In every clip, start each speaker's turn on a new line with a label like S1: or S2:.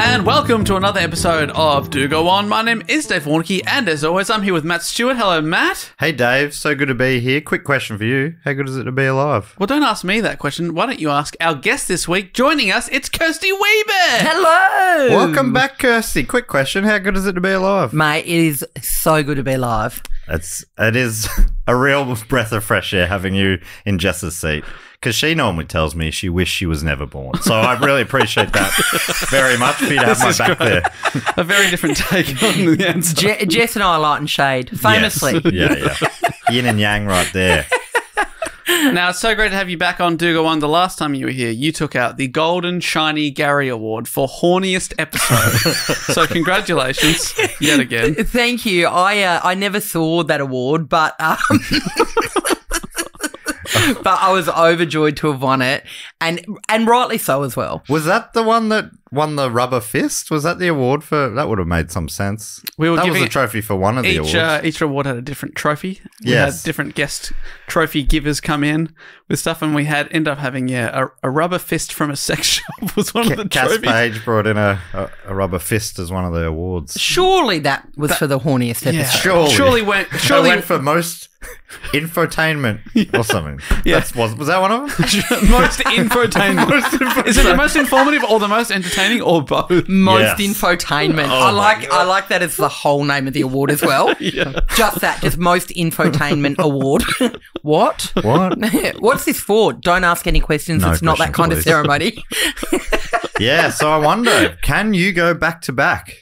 S1: and welcome to another episode of Do Go On. My name is Dave Warnke, and as always, I'm here with Matt Stewart. Hello, Matt.
S2: Hey, Dave. So good to be here. Quick question for you. How good is it to be alive?
S1: Well, don't ask me that question. Why don't you ask our guest this week? Joining us, it's Kirsty Weber.
S3: Hello.
S2: Welcome back, Kirsty. Quick question. How good is it to be alive?
S3: Mate, it is so good to be alive.
S2: It is a real breath of fresh air having you in Jess's seat, because she normally tells me she wished she was never born. So I really appreciate that very much for you to have my back there.
S1: A very different take on the answer.
S3: Jess and I are light and shade, famously.
S2: Yes. Yeah. Yin and yang right there.
S1: Now, it's so great to have you back on Do Go On. The last time you were here, you took out the Golden Shiny Gary Award for horniest episode. So congratulations yet again.
S3: Thank you. I never saw that award, but but I was overjoyed to have won it, and rightly so as well.
S2: Was that the one that won the rubber fist? Was that the award for? That would have made some sense.
S1: We were
S2: that was
S1: giving
S2: a trophy for one of the awards.
S1: Each award had a different trophy. We
S2: Yes.
S1: had different guest trophy givers come in with stuff, and we ended up having a rubber fist from a sex shop was one of the
S2: Cass
S1: trophies.
S2: Page brought in a rubber fist as one of the awards.
S3: Surely that was for the horniest episode.
S1: Yeah.
S2: Surely
S1: Surely
S2: went for most infotainment or something.
S1: Yeah.
S2: Was that one of them?
S1: most infotainment. Is it the most informative or the most entertaining or both?
S3: Most
S2: Yes.
S3: infotainment.
S2: Oh
S3: I like that as the whole name of the award as well.
S1: Yeah.
S3: Just that, just most infotainment award. What?
S2: What?
S3: What's this for? Don't ask any questions.
S2: No
S3: It's not that
S2: questions,
S3: kind of
S2: please.
S3: ceremony.
S2: Yeah, so I wonder, can you go back to back?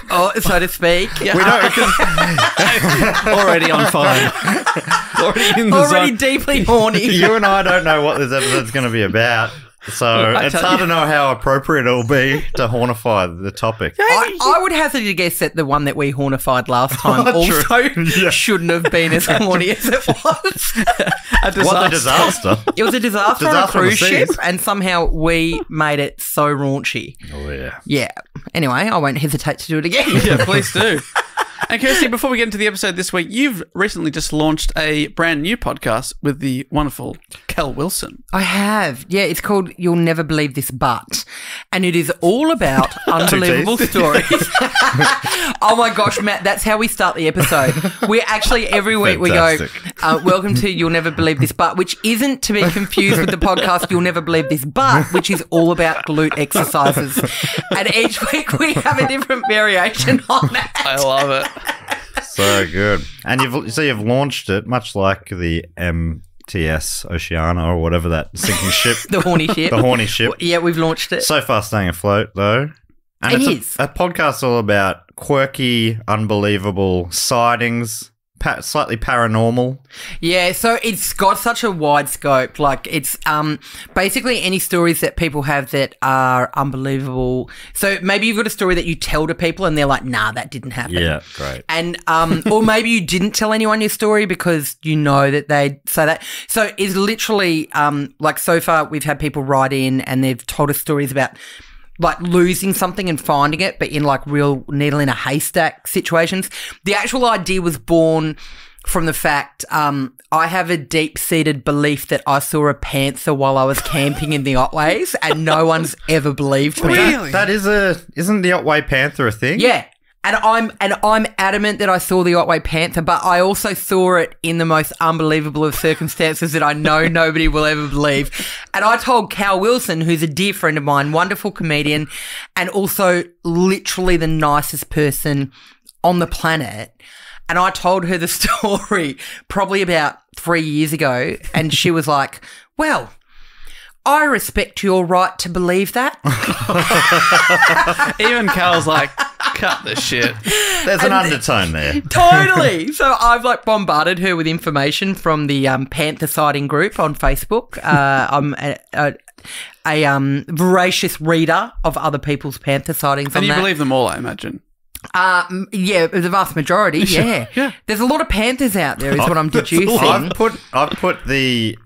S3: Oh, so to speak.
S2: We don't, 'cause
S1: Already on fire. Already in the
S3: Already
S1: zone.
S3: deeply horny.
S2: you and I don't know what this episode's going to be about. So
S1: I
S2: it's
S1: tell
S2: hard
S1: you.
S2: to know how appropriate it'll be to hornify the topic.
S3: I would hazard to guess that the one that we hornified last time also
S2: Yeah.
S3: shouldn't have been as horny as it was.
S1: A disaster.
S2: What a disaster.
S3: It was a disaster on a
S2: Disaster on the
S3: cruise ship,
S2: seas.
S3: and somehow we made it so raunchy.
S2: Oh, yeah.
S3: Yeah. Anyway, I won't hesitate to do it again.
S1: Yeah, please do. And Kirsty, before we get into the episode this week, you've recently just launched a brand new podcast with the wonderful Cal Wilson.
S3: I have. Yeah, it's called You'll Never Believe This But. And it is all about unbelievable
S2: teeth.
S3: stories. Oh my gosh, Matt, that's how we start the episode. We actually, every week we go,
S2: Fantastic.
S3: welcome to You'll Never Believe This But, which isn't to be confused with the podcast You'll Never Believe This But, which is all about glute exercises. And each week we have a different variation on that.
S1: I love it.
S2: So good. And you've launched it, much like the MTS Oceana or whatever, that sinking ship.
S3: The horny ship.
S2: The horny ship.
S3: Yeah, we've launched it.
S2: So far staying afloat, though. And
S3: It
S2: it's
S3: is.
S2: a podcast all about quirky, unbelievable sightings, slightly paranormal.
S3: Yeah, so it's got such a wide scope. Like, it's basically any stories that people have that are unbelievable. So maybe you've got a story that you tell to people and they're like, nah, that didn't happen.
S2: Yeah, great.
S3: And or maybe you didn't tell anyone your story because you know that they'd say that. So it's literally like, so far we've had people write in and they've told us stories about like losing something and finding it, but in like real needle in a haystack situations. The actual idea was born from the fact I have a deep-seated belief that I saw a panther while I was camping in the Otways, and no one's ever believed me.
S1: Really?
S2: Isn't the Otway Panther a thing?
S3: Yeah. And I'm adamant that I saw the Otway Panther, but I also saw it in the most unbelievable of circumstances that I know nobody will ever believe. And I told Cal Wilson, who's a dear friend of mine, wonderful comedian, and also literally the nicest person on the planet. And I told her the story probably about 3 years ago, and she was like, well, I respect your right to believe that.
S1: Even Cal's like, cut the shit.
S2: There's an undertone there.
S3: Totally. So I've like bombarded her with information from the Panther sighting group on Facebook. I'm a voracious reader of other people's Panther sightings.
S1: And
S3: on
S1: you
S3: that.
S1: believe them all, I imagine.
S3: Yeah, the vast majority. Yeah.
S1: Yeah.
S3: There's a lot of panthers out there, is what I'm deducing.
S2: I've put the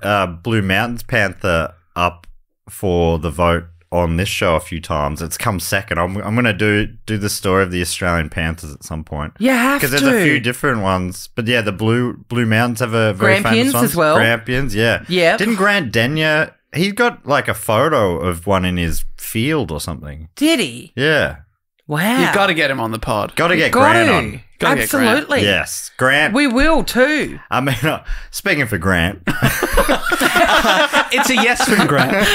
S2: Blue Mountains Panther up for the vote on this show a few times. It's come second. I'm going to do the story of the Australian Panthers at some point.
S3: You have to.
S2: Because there's a few different ones. But yeah, the Blue Mountains have a very famous
S3: Grampians
S2: one.
S3: as well.
S2: Grampians, yeah.
S3: Yeah.
S2: Didn't Grant Denyer he got like a photo of one in his field or something.
S3: Did he?
S2: Yeah.
S3: Wow.
S1: You've got to get him on the pod.
S2: Got to get
S3: Got
S2: Grant
S3: to.
S2: on.
S1: Gotta get Grant.
S3: Absolutely.
S2: Yes, Grant.
S3: We will too.
S2: I mean, speaking for Grant,
S1: It's a yes from Grant.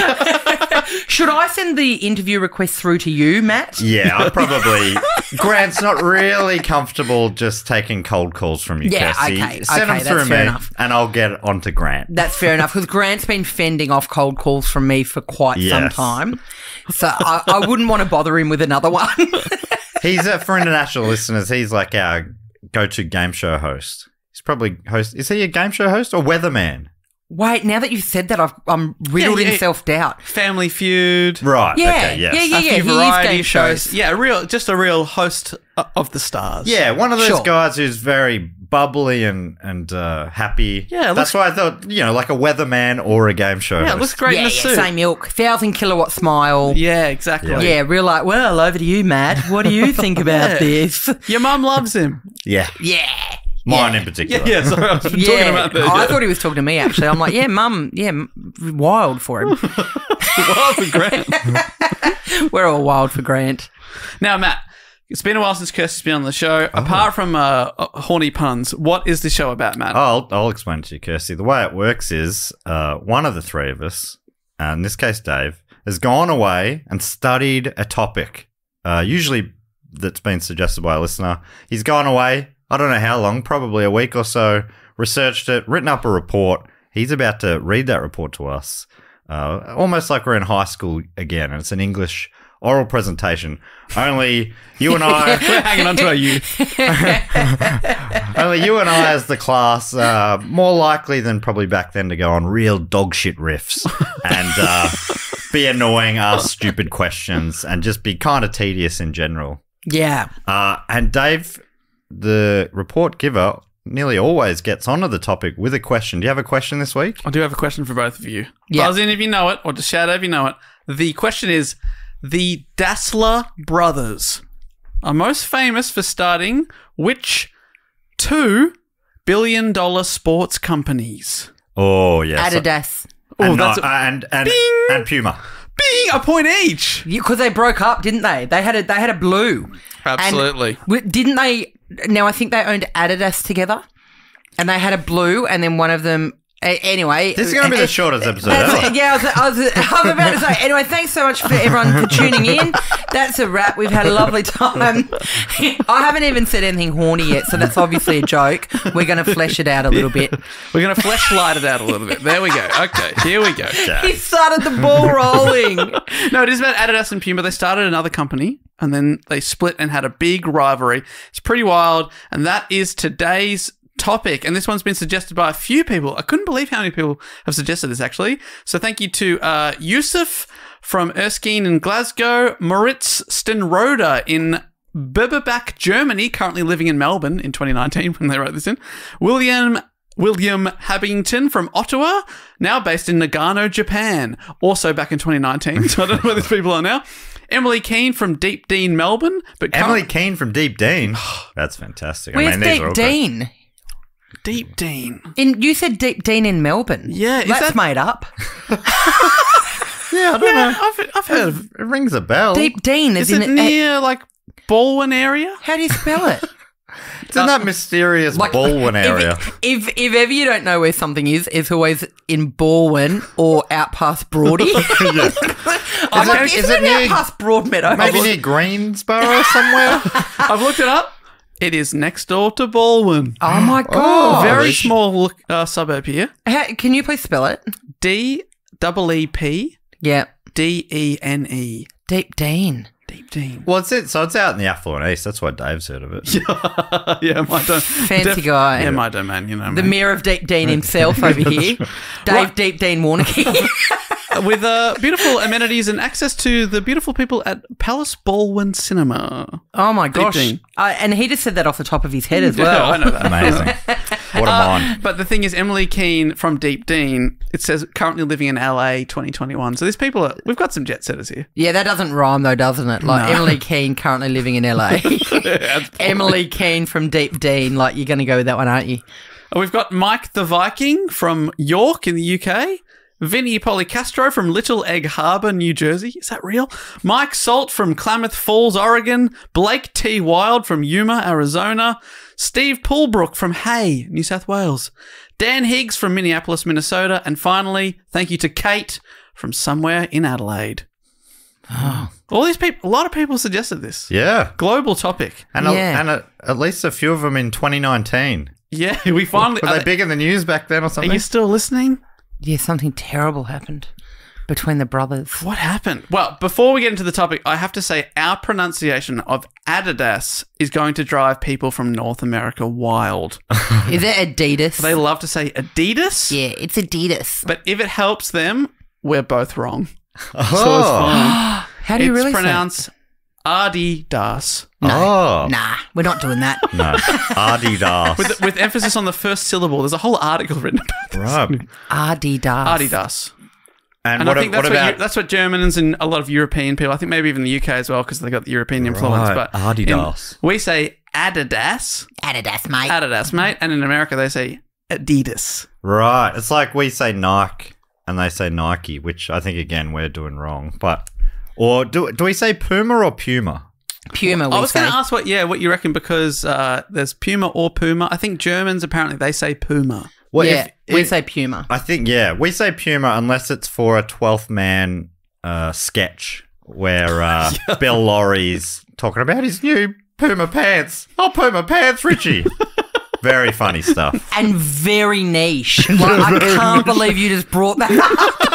S3: Should I send the interview request through to you, Matt?
S2: yeah, I probably. Grant's not really comfortable just taking cold calls from you,
S3: Yeah,
S2: Kirsty.
S3: okay,
S2: Send them
S3: that's
S2: through
S3: fair
S2: me,
S3: enough.
S2: and I'll get onto Grant.
S3: That's fair enough, because Grant's been fending off cold calls from me for quite some
S2: Yes.
S3: time. So I wouldn't want to bother him with another one.
S2: He's for international listeners. He's like our go-to game show host. He's probably host. Is he a game show host or weatherman?
S3: Wait, now that you've said that, I'm riddled
S1: Yeah, yeah.
S3: in self-doubt.
S1: Family Feud.
S2: Right.
S3: Yeah,
S2: Okay. Yes.
S3: yeah,
S1: A few
S3: he is
S1: variety
S3: game
S1: shows.
S3: shows.
S1: Yeah, just a real host of the stars.
S2: Yeah, one of those
S3: Sure.
S2: guys who's very bubbly and happy.
S1: Yeah,
S2: that's why I thought like a weatherman or a game show.
S1: Yeah, it
S2: host.
S1: looks great in
S3: Yeah,
S1: a suit.
S3: same ilk. 1,000 kilowatt smile.
S1: Yeah, exactly.
S3: Yeah, real like, well, over to you, Matt. What do you think about
S1: Yeah.
S3: this?
S1: Your mum loves him.
S2: Yeah,
S3: Yeah.
S2: mine in particular.
S1: Yeah, sorry, I was talking
S3: Yeah,
S1: about that.
S3: I thought he was talking to me, actually. I'm like, yeah, Mum, wild for him.
S1: Well, for Grant.
S3: We're all wild for Grant.
S1: Now, Matt, it's been a while since Kirsty's been on the show. Apart from horny puns, what is the show about, Matt?
S2: I'll explain to you, Kirsty. The way it works is one of the three of us, in this case Dave, has gone away and studied a topic, usually that's been suggested by a listener. He's gone away, I don't know how long, probably a week or so, researched it, written up a report. He's about to read that report to us, almost like we're in high school again, and it's an English oral presentation. Only you and I...
S1: We're hanging on to our youth.
S2: Only you and I, as the class, more likely than probably back then to go on real dog shit riffs and be annoying, ask stupid questions, and just be kind of tedious in general.
S3: Yeah.
S2: And Dave, the report giver, nearly always gets onto the topic with a question. Do you have a question this week?
S1: I do have a question for both of you.
S3: Yeah.
S1: Buzz in if you know it, or just shout out if you know it. The question is, the Dassler brothers are most famous for starting which $2 billion sports companies?
S2: Oh, yes.
S3: Adidas.
S2: And,
S1: that's
S2: and Puma.
S1: Bing! A point each.
S3: Because they broke up, didn't they? They had a blue.
S1: Absolutely.
S3: Didn't they? Now, I think they owned Adidas together. And they had a blue, and then one of them... Anyway,
S2: This is going to be the shortest episode ever.
S3: yeah, I was about to say. Anyway, thanks so much for everyone for tuning in. That's a wrap. We've had a lovely time. I haven't even said anything horny yet, so that's obviously a joke. We're going to flesh it out a little bit.
S1: We're going to fleshlight it out a little bit. There we go. Okay, here we go.
S3: He started the ball rolling.
S1: No, it is about Adidas and Puma. They started another company and then they split and had a big rivalry. It's pretty wild, and that is today's topic, and this one's been suggested by a few people. I couldn't believe how many people have suggested this, actually. So thank you to Yusuf from Erskine in Glasgow, Moritz Stenroder in Biberbach, Germany, currently living in Melbourne in 2019 when they wrote this in, William Habington from Ottawa, now based in Nagano, Japan, also back in 2019, so I don't know where these people are now. Emily Keane from Deep Dean, Melbourne. But
S2: Emily Keane from Deep Dean. That's fantastic.
S3: Where's
S2: these are
S3: Deep
S2: all great.
S3: Dean?
S1: Deep Dean.
S3: You said Deep Dean in Melbourne.
S1: Yeah, is
S3: that's
S1: that-
S3: made up.
S2: Yeah, I don't know.
S1: I've heard of
S2: It rings a bell.
S3: Deep Dean
S1: Is
S3: is
S1: it
S3: in
S1: near, like, Baldwin area?
S3: How do you spell it?
S2: It's in that mysterious Baldwin area.
S3: If ever you don't know where something is, it's always in Baldwin or out past Broady. I'm like,
S2: Is
S3: isn't
S2: it
S3: it out
S2: near-
S3: past Broadmeadow?
S2: Maybe near Greensboro somewhere?
S1: I've looked it up. It is next door to Baldwin.
S3: Oh my god!
S1: Very small suburb here.
S3: Can you please spell it?
S1: DEEP
S3: Yeah,
S1: DENE.
S3: Deep Dean.
S1: Deep Dean.
S2: Well, so it's out in the affluent east. That's why Dave's heard of it.
S1: Yeah, my domain.
S3: Fancy guy.
S1: Yeah, my domain, you know.
S3: The
S1: man.
S3: mayor of Deep Dean himself over here, Dave Deep Dean Warnicky.
S1: With beautiful amenities and access to the beautiful people at Palace Baldwin Cinema.
S3: Oh my gosh!
S1: Dean.
S3: And he just said that off the top of his head as
S1: Yeah,
S3: well.
S1: I know that.
S2: Amazing. What a mind.
S1: But the thing is, Emily Keane from Deep Dean, it says currently living in LA 2021. So these people we've got some jet setters here.
S3: Yeah, that doesn't rhyme though, doesn't it? Like
S1: No.
S3: Emily Keane currently living in LA. Emily Keane from Deep Dean. Like you're going to go with that one, aren't you?
S1: We've got Mike the Viking from York in the UK. Vinny Policastro from Little Egg Harbor, New Jersey. Is that real? Mike Salt from Klamath Falls, Oregon. Blake T. Wild from Yuma, Arizona. Steve Poolbrook from Hay, New South Wales. Dan Higgs from Minneapolis, Minnesota. And finally, thank you to Kate from somewhere in Adelaide. All these people, a lot of people suggested this.
S2: Yeah.
S1: Global topic.
S2: And, at least a few of them in 2019.
S1: Yeah, we finally...
S2: Were they big in the news back then or something?
S1: Are you still listening?
S3: Yeah, something terrible happened between the brothers.
S1: What happened? Well, before we get into the topic, I have to say our pronunciation of Adidas is going to drive people from North America wild.
S3: Is it Adidas?
S1: They love to say Adidas.
S3: Yeah, it's Adidas.
S1: But if it helps them, we're both wrong.
S2: Oh.
S1: So it's fine.
S3: How do you really
S1: It's
S3: say it?
S1: pronounced Adidas.
S2: Oh.
S3: Nah, we're not doing that.
S2: No. Adidas.
S1: With emphasis on the first syllable. There's a whole article written about this.
S2: Right.
S3: Adidas.
S1: Adidas.
S2: And
S1: And
S2: what,
S1: I think
S2: what about...
S1: that's what Germans and a lot of European people, I think maybe even the UK as well, because they got the European influence.
S2: Right,
S1: But
S2: Adidas.
S1: we say Adidas,
S3: Adidas, mate.
S1: Adidas, mate. And in America, they say Adidas.
S2: Right. It's like we say Nike and they say Nike, which I think, again, we're doing wrong. But... Or do we say Puma or Puma?
S3: Puma, we
S1: I was
S3: say.
S1: going to ask what you reckon, because there's Puma or Puma. I think Germans, apparently, they say Puma.
S2: Well,
S3: Yeah, we say Puma.
S2: I think, yeah, we say Puma unless it's for a 12th man sketch where Bill Laurie's talking about his new Puma pants. Oh, Puma pants, Richie. Very funny stuff.
S3: And very niche. Like, I can't believe you just brought that up.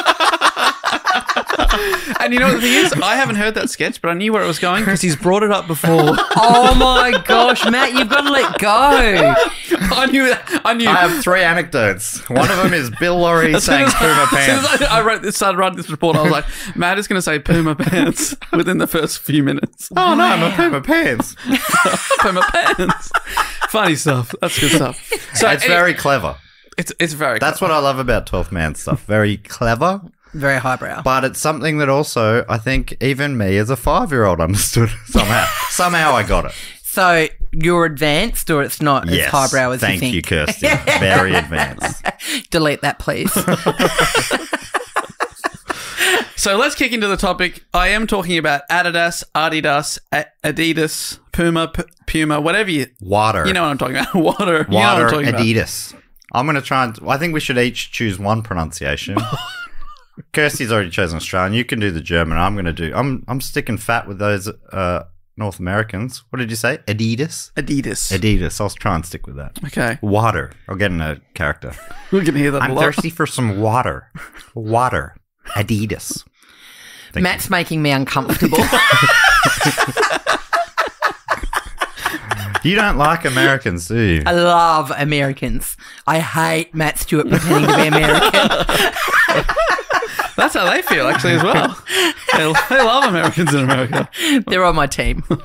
S1: And you know what the thing is? I haven't heard that sketch, but I knew where it was going because he's brought it up before.
S3: Oh my gosh, Matt, you've got to let go.
S1: I knew.
S2: I have 3 anecdotes. One of them is Bill Laurie saying Puma
S1: As soon
S2: pants.
S1: as I started writing this report, I was like, Matt is going to say Puma pants within the first few minutes.
S2: Oh, no, my Puma pants.
S1: Puma pants. Funny stuff. That's good stuff. So
S2: It's very clever.
S1: It's very
S2: That's what I love about 12th man stuff. Very clever.
S3: Very highbrow.
S2: But it's something that also, I think, even me as a 5-year-old understood somehow. Somehow I got it.
S3: So you're advanced, or it's not as highbrow as you think?
S2: Thank you, Kirsty. Very advanced.
S3: Delete that, please.
S1: So let's kick into the topic. I am talking about Adidas, Adidas, Puma, whatever you
S2: Water.
S1: know what I'm talking about. Water. You know what
S2: Water,
S1: I'm talking about.
S2: Adidas. I'm going to try and... I think we should each choose one pronunciation. Kirsty's already chosen Australian. You can do the German. I'm going to do... I'm sticking fat with those North Americans. What did you say? Adidas?
S1: Adidas.
S2: Adidas. I'll try and stick with that.
S1: Okay.
S2: Water. I'll get in a character.
S1: We can hear that a
S2: I'm
S1: lot.
S2: thirsty for some water. Water. Adidas. Thank
S3: Matt's making me uncomfortable.
S2: You don't like Americans, do you?
S3: I love Americans. I hate Matt Stewart pretending to be American.
S1: That's how they feel, actually, as well. They love Americans in America.
S3: They're on my team.
S1: Okay,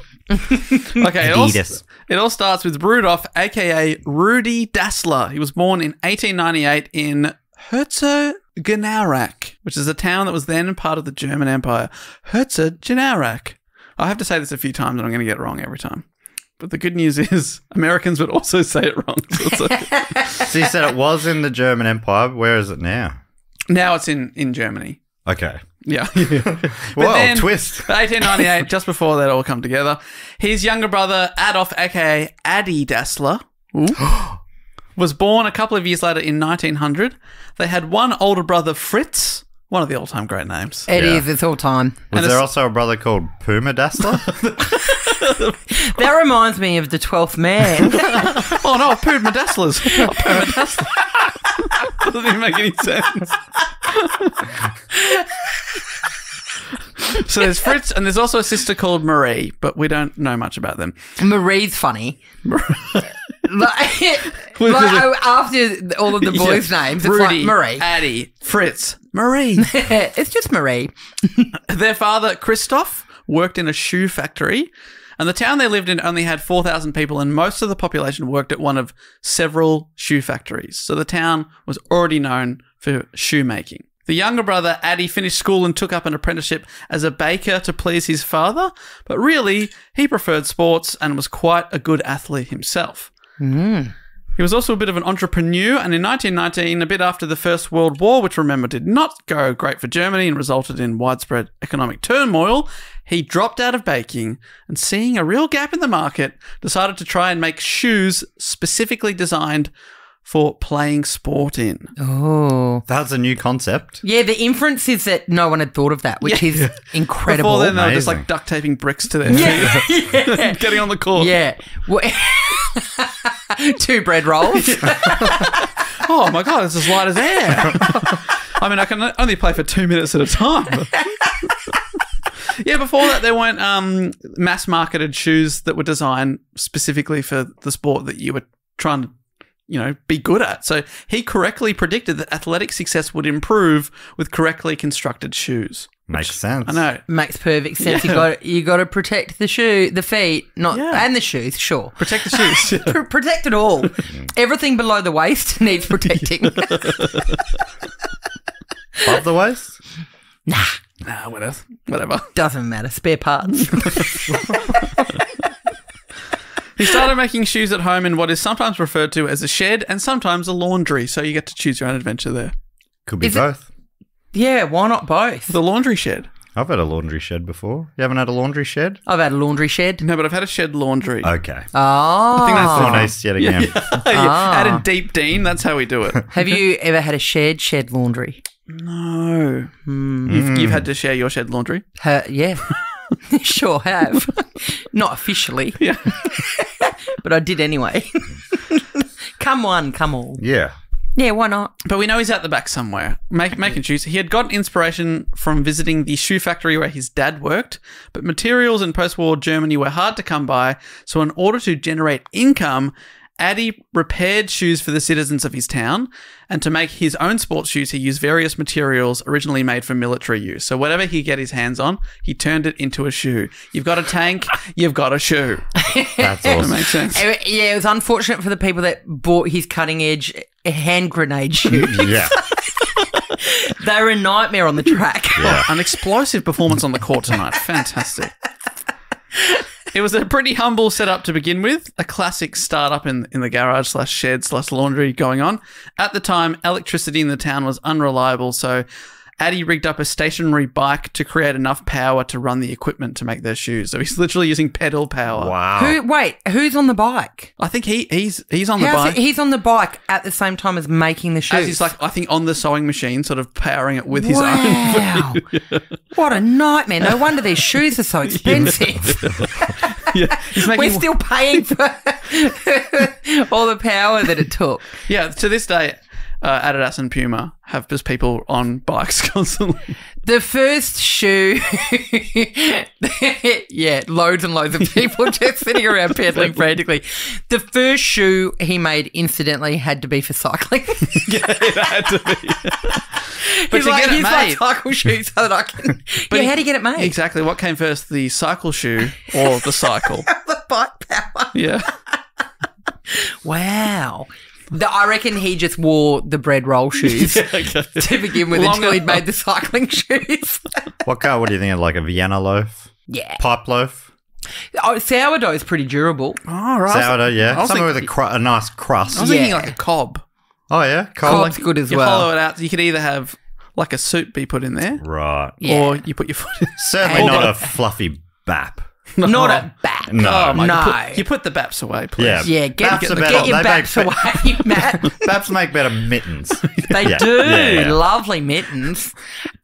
S2: Adidas.
S1: it all starts with Rudolph, a.k.a. Rudi Dassler. He was born in 1898 in Herzogenaurach, which is a town that was then part of the German Empire. Herzogenaurach. I have to say this a few times and I'm going to get it wrong every time. But the good news is Americans would also say it wrong. So it's okay.
S2: So you said it was in the German Empire. Where is it now?
S1: Now it's in Germany.
S2: Okay.
S1: Yeah.
S2: Whoa, twist.
S1: 1898, just before that all come together, his younger brother, Adolf, a.k.a. Adi Dassler, was born a couple of years later in 1900. They had one older brother, Fritz, one of the all-time great names.
S3: It
S2: Yeah.
S3: is. It's all time.
S2: Was
S1: And
S2: there also a brother called Puma Dassler?
S3: That reminds me of the 12th man.
S1: Oh, no, Puma Dasslers. Puma Dassler. Doesn't even make any sense. So there's Fritz, and there's also a sister called Marie, but we don't know much about them.
S3: Marie's funny. After all of the boys' names, it's
S1: Rudy,
S3: like Marie.
S1: Addie, Fritz, Marie.
S3: It's just Marie.
S1: Their father, Christoph, worked in a shoe factory, and the town they lived in only had 4,000 people, and most of the population worked at one of several shoe factories. So the town was already known for shoemaking. The younger brother, Addie, finished school and took up an apprenticeship as a baker to please his father, but really, he preferred sports and was quite a good athlete himself. He was also a bit of an entrepreneur, and in 1919, a bit after the First World War, which remember did not go great for Germany and resulted in widespread economic turmoil, he dropped out of baking and, seeing a real gap in the market, decided to try and make shoes specifically designed for playing sport in.
S3: Oh.
S2: That's a new concept.
S3: Yeah, the inference is that no one had thought of that, which is incredible.
S1: Before then, they were just
S2: Amazing.
S1: like duct taping bricks to their feet,
S3: Yeah.
S1: getting on the court.
S3: Yeah. Well, 2 bread rolls.
S1: Oh my God, it's as light as air. I mean, I can only play for 2 minutes at a time. Yeah, before that, there weren't mass-marketed shoes that were designed specifically for the sport that you were trying to, be good at. So he correctly predicted that athletic success would improve with correctly constructed shoes.
S2: Makes sense.
S1: I know.
S3: Makes perfect sense.
S1: Yeah.
S3: You got to protect the feet, and the shoes, sure.
S1: Protect the shoes.
S3: Protect it all. Everything below the waist needs protecting.
S2: Above the waist?
S1: Nah, whatever.
S3: Doesn't matter. Spare parts.
S1: He started making shoes at home in what is sometimes referred to as a shed and sometimes a laundry, so you get to choose your own adventure there.
S2: Could be
S3: Is it-
S2: both.
S3: Yeah, why not both?
S1: The laundry shed.
S2: I've had a laundry shed before. You haven't had a laundry shed?
S3: I've had a laundry shed.
S1: No, but I've had a shed laundry.
S2: Okay.
S3: Oh.
S1: think that's
S2: Oh, nice yet again.
S1: Add in Deep Dean, that's how we do it.
S3: Have you ever had a shed laundry?
S1: No. You've had to share your shed laundry?
S3: Yeah. Sure have. Not officially.
S1: Yeah.
S3: But I did anyway. Come one, come all.
S2: Yeah.
S3: Yeah, why not?
S1: But we know he's out the back somewhere making shoes. He had gotten inspiration from visiting the shoe factory where his dad worked, but materials in post-war Germany were hard to come by, so in order to generate income, Addy repaired shoes for the citizens of his town, and to make his own sports shoes, he used various materials originally made for military use. So whatever he could get his hands on, he turned it into a shoe. You've got a tank, you've got a shoe.
S2: That's
S1: That
S2: awesome.
S1: makes sense.
S3: Yeah, it was unfortunate for the people that bought his cutting edge hand grenade shoes.
S2: Yeah.
S3: They were a nightmare on the track.
S2: Yeah.
S1: An explosive performance on the court tonight. Fantastic. It was a pretty humble setup to begin with, a classic startup in the garage / shed / laundry going on. At the time, electricity in the town was unreliable, so Addy rigged up a stationary bike to create enough power to run the equipment to make their shoes. So he's literally using pedal power.
S2: Wow.
S3: Who's on the bike?
S1: I think he's on the bike.
S3: He's on the bike at the same time as making the shoes.
S1: As he's like, I think, on the sewing machine, sort of powering it with his own.
S3: Wow. What a nightmare. No wonder these shoes are so expensive.
S1: Yeah, he's making.
S3: We're still paying for all the power that it took.
S1: Yeah, to this day, Adidas and Puma have just people on bikes constantly.
S3: The first shoe, yeah, loads and loads of people just sitting around pedaling frantically. The first shoe he made, incidentally, had to be for cycling.
S1: Yeah, it had to be. But
S3: He's
S1: to
S3: like,
S1: get it
S3: here's my
S1: made,
S3: cycle shoe so that I can.
S1: But
S3: How do you get it made?
S1: exactly. What came first, the cycle shoe or the cycle?
S3: The bike power.
S1: Yeah.
S3: Wow. I reckon he just wore the bread roll shoes to begin with
S1: Long
S3: until he'd
S1: enough.
S3: made the cycling shoes.
S2: What do you think of, like a Vienna loaf?
S3: Yeah.
S2: Pipe loaf?
S3: Oh, sourdough is pretty durable.
S1: Oh, right.
S2: Sourdough,
S1: I
S2: yeah.
S1: was
S2: Something with
S1: thinking-
S2: a nice crust.
S1: I was thinking
S3: Yeah.
S1: like a cob.
S2: Oh, yeah?
S3: Cob's good as
S1: You
S3: well.
S1: hollow it out. You could either have like a soup be put in there,
S2: Right.
S3: Yeah.
S1: or you put your foot in.
S2: Certainly
S3: Or-
S2: not a fluffy bap.
S3: Not a bat.
S2: No.
S1: Oh, my
S3: No.
S1: God. You put the baps away, please.
S2: Yeah.
S3: Yeah,
S2: Baps
S3: get
S2: are better.
S3: your
S2: They
S3: baps
S2: make
S3: away, Matt.
S2: Baps make better mittens.
S3: They
S2: Yeah.
S3: do.
S2: Yeah, yeah.
S3: Lovely mittens.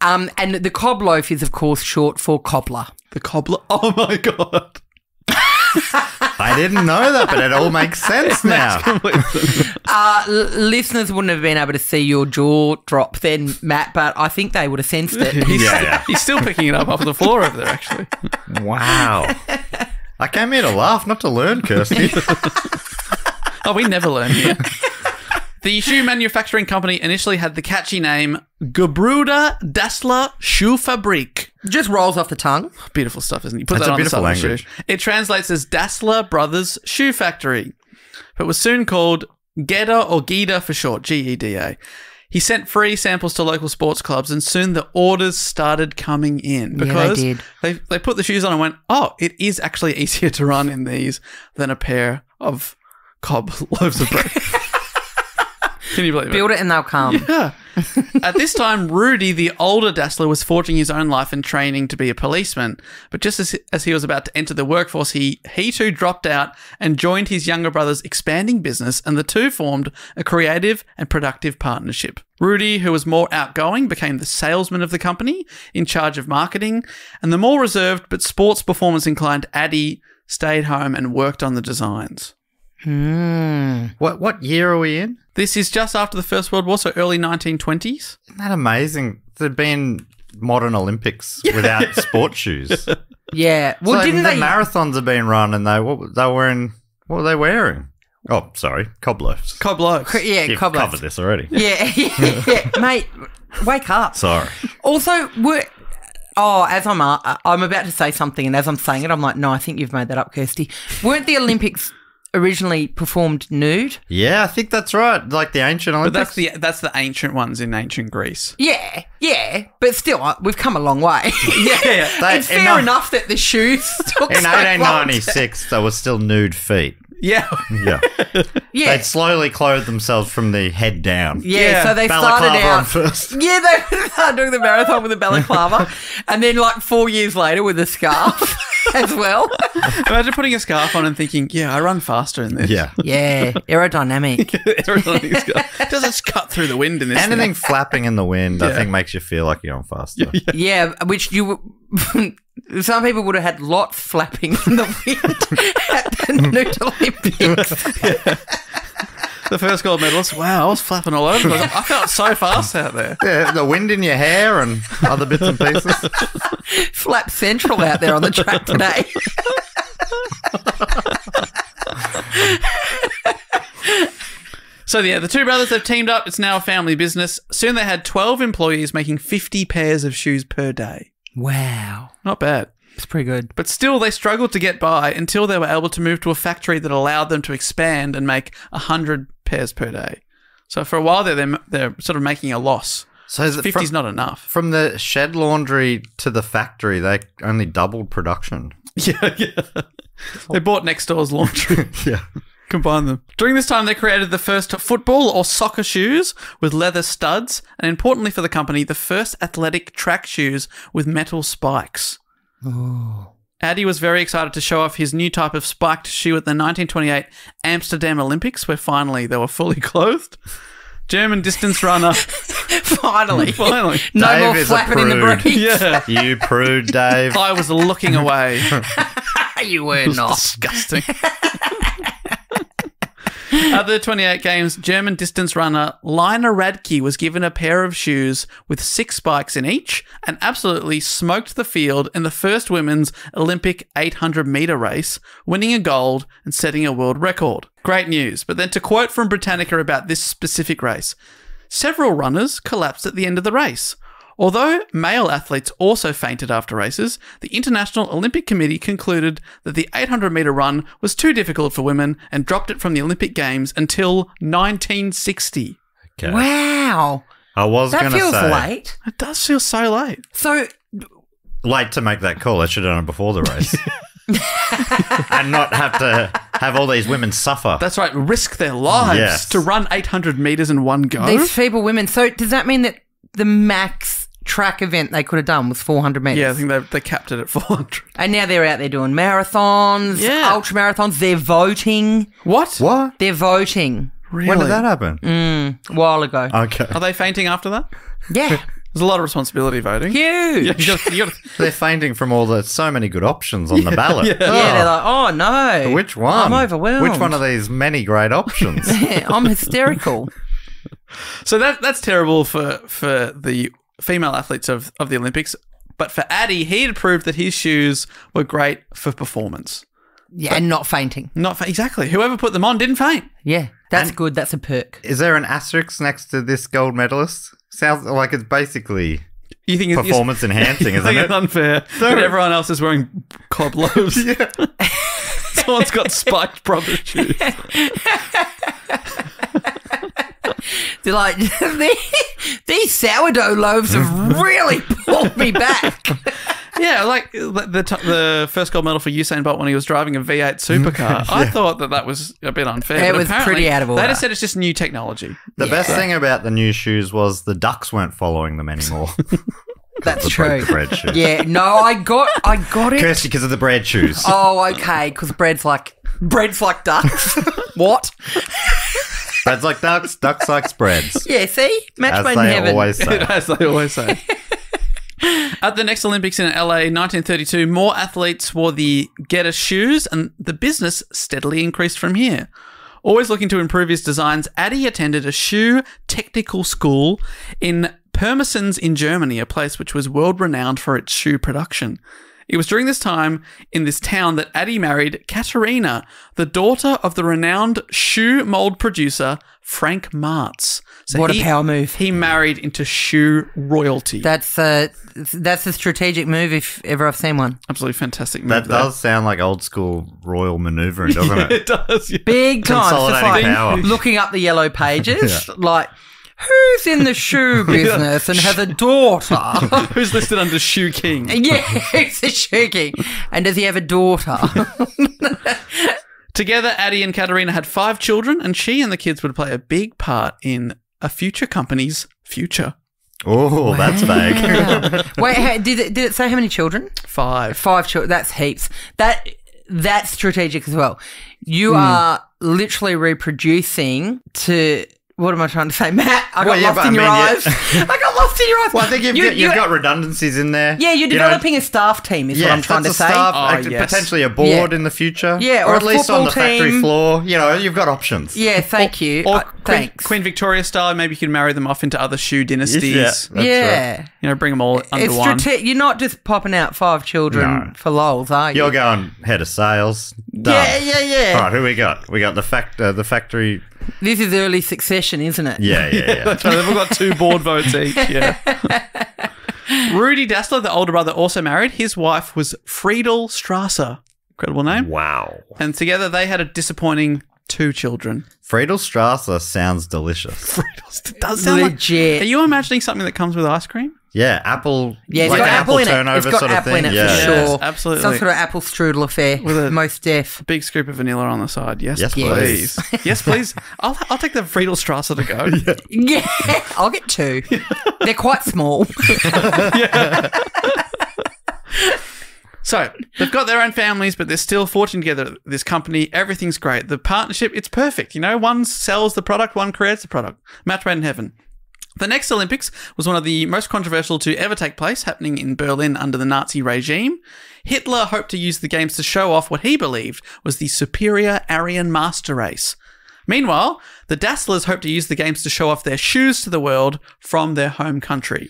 S3: And the cob loaf is, of course, short for cobbler.
S1: The cobbler. Oh, my God.
S2: I didn't know that, but it all makes sense now.
S3: Listeners wouldn't have been able to see your jaw drop then, Matt, but I think they would have sensed it.
S2: Yeah.
S1: He's still picking it up off the floor over there, actually.
S2: Wow. I came here to laugh, not to learn, Kirsty.
S1: Oh, we never learn here. The shoe manufacturing company initially had the catchy name Gebruder Dassler Schuhfabrik.
S3: Just rolls off the tongue.
S1: Beautiful stuff, isn't it? You put
S2: That's
S1: that
S2: a
S1: on the
S2: beautiful
S1: side of the
S2: language.
S1: shoe. It translates as Dassler Brothers Shoe Factory, but was soon called Geda or Geda for short, Geda. He sent free samples to local sports clubs, and soon the orders started coming in because
S3: did.
S1: they put the shoes on and went, oh, it is actually easier to run in these than a pair of cob loaves of bread. Can you believe it?
S3: Build it and they'll come.
S1: Yeah. At this time, Rudy, the older Dassler, was forging his own life and training to be a policeman. But just as he was about to enter the workforce, he too dropped out and joined his younger brother's expanding business, and the two formed a creative and productive partnership. Rudy, who was more outgoing, became the salesman of the company, in charge of marketing, and the more reserved but sports performance inclined Addy stayed home and worked on the designs.
S2: What year are we in?
S1: This is just after the First World War, so early 1920s.
S2: Isn't that amazing? There'd been modern Olympics without sport shoes.
S3: Yeah. Well,
S2: So
S3: didn't
S2: the
S3: they?
S2: marathons have been run, and they were wearing. What were they wearing? Oh, sorry, cob loaves.
S1: Cob loaves.
S3: Yeah,
S2: You've
S3: cobblers.
S2: covered this already.
S3: Yeah. Mate, wake up.
S2: Sorry.
S3: Also, as I'm about to say something, and as I'm saying it, I'm like, no, I think you've made that up, Kirsty. Weren't the Olympics originally performed nude?
S2: Yeah, I think that's right. Like the ancient
S1: But
S2: Olympics.
S1: that's the ancient ones in ancient Greece.
S3: Yeah, but still, we've come a long way.
S1: Yeah.
S3: It's fair enough that the shoes took
S2: In
S3: so long to-
S2: 1896, there was still nude feet.
S1: Yeah.
S2: Yeah.
S3: Yeah.
S2: They'd slowly clothe themselves from the head down.
S3: Yeah, so they started
S2: Balaclava on
S3: out.
S2: first.
S3: Yeah, they started doing the marathon with a balaclava, and then like 4 years later with a scarf as well.
S1: Imagine putting a scarf on and thinking, yeah, I run faster in this.
S2: Yeah.
S3: Yeah, aerodynamic.
S1: Everything's got, does it cut through the wind in this
S2: Anything
S1: thing?
S2: flapping in the wind, I
S1: Yeah.
S2: think, makes you feel like you're on faster.
S3: Yeah, which some people would have had lots flapping in the wind at the Nude Olympics.
S1: The first gold medalist, wow, I was flapping all over. I felt so fast out there.
S2: Yeah, the wind in your hair and other bits and pieces.
S3: Flap Central out there on the track today.
S1: So yeah, the two brothers have teamed up. It's now a family business. Soon they had 12 employees making 50 pairs of shoes per day.
S3: Wow,
S1: Not bad.
S3: it's pretty good.
S1: But still, they struggled to get by until they were able to move to a factory that allowed them to expand and make 100 pairs per day. So for a while they're sort of making a loss.
S2: So is it
S1: 50's not enough.
S2: from the shed laundry to the factory, they only doubled production.
S1: Yeah. They bought next door's laundry.
S2: Yeah.
S1: Combine them. During this time, they created the first football or soccer shoes with leather studs, and importantly for the company, the first athletic track shoes with metal spikes. Addy was very excited to show off his new type of spiked shoe at the 1928 Amsterdam Olympics, where finally they were fully clothed. German distance runner.
S3: Finally. No
S2: Dave
S3: more
S2: is a
S3: flapping in the
S2: prude.
S3: breeze.
S1: Yeah.
S2: You prude, Dave.
S1: I was looking away.
S3: You were not.
S1: Disgusting. At the 28 Games, German distance runner Lina Radke was given a pair of shoes with 6 spikes in each and absolutely smoked the field in the first women's Olympic 800-metre race, winning a gold and setting a world record. Great news. But then to quote from Britannica about this specific race, several runners collapsed at the end of the race. Although male athletes also fainted after races, the International Olympic Committee concluded that the 800-metre run was too difficult for women and dropped it from the Olympic Games until 1960.
S2: Okay.
S3: Wow.
S2: I was going
S3: That
S2: to
S3: feels
S2: say,
S3: late.
S1: It does feel so late.
S3: So,
S2: late to make that call. I should have done it before the race. And not have to have all these women suffer.
S1: That's right, risk their lives
S2: Yes.
S1: to run 800 metres in one go.
S3: these feeble women. So, does that mean that the max track event they could have done was 400 metres?
S1: Yeah, I think they capped it at 400.
S3: And now they're out there doing marathons,
S1: Yeah.
S3: ultra marathons. They're voting.
S1: What?
S2: What?
S3: They're voting.
S1: Really?
S2: When did that happen?
S3: A while ago.
S2: Okay.
S1: Are they fainting after that?
S3: Yeah.
S1: There's a lot of responsibility voting.
S3: Huge.
S1: You gotta,
S2: They're fainting from so many good options on the ballot.
S1: Yeah.
S2: Oh,
S3: Yeah, they're like, oh no.
S2: which one?
S3: I'm overwhelmed.
S2: Which one of these many great options?
S3: Yeah, I'm hysterical.
S1: So that's terrible for the female athletes of the Olympics. But for Addy, he had proved that his shoes were great for performance.
S3: Yeah, and not fainting.
S1: Exactly. Whoever put them on didn't faint.
S3: Yeah, that's good. That's a perk.
S2: Is there an asterisk next to this gold medalist? Sounds like it's basically
S1: You think it's
S2: performance enhancing,
S1: I
S2: isn't
S1: think
S2: it?
S1: it's unfair that everyone else is wearing cob loaves. Someone's got spiked proper shoes.
S3: They're like, these sourdough loaves have really pulled me back.
S1: Yeah, like the first gold medal for Usain Bolt when he was driving a V8 supercar. I thought that was a bit unfair.
S3: It
S1: but
S3: was
S1: apparently
S3: pretty out of order.
S1: They just said it's just new technology.
S2: The best thing about the new shoes was the ducks weren't following them anymore.
S3: That's
S2: The
S3: true.
S2: bread shoes.
S3: Yeah, no, I got it.
S2: Kirsty, because of the bread shoes.
S3: Oh, okay, because bread's like ducks. What?
S2: Bread's like ducks, ducks like spreads.
S3: Yeah, see? Match
S2: As
S3: made in
S2: they
S3: heaven.
S2: always say.
S1: As they always say. At the next Olympics in LA 1932, more athletes wore the Guetta shoes and the business steadily increased from here. Always looking to improve his designs, Addy attended a shoe technical school in Pirmasens in Germany, a place which was world-renowned for its shoe production. It was during this time in this town that Addy married Katerina, the daughter of the renowned shoe mold producer Frank Martz. So
S3: What a power move.
S1: He married into shoe royalty.
S3: That's a strategic move if ever I've seen one.
S1: Absolutely fantastic move.
S2: That
S1: there.
S2: does sound like old school royal maneuvering, doesn't it?
S1: It does. Yeah.
S3: Big time. It's just
S2: Consolidating
S3: like
S2: power.
S3: looking up the yellow pages, like, who's in the shoe business and has a daughter?
S1: Who's listed under Shoe King?
S3: Yeah, it's a shoe king. And does he have a daughter?
S1: Together, Addy and Katerina had 5 children, and she and the kids would play a big part in a future company's future.
S2: Oh, that's vague.
S3: Wait, did it say how many children?
S1: 5.
S3: 5 children. That's heaps. That's strategic as well. You are literally reproducing to. What am I trying to say, Matt? I got lost in your eyes. I got lost in your eyes.
S2: Well, I think you've got redundancies in there.
S3: Yeah, you're developing a staff team is what I'm trying to
S2: that's a
S3: say.
S2: staff,
S1: Oh, yes.
S2: potentially a board in the future.
S3: Yeah,
S2: or
S3: or
S2: at
S3: a
S2: least on
S3: football
S2: the factory
S3: team.
S2: floor. You know, you've got options.
S3: Yeah, thank you.
S1: Or
S3: Thanks.
S1: Queen Victoria style, maybe you could marry them off into other shoe dynasties.
S2: That's
S3: yeah.
S2: right.
S1: You know, bring them all under
S3: It's
S1: one.
S3: you're not just popping out 5 children
S2: No.
S3: for lols, are you?
S2: You're going head of sales. Done.
S3: Yeah.
S2: All right, who we got? We got the factory.
S3: This is early succession, isn't it?
S2: Yeah.
S1: That's right. They've all got 2 board votes each. Yeah. Rudy Dassler, the older brother, also married. His wife was Friedel Strasser. Incredible name.
S2: Wow.
S1: And together they had a disappointing 2 children.
S2: Friedel Strasser sounds delicious.
S1: It does sound
S3: Legit.
S1: Are you imagining something that comes with ice cream?
S2: Yeah, apple.
S3: Yeah, it's
S2: like
S3: got
S2: an
S3: apple in it.
S2: turnover
S3: It's got
S2: sort of
S3: apple
S2: thing.
S3: in it
S2: yeah.
S3: for sure.
S1: Yes, absolutely.
S3: Some sort of apple strudel affair.
S1: With a-
S3: Most deaf.
S1: Big scoop of vanilla on the side. Yes,
S2: Yes,
S1: please. Yes, please. I'll take the Friedel Strasser to go.
S3: Yeah, I'll get 2. They're quite small.
S1: So they've got their own families, but they're still forging together this company. Everything's great. The partnership, it's perfect. You know, one sells the product, one creates the product. Match made in heaven. The next Olympics was one of the most controversial to ever take place, happening in Berlin under the Nazi regime. Hitler hoped to use the games to show off what he believed was the superior Aryan master race. Meanwhile, the Dasslers hoped to use the games to show off their shoes to the world from their home country.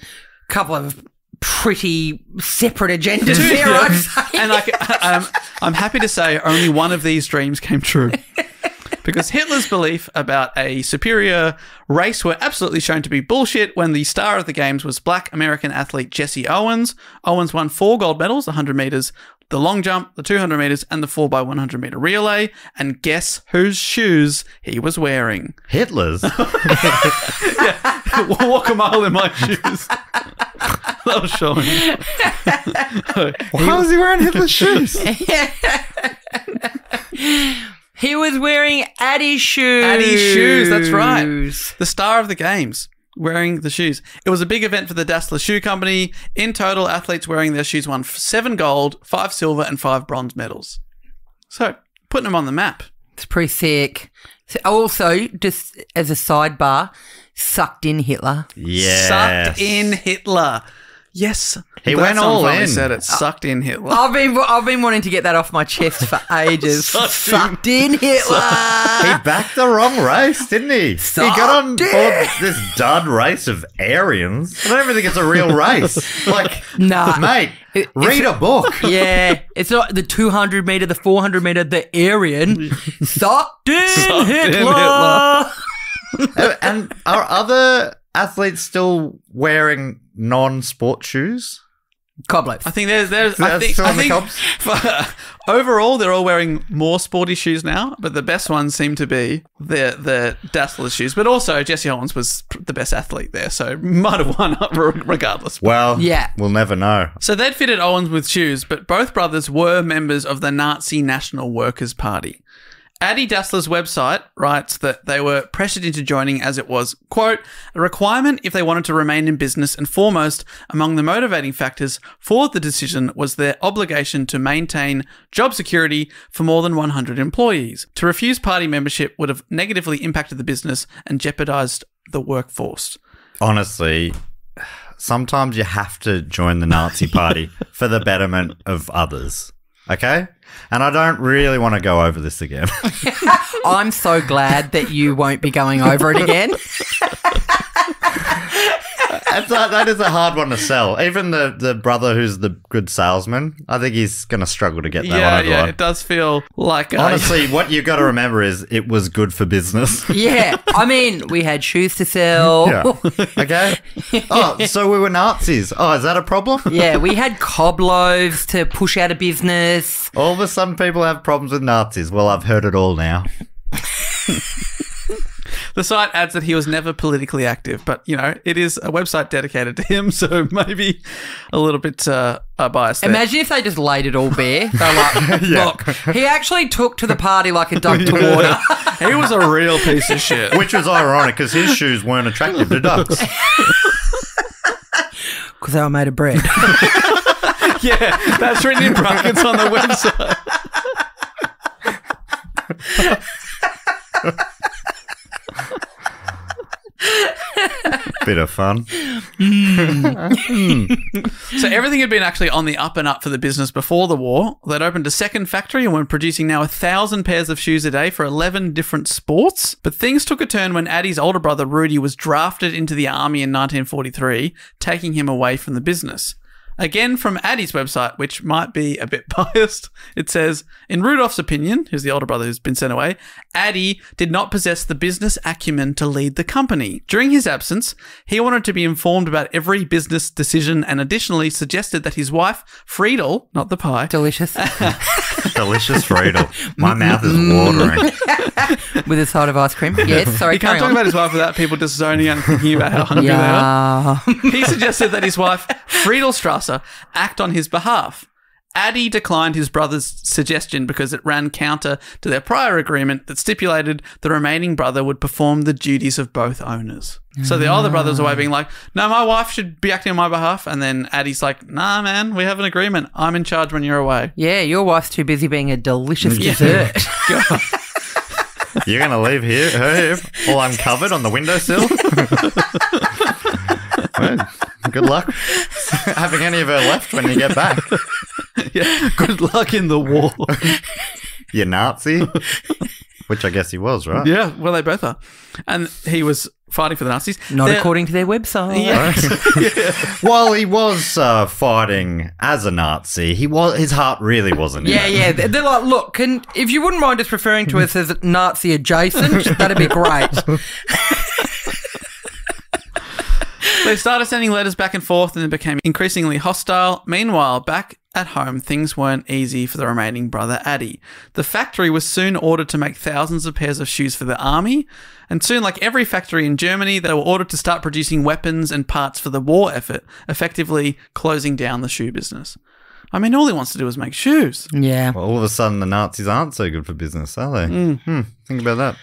S3: Couple of pretty separate agendas there, I'd say.
S1: And I'm happy to say only one of these dreams came true. Because Hitler's belief about a superior race were absolutely shown to be bullshit when the star of the games was black American athlete Jesse Owens. Owens won 4 gold medals, the 100 metres, the long jump, the 200 metres, and the 4x100 metre relay. And guess whose shoes he was wearing?
S2: Hitler's.
S1: Walk a mile in my shoes. That was showing.
S2: Why was he wearing Hitler's shoes?
S3: He was wearing Addy's shoes.
S1: Addy's shoes, that's right. The star of the games, wearing the shoes. It was a big event for the Dassler Shoe Company. In total, athletes wearing their shoes won 7 gold, 5 silver, and 5 bronze medals. So, putting them on the map.
S3: It's pretty sick. So also, just as a sidebar, sucked in Hitler.
S2: Yeah.
S1: Sucked in Hitler. Yes.
S2: He
S1: That's
S2: went
S1: how
S2: all
S1: finally
S2: in.
S1: said it. Sucked in Hitler.
S3: I've been wanting to get that off my chest for ages. Sucked in Hitler.
S2: He backed the wrong race, didn't he? He got on board this dud race of Aryans. I don't even think it's a real race. Like,
S3: Nah.
S2: mate, read a book.
S3: Yeah, it's not the 200 meter, the 400 meter, the Aryan. Sucked in Hitler.
S2: And are other athletes still wearing non-sport shoes?
S3: Cobwebs.
S1: I think there's
S2: That's still on the cobs?
S1: Overall, they're all wearing more sporty shoes now, but the best ones seem to be the Dazzlers shoes. But also, Jesse Owens was the best athlete there, so might have won up regardless.
S2: Well,
S3: Yeah.
S2: we'll never know.
S1: So they'd fitted Owens with shoes, but both brothers were members of the Nazi National Workers' Party. Addy Dassler's website writes that they were pressured into joining as it was, quote, a requirement if they wanted to remain in business, and foremost among the motivating factors for the decision was their obligation to maintain job security for more than 100 employees. To refuse party membership would have negatively impacted the business and jeopardized the workforce.
S2: Honestly, sometimes you have to join the Nazi party for the betterment of others. Okay? And I don't really want to go over this again.
S3: I'm so glad that you won't be going over it again.
S2: That is a hard one to sell. Even the brother who's the good salesman, I think he's going to struggle to get that one over the
S1: Yeah,
S2: line.
S1: it does feel like...
S2: Honestly, what you got to remember is it was good for business.
S3: Yeah. I mean, we had shoes to sell.
S2: Yeah. Okay? Oh, so we were Nazis. Oh, is that a problem?
S3: Yeah, we had cob loaves to push out of business.
S2: All of a sudden people have problems with Nazis. Well, I've heard it all now.
S1: The site adds that he was never politically active, but, you know, it is a website dedicated to him, so maybe a little bit biased there.
S3: Imagine if they just laid it all bare. They're like, look, he actually took to the party like a duck to water.
S1: He was a real piece of shit.
S2: Which was ironic because his shoes weren't attractive to ducks.
S3: Because they were made of bread.
S1: Yeah, that's written in brackets on the website.
S2: Bit of fun.
S1: So everything had been actually on the up and up for the business before the war. They'd opened a second factory and were producing now 1,000 pairs of shoes a day for 11 different sports. But things took a turn when Addy's older brother Rudy was drafted into the army in 1943, taking him away from the business. Again, from Addy's website, which might be a bit biased, it says, in Rudolph's opinion, who's the older brother who's been sent away, Addy did not possess the business acumen to lead the company. During his absence, he wanted to be informed about every business decision and additionally suggested that his wife, Friedel, not the pie,
S3: Delicious.
S2: Delicious Friedel. My mouth is watering.
S3: With a side of ice cream. Yes, sorry,
S1: he can't
S3: carry
S1: talk
S3: on.
S1: about his wife without people just zoning out and thinking about how hungry they are.
S3: Yeah.
S1: He suggested that his wife, Friedel Strasser, act on his behalf. Addy declined his brother's suggestion because it ran counter to their prior agreement that stipulated the remaining brother would perform the duties of both owners. So the older brother's away being like, no, my wife should be acting on my behalf. And then Addy's like, nah, man, we have an agreement. I'm in charge when you're away.
S3: Yeah, your wife's too busy being a delicious dessert.
S2: You're going to leave her all uncovered on the windowsill? Well, good luck having any of her left when you get back.
S1: Yeah, good luck in the war.
S2: You Nazi. Which I guess he was, right?
S1: Yeah, well, they both are. And he was fighting for the Nazis.
S3: Not
S1: They're-
S3: according to their website.
S1: Yeah.
S2: While he was fighting as a Nazi, his heart really wasn't in
S3: Yeah,
S2: it.
S3: yeah. They're like, look, if you wouldn't mind just referring to us as Nazi adjacent, that'd be great.
S1: They started sending letters back and forth and it became increasingly hostile. Meanwhile, back at home, things weren't easy for the remaining brother, Addy. The factory was soon ordered to make thousands of pairs of shoes for the army, and soon, like every factory in Germany, they were ordered to start producing weapons and parts for the war effort, effectively closing down the shoe business. I mean, all he wants to do is make shoes.
S3: Yeah.
S2: Well, all of a sudden, the Nazis aren't so good for business, are they? Think about that.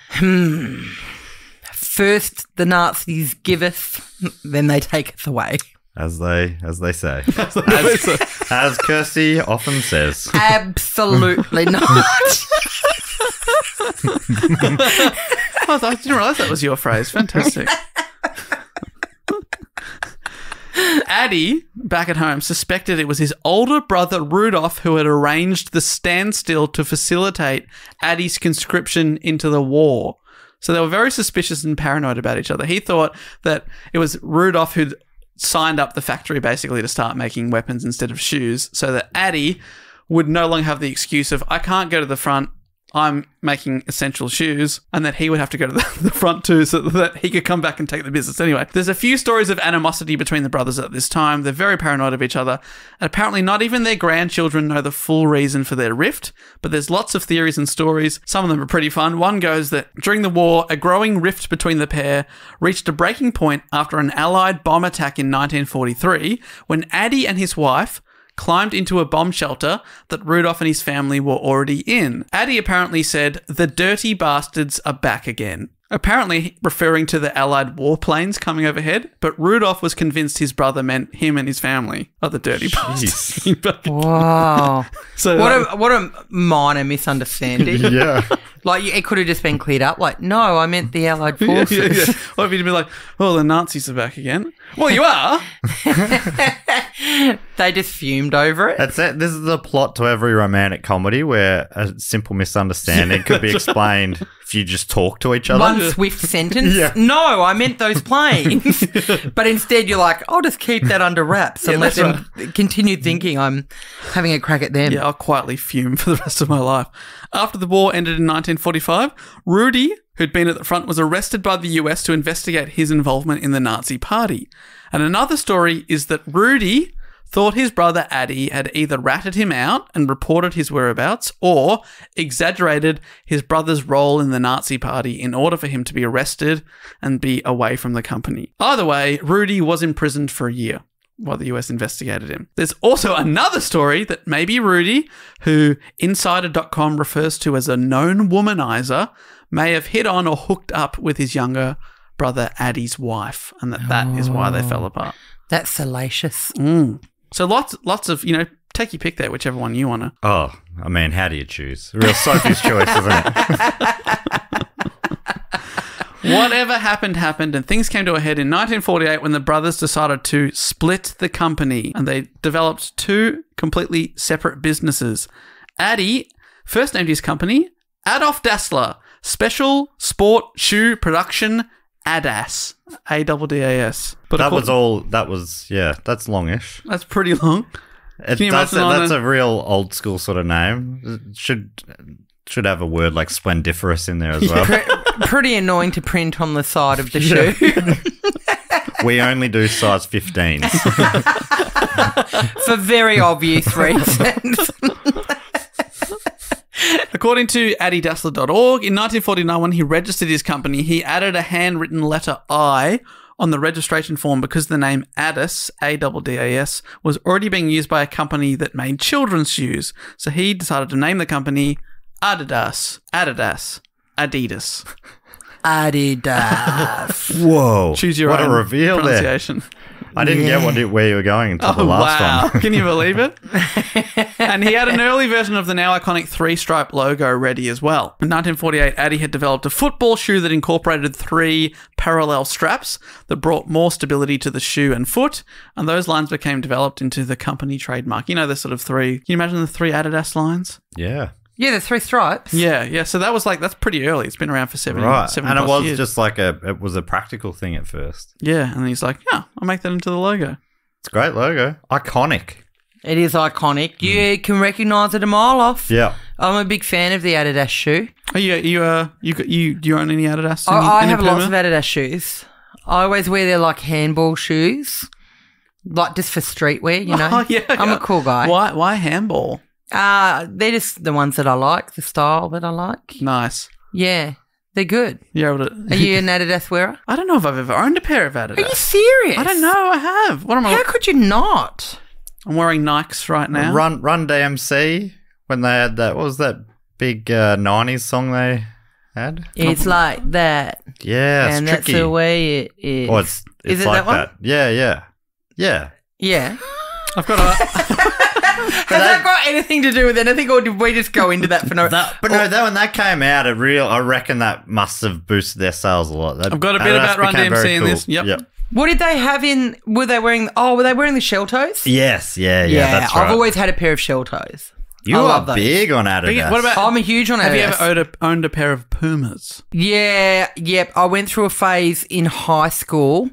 S3: First the Nazis giveth, then they taketh away.
S2: As they say. As Kirsty often says.
S3: Absolutely not.
S1: Oh, I didn't realise that was your phrase. Fantastic. Addy, back at home, suspected it was his older brother Rudolph who had arranged the standstill to facilitate Addy's conscription into the war. So they were very suspicious and paranoid about each other. He thought that it was Rudolph who'd signed up the factory basically to start making weapons instead of shoes so that Addy would no longer have the excuse of, I can't go to the front, I'm making essential shoes, and that he would have to go to the front too so that he could come back and take the business. Anyway, there's a few stories of animosity between the brothers at this time. They're very paranoid of each other. And apparently not even their grandchildren know the full reason for their rift, but there's lots of theories and stories. Some of them are pretty fun. One goes that during the war, a growing rift between the pair reached a breaking point after an Allied bomb attack in 1943 when Addie and his wife climbed into a bomb shelter that Rudolph and his family were already in. Addie apparently said, "The dirty bastards are back again," apparently referring to the Allied warplanes coming overhead, but Rudolph was convinced his brother meant him and his family are the dirty bastards.
S3: Wow.
S1: So
S3: What a minor misunderstanding.
S2: Yeah.
S3: Like, it could have just been cleared up. Like, no, I meant the Allied forces.
S1: yeah. What if you'd be like, "Oh, the Nazis are back again"? Well, you are.
S3: They just fumed over it.
S2: That's it. This is the plot to every romantic comedy where a simple misunderstanding could be explained if you just talk to each other.
S3: One swift sentence.
S2: Yeah.
S3: No, I meant those planes. But instead you're like, I'll just keep that under wraps and let
S1: that's
S3: them continue thinking I'm having a crack at them.
S1: Yeah, I'll quietly fume for the rest of my life. After the war ended in 1945, Rudy, who'd been at the front, was arrested by the US to investigate his involvement in the Nazi Party. And another story is that Rudy thought his brother Addie had either ratted him out and reported his whereabouts or exaggerated his brother's role in the Nazi Party in order for him to be arrested and be away from the company. Either way, Rudy was imprisoned for a year while the US investigated him. There's also another story that maybe Rudy, who Insider.com refers to as a known womanizer, may have hit on or hooked up with his younger brother Addie's wife, and that is why they fell apart.
S3: That's salacious.
S1: So lots of, take your pick there, whichever one you want to.
S2: Oh, I mean, how do you choose? Real Sophie's choice, isn't it?
S1: Whatever happened, and things came to a head in 1948 when the brothers decided to split the company, and they developed two completely separate businesses. Addie first named his company Adolf Dassler, Special Sport Shoe Production, ADAS. ADDAS. But
S2: That was, that's longish.
S1: that's pretty long.
S2: That's
S1: you imagine on
S2: a real old school sort of name. It should have a word like splendiferous in there as well.
S3: Pretty annoying to print on the side of the shoe.
S2: We only do size 15s.
S3: For very obvious reasons.
S1: According to addydassler.org, in 1949, when he registered his company, he added a handwritten letter I on the registration form because the name Addis, ADDAS, was already being used by a company that made children's shoes. So he decided to name the company Adidas. Adidas.
S2: Whoa.
S1: Choose your
S2: what
S1: own
S2: a reveal there.
S1: pronunciation.
S2: I didn't get where you were going until the last one.
S1: Can you believe it? And he had an early version of the now iconic three-stripe logo ready as well. In 1948, Addie had developed a football shoe that incorporated 3 parallel straps that brought more stability to the shoe and foot, and those lines became developed into the company trademark. You know, the sort of 3... Can you imagine the 3 Adidas lines?
S2: Yeah.
S3: Yeah, the 3 stripes.
S1: Yeah. So that was that's pretty early. It's been around for 70
S2: Right.
S1: seven
S2: And it
S1: plus
S2: was
S1: years.
S2: just it was a practical thing at first.
S1: Yeah, and then he's like, yeah, I'll make that into the logo.
S2: It's a great logo. Iconic.
S3: It is iconic. You can recognise it a mile off.
S2: Yeah.
S3: I'm a big fan of the Adidas shoe.
S1: Do you own any Adidas?
S3: I
S1: Any
S3: have lots of
S1: Puma?
S3: Adidas shoes. I always wear their handball shoes, just for streetwear.
S1: Oh, yeah.
S3: I'm a cool guy.
S1: Why handball?
S3: They're just the ones that I like, the style that I like.
S1: Nice.
S3: Yeah, they're good.
S1: You're able to.
S3: Are you an Adidas wearer?
S1: I don't know if I've ever owned a pair of Adidas.
S3: Are you serious?
S1: I don't know. I have. What am I?
S3: How could you not?
S1: I'm wearing Nikes right now.
S2: Run DMC when they had that. What was that big 90s song they had?
S3: It's like that.
S2: Yeah, it's
S3: and
S2: tricky.
S3: that's the way it is.
S2: Oh, it's
S3: is it
S2: like
S3: that one?
S2: that. Yeah.
S3: Yeah.
S1: I've got a.
S3: Has that got anything to do with anything, or did we just go into that for no?
S2: When that came out, I reckon that must have boosted their sales a lot.
S1: I've got a bit about Run DMC in this. Yep.
S3: What did they have in? Were they wearing the shell toes?
S2: Yes, yeah, that's right.
S3: I've always had a pair of shell toes.
S2: You
S3: I
S2: are
S3: love those.
S2: big on Adidas.
S1: What about?
S3: I'm a huge on Adidas.
S1: Have you ever owned a pair of Pumas?
S3: Yeah, yep. I went through a phase in high school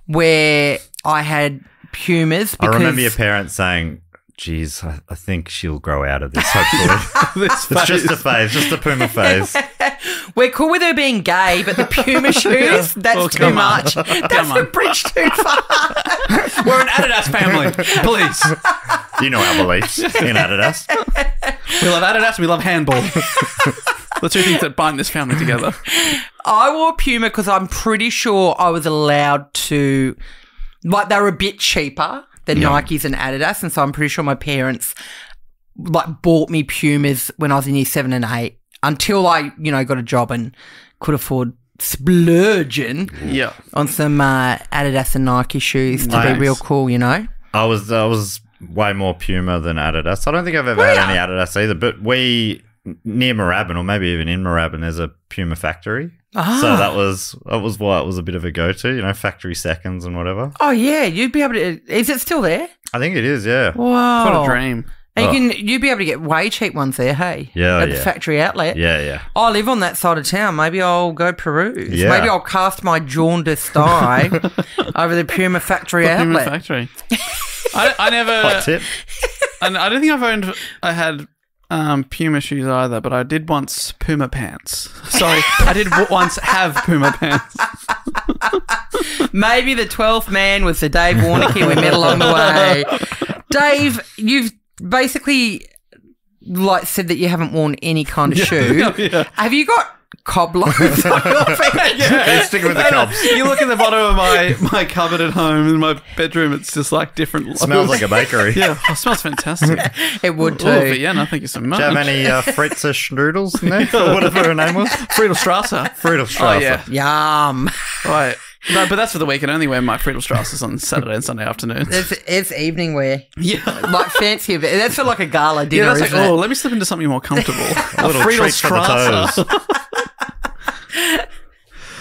S3: where I had Pumas.
S2: I
S3: Because
S2: remember your parents saying, Geez, I think she'll grow out of this, hopefully. It's just a phase, just a Puma phase.
S3: We're cool with her being gay, but the Puma shoes, that's
S1: Well,
S3: too
S1: come on.
S3: much. That's a bridge too far.
S1: We're an Adidas family. Please.
S2: You know our beliefs in Adidas.
S1: We love Adidas. We love handball. The two things that bind this family together.
S3: I wore Puma because I'm pretty sure I was allowed to, like, they were a bit cheaper than Nikes and Adidas, and so I'm pretty sure my parents, like, bought me Pumas when I was in year 7 and 8 until I, got a job and could afford splurging
S1: Yeah.
S3: on some Adidas and Nike shoes to
S2: Nice.
S3: be real cool,
S2: I was way more Puma than Adidas. I don't think I've ever had any Adidas either, but near Moorabbin, or maybe even in Moorabbin, there's a Puma factory. So that was why it was a bit of a go-to, factory seconds and whatever.
S3: Oh, yeah, you'd be able to, is it still there?
S2: I think it is, yeah.
S3: Wow.
S1: What a dream.
S3: And you'd be able to get way cheap ones there, hey?
S2: Yeah,
S3: At the
S2: yeah.
S3: factory outlet.
S2: Yeah.
S3: I live on that side of town. Maybe I'll go peruse.
S2: Yeah.
S3: Maybe I'll cast my jaundiced eye over the Puma factory
S1: Puma
S3: outlet.
S1: factory. I never.
S2: Hot tip.
S1: And I don't think I had Puma shoes either, but I did once Puma pants. Sorry, I did once have Puma pants.
S3: Maybe the 12th man was the Dave Warnicky we met along the way. Dave, you've basically said that you haven't worn any kind of shoe.
S1: Yeah.
S3: Have you got cobblers on your feet?
S2: Yeah, stick with the cobs.
S1: You look at the bottom of my cupboard at home in my bedroom, it's just like different.
S2: Smells like a bakery.
S1: Yeah, it smells fantastic.
S3: It would too.
S1: Oh, but yeah, no, thank you so much.
S2: Do you have any Fritzer Strudels in there? Or whatever her name was?
S1: Friedelstrasse.
S2: Friedelstrasse.
S1: Oh, yeah.
S3: Yum.
S1: Right. No, but that's for the weekend. I only wear my Friedelstrasses on Saturday and Sunday afternoons.
S3: It's evening wear.
S1: Yeah.
S3: Like fancy a bit. That's for like a gala dinner,
S1: Yeah, that's like,
S3: isn't it?
S1: let me slip into something more comfortable.
S2: A little treat for the toes.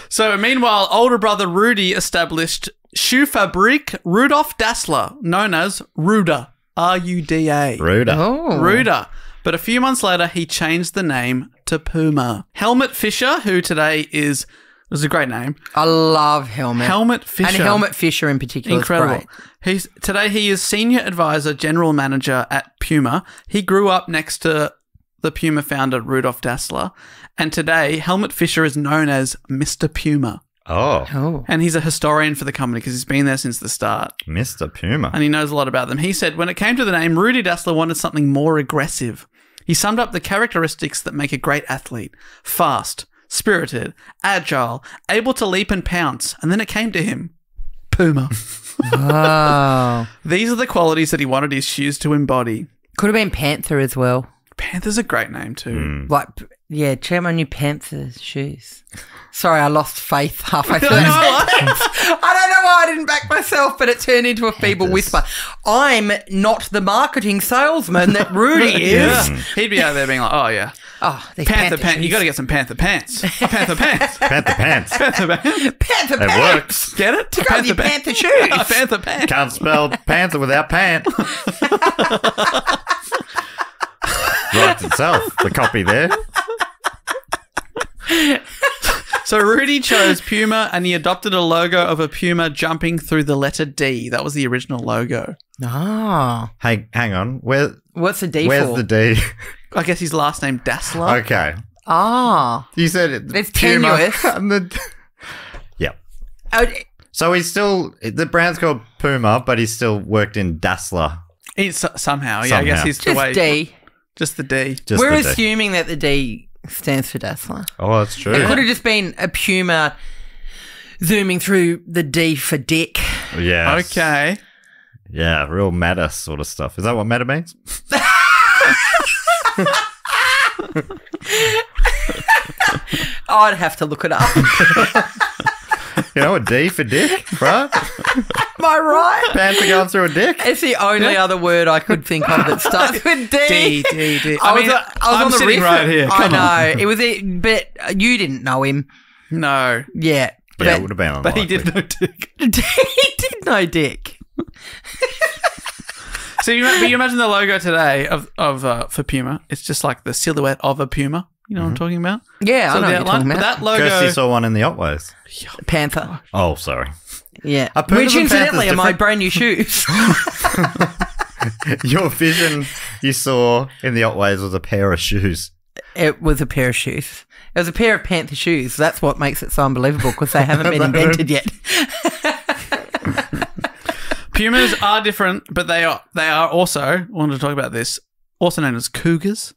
S1: So, meanwhile, older brother Rudy established Schuhfabrik Rudolf Dassler, known as Ruda. R-U-D-A.
S2: Ruder.
S3: Oh.
S1: Ruda. But a few months later, he changed the name to Puma. Helmut Fischer, who today is a great name.
S3: I love Helmet.
S1: Helmut Fischer.
S3: And Helmet Fisher in particular.
S1: Incredible.
S3: Is great.
S1: Today he is senior advisor, general manager at Puma. He grew up next to the Puma founder Rudolf Dassler, and today Helmut Fischer is known as Mr. Puma.
S2: Oh,
S3: Oh.
S1: And he's a historian for the company because he's been there since the start,
S2: Mr. Puma.
S1: and he knows a lot about them. He said when it came to the name, Rudy Dassler wanted something more aggressive. He summed up the characteristics that make a great athlete: fast, spirited, agile, able to leap and pounce, and then it came to him. Puma.
S3: Oh.
S1: These are the qualities that he wanted his shoes to embody.
S3: Could have been Panther as well.
S1: Panther's a great name too.
S3: Like, yeah, check my new Panther shoes. Sorry, I lost faith halfway through
S1: No,
S3: that sentence. I don't know why I didn't back myself, but it turned into a feeble whisper. I'm not the marketing salesman that Rudy is.
S1: Yeah. He'd be out there being like, oh yeah.
S3: Oh, these
S1: Panther pants.
S3: shoes.
S1: You got to get some Panther pants. Panther pants.
S2: Panther pants.
S1: Panther pants.
S3: Panther
S2: It
S3: pants.
S2: works.
S1: Get it?
S3: To go with your Panther shoes.
S1: Panther pants.
S2: Can't spell panther without pant. Writes itself. The copy there.
S1: So Rudy chose Puma and he adopted a logo of a puma jumping through the letter D. That was the original logo.
S3: Oh.
S2: Hey, hang on.
S3: What's the D
S2: Where's
S3: for?
S2: the D?
S1: I guess his last name Dassler.
S2: Okay.
S3: Ah.
S2: You said it.
S3: It's
S2: Puma
S3: tenuous.
S2: and the. Yeah.
S3: Oh,
S2: So he's still the brand's called Puma, but he's still worked in Dassler.
S1: It's somehow. Yeah, I guess
S2: Somehow.
S1: he's the
S3: just
S1: way.
S3: D.
S1: Just the D.
S2: Just
S3: We're
S2: the D.
S3: assuming that the D stands for Dassler.
S2: Oh, that's true.
S3: It could have just been a puma zooming through the D for dick.
S2: Yeah.
S1: Okay.
S2: Yeah, real meta sort of stuff. Is that what meta means?
S3: I'd have to look it up.
S2: You know, a D for dick, right?
S3: Am I right?
S2: Panther going through a dick.
S3: It's the only other word I could think of that starts with D.
S1: D.
S3: I was
S1: I'm
S3: on the
S1: sitting
S3: riff.
S1: right here.
S3: I
S1: Come on.
S3: know. It was but you didn't know him.
S1: No.
S3: Yeah.
S2: Yeah, it would have been
S1: But he
S2: unlikely.
S1: did know Dick.
S3: He did know Dick.
S1: So you imagine the logo today of for Puma. It's just like the silhouette of a puma. You know what I'm talking about?
S3: Yeah,
S1: So
S3: I know
S1: the
S3: what you're
S1: outline.
S3: talking
S1: But
S3: about.
S1: that logo.
S2: Kirsty saw one in the Otways.
S3: Panther.
S2: Oh, sorry.
S3: Yeah.
S2: Are pumas
S3: Which
S2: and
S3: incidentally
S2: panthers
S3: are my
S2: different?
S3: brand new shoes.
S2: Your vision you saw in the Otways was a pair of shoes.
S3: It was a pair of shoes. It was a pair of Panther shoes. That's what makes it so unbelievable because they haven't been invented yet.
S1: Pumas are different, but they are also, I wanted to talk about this, also known as cougars,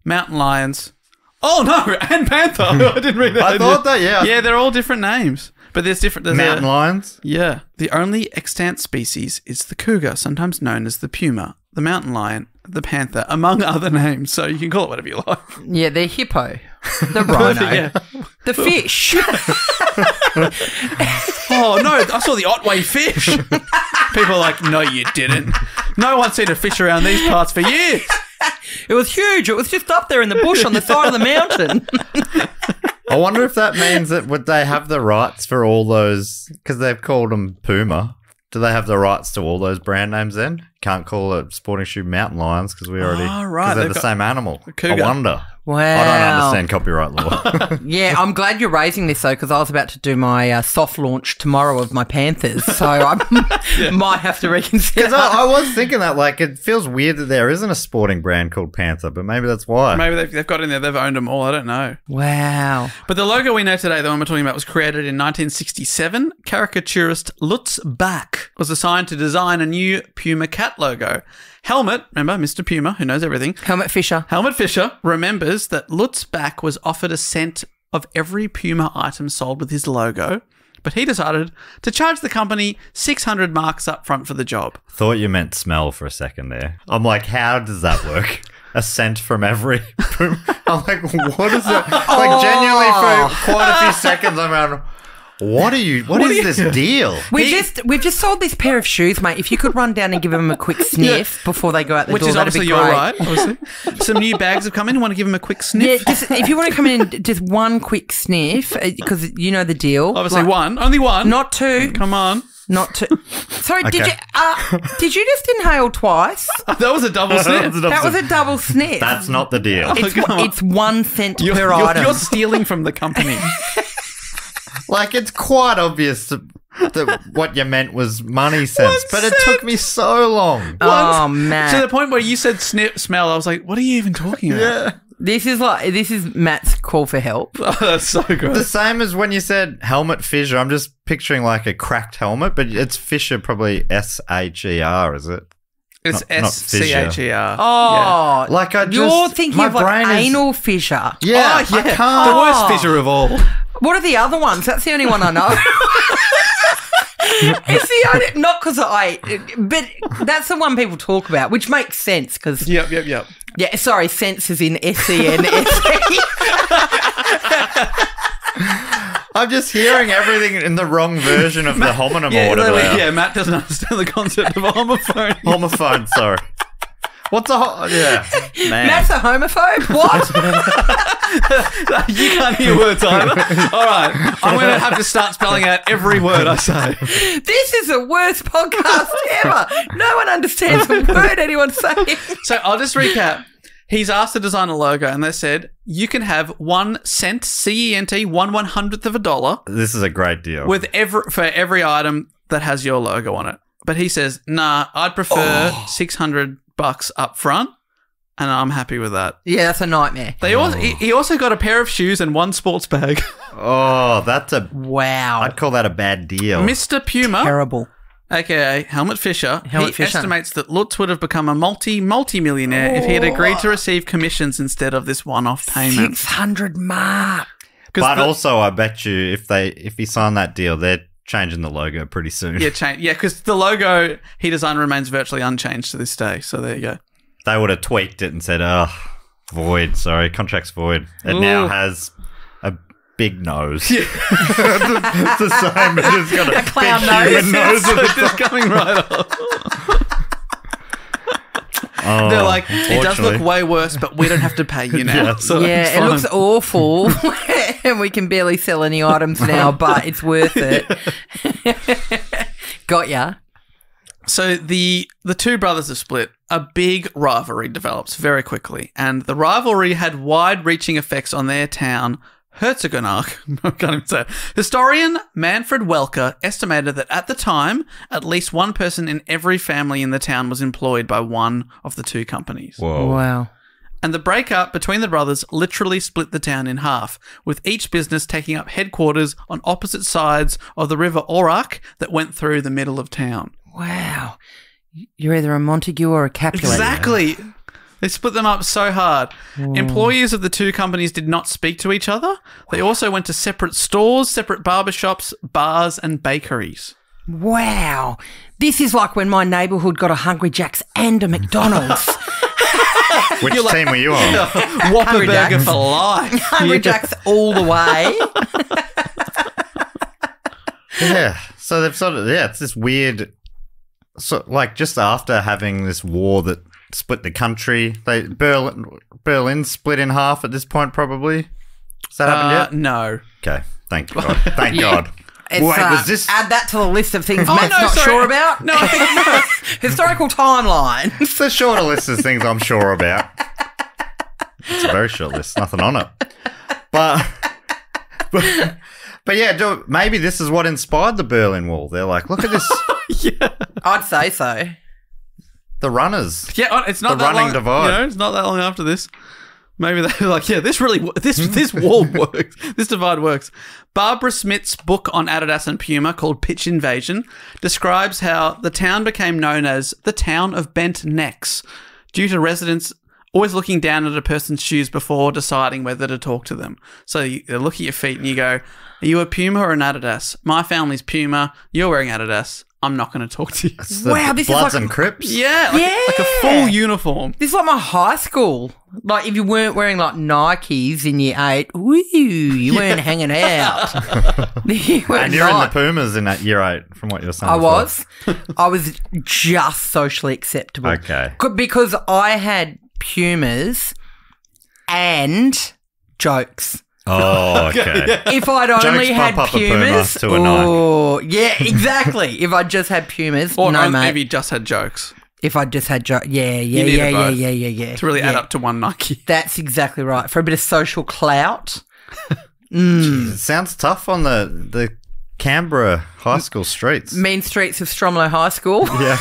S1: mountain lions. Oh, no, and panther. I didn't read that.
S2: I thought that, yeah.
S1: Yeah, they're all different names, but there's different. There's
S2: Mountain lions?
S1: Yeah. The only extant species is the cougar, sometimes known as the puma, the mountain lion, the panther, among other names. So you can call it whatever you like.
S3: Yeah, they're hippo, the rhino,
S1: Yeah.
S3: the fish.
S1: Oh, no, I saw the Otway fish. People are like, no, you didn't. No one's seen a fish around these parts for years.
S3: It was huge. It was just up there in the bush on the side of the mountain.
S2: I wonder if that means that would they have the rights for all those, because they've called them Puma. Do they have the rights to all those brand names then? Can't call it sporting shoe mountain lions because we already,
S1: Oh, right,
S2: because they're
S1: they've
S2: the
S1: got
S2: same animal.
S1: cougar.
S2: I wonder.
S3: Wow.
S2: I don't understand copyright law.
S3: Yeah, I'm glad you're raising this, though, because I was about to do my soft launch tomorrow of my Panthers, so I might have to reconsider.
S2: Because I was thinking that, like, it feels weird that there isn't a sporting brand called Panther, but maybe that's why.
S1: Maybe they've got in there, they've owned them all, I don't know.
S3: Wow.
S1: But the logo we know today, the one we're talking about, was created in 1967. Caricaturist Lutz Bach was assigned to design a new Puma cat logo. Helmut, remember, Mr. Puma, who knows everything.
S3: Helmut Fisher.
S1: Helmut Fisher remembers that Lutz Bach was offered a cent of every Puma item sold with his logo, but he decided to charge the company 600 marks up front for the job.
S2: Thought you meant smell for a second there. I'm like, how does that work? A scent from every... I'm like, what is it? Like, genuinely for quite a few seconds, I'm around... What is this deal?
S3: We've just sold this pair of shoes, mate. If you could run down and give them a quick sniff before they go out the
S1: Which
S3: door,
S1: is
S3: that'd be
S1: obviously
S3: great.
S1: your right, obviously. Some new bags have come in. You want to give them a quick
S3: Yeah,
S1: sniff?
S3: just, if you want to come in and just one quick sniff, because you know the deal.
S1: Obviously
S3: Like,
S1: one. Only one.
S3: Not two.
S1: Come on.
S3: Not two. Sorry,
S2: Okay.
S3: did you just inhale twice?
S1: That was a double sniff.
S3: That was a double sniff.
S2: That's not the deal.
S3: It's 1 cent per
S1: You're
S3: item.
S1: stealing from the company.
S2: Like, it's quite obvious that what you meant was money cents, but it took me so long.
S3: Oh,
S1: To
S3: Matt.
S1: the point where you said smell, I was like, what are you even talking about?
S3: This is Matt's call for help.
S1: Oh, that's so good.
S2: The same as when you said helmet Fisher. I'm just picturing like a cracked helmet, but it's Fisher, probably SHER, is it?
S1: It's
S2: not fissure.
S1: SCHER.
S3: Oh,
S2: Like I
S3: you're
S2: just
S3: thinking
S2: my
S3: of like
S2: brain is-
S3: anal fissure.
S2: Yeah,
S1: Oh,
S2: I
S1: yeah.
S2: can't.
S1: The worst fissure of all.
S3: What are the other ones? That's the only one I know. It's the only, not because but that's the one people talk about, which makes sense because
S1: Yep.
S3: yeah, sorry, sense is in SENSE.
S2: I'm just hearing everything in the wrong version of the homonym order.
S1: literally,
S2: there.
S1: yeah, Matt doesn't understand the concept of a homophone.
S2: Homophone, sorry. What's a yeah, man.
S3: Matt's a homophobe. What?
S1: You can't hear words either. All right, I'm going to have to start spelling out every word I say.
S3: This is the worst podcast ever. No one understands a word anyone's saying.
S1: So I'll just recap. He's asked to design a logo, and they said you can have 1 cent, CENT, 1/100th of a dollar,
S2: This is a great deal.
S1: with for every item that has your logo on it. But he says, nah, I'd prefer $600 up front, and I'm happy with that.
S3: Yeah, that's a nightmare.
S1: He also got a pair of shoes and 1 sports bag.
S2: Oh, that's a.
S3: Wow.
S2: I'd call that a bad deal.
S1: Mr. Puma,
S3: Terrible.
S1: aka Helmut Fisher,
S3: Helmut Fisher.
S1: estimates that Lutz would have become a multi-millionaire if he had agreed to receive commissions instead of this one-off payment.
S3: 600 mark.
S2: But also, I bet you if he signed that deal, they're changing the logo pretty soon.
S1: Yeah, because the logo he designed remains virtually unchanged to this day. So there you go.
S2: They would have tweaked it and said, "Oh, void. Sorry, contract's void." It now has a big nose. Yeah. It's the same. It's got a
S3: clown
S2: big
S3: nose.
S2: human nose.
S1: So it's just coming right off.
S2: Oh,
S1: They're like, it does look
S2: unfortunately.
S1: way worse, but we don't have to pay you now.
S2: Yeah.
S1: So it's
S3: Yeah, it
S1: fine.
S3: looks awful, and we can barely sell any items now, but it's worth it. Got ya.
S1: So the two brothers have split. A big rivalry develops very quickly, and the rivalry had wide-reaching effects on their town Herzogenaurach, I can't even say it. Historian Manfred Welker estimated that at the time, at least one person in every family in the town was employed by one of the two companies.
S2: Whoa.
S3: Wow.
S1: And the breakup between the brothers literally split the town in half, with each business taking up headquarters on opposite sides of the river Orach that went through the middle of town.
S3: Wow. You're either a Montague or a Capulet.
S1: Exactly. They split them up so hard. Employees of the two companies did not speak to each other. They also went to separate stores, separate barbershops, bars, and bakeries.
S3: Wow. This is like when my neighbourhood got a Hungry Jack's and a McDonald's.
S2: Which team were you on?
S1: Whopper
S3: Hungry
S1: burger
S3: Jack's.
S1: for life.
S3: Hungry Jack's all the way.
S2: Yeah. So they've sort of, it's this weird, so like just after having this war that split the country, Berlin split in half at this point probably. Has that happened yet?
S1: No.
S2: Okay. Thank God. Thank God.
S3: It's,
S2: Wait, was this?
S3: Add that to the list of things
S1: Oh,
S3: Matt's
S1: no,
S3: not
S1: sorry.
S3: sure about.
S1: No, I think no.
S3: Historical timeline.
S2: It's a shorter list of things I'm sure about. It's a very short list. Nothing on it. But yeah, maybe this is what inspired the Berlin Wall. They're like, look at this.
S3: I'd say so.
S2: The runners.
S1: Yeah, it's not
S2: The
S1: that
S2: running
S1: long.
S2: divide.
S1: You know, it's not that long after this. Maybe they're like, yeah, this wall works. This divide works. Barbara Smith's book on Adidas and Puma called Pitch Invasion describes how the town became known as the town of bent necks due to residents always looking down at a person's shoes before deciding whether to talk to them. So you look at your feet and you go, are you a Puma or an Adidas? My family's Puma. You're wearing Adidas. I'm not going to talk to you.
S2: It's the
S3: Wow, this is
S2: Bloods
S3: like-
S2: and Crips.
S1: Yeah, like a full uniform.
S3: This is like my high school. Like, if you weren't wearing, like, Nikes in year 8, woo, you weren't hanging out. You were
S2: And you're in the
S3: not.
S2: Pumas in that year 8, from what you're saying.
S3: I
S2: before.
S3: was. I was just socially acceptable.
S2: Okay.
S3: Because I had Pumas and jokes.
S2: Oh, okay.
S3: If I'd only
S2: Jokes
S3: had
S2: bump up a Puma
S3: Pumas,
S2: to a Nike.
S3: oh, yeah, exactly. If I just had Pumas,
S1: Or
S3: no,
S1: maybe
S3: mate.
S1: just had jokes
S3: If I just had jokes, yeah.
S1: needed both
S3: To
S1: to really add up to one Nike.
S3: That's exactly right. For a bit of social clout.
S2: It sounds tough on the Canberra high school streets.
S3: Mean streets of Stromlo High School.
S2: Yeah.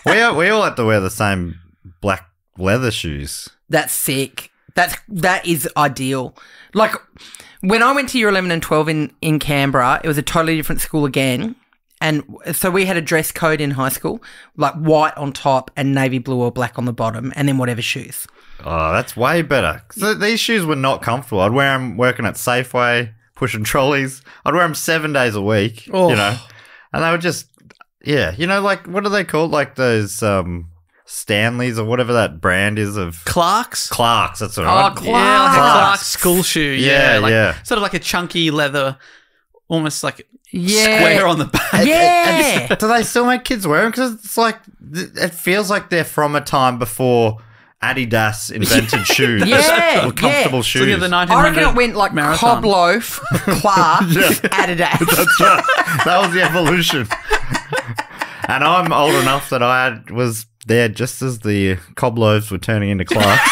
S2: we all had to wear the same black leather shoes.
S3: That's sick. That is ideal. Like, when I went to year 11 and 12 in Canberra, it was a totally different school again. And so we had a dress code in high school, like white on top and navy blue or black on the bottom, and then whatever shoes.
S2: Oh, that's way better. So these shoes were not comfortable. I'd wear them working at Safeway, pushing trolleys. I'd wear them 7 days a week,
S1: Oh.
S2: you know. And they were just, yeah, you know, like, what are they called? Like those Stanleys or whatever that brand is of...
S1: Clarks?
S2: Clarks, that's what
S3: Oh,
S2: I
S3: Clarks.
S1: Yeah, like a
S2: Clarks.
S1: Clark's school shoe.
S2: Yeah,
S1: like,
S2: yeah.
S1: Sort of like a chunky leather, almost like
S3: Yeah.
S1: square on the back.
S3: Yeah.
S2: Do they still make kids wear them? Because it's like, it feels like they're from a time before Adidas invented shoes.
S3: Yeah,
S2: Or comfortable
S3: yeah.
S2: shoes.
S1: So, yeah, the 1900
S3: I reckon it went like
S1: marathon.
S3: Cob Loaf, Clarks, Adidas.
S2: That's right. That was the evolution. And I'm old enough that I was there just as the Cob loaves were turning into Clarks.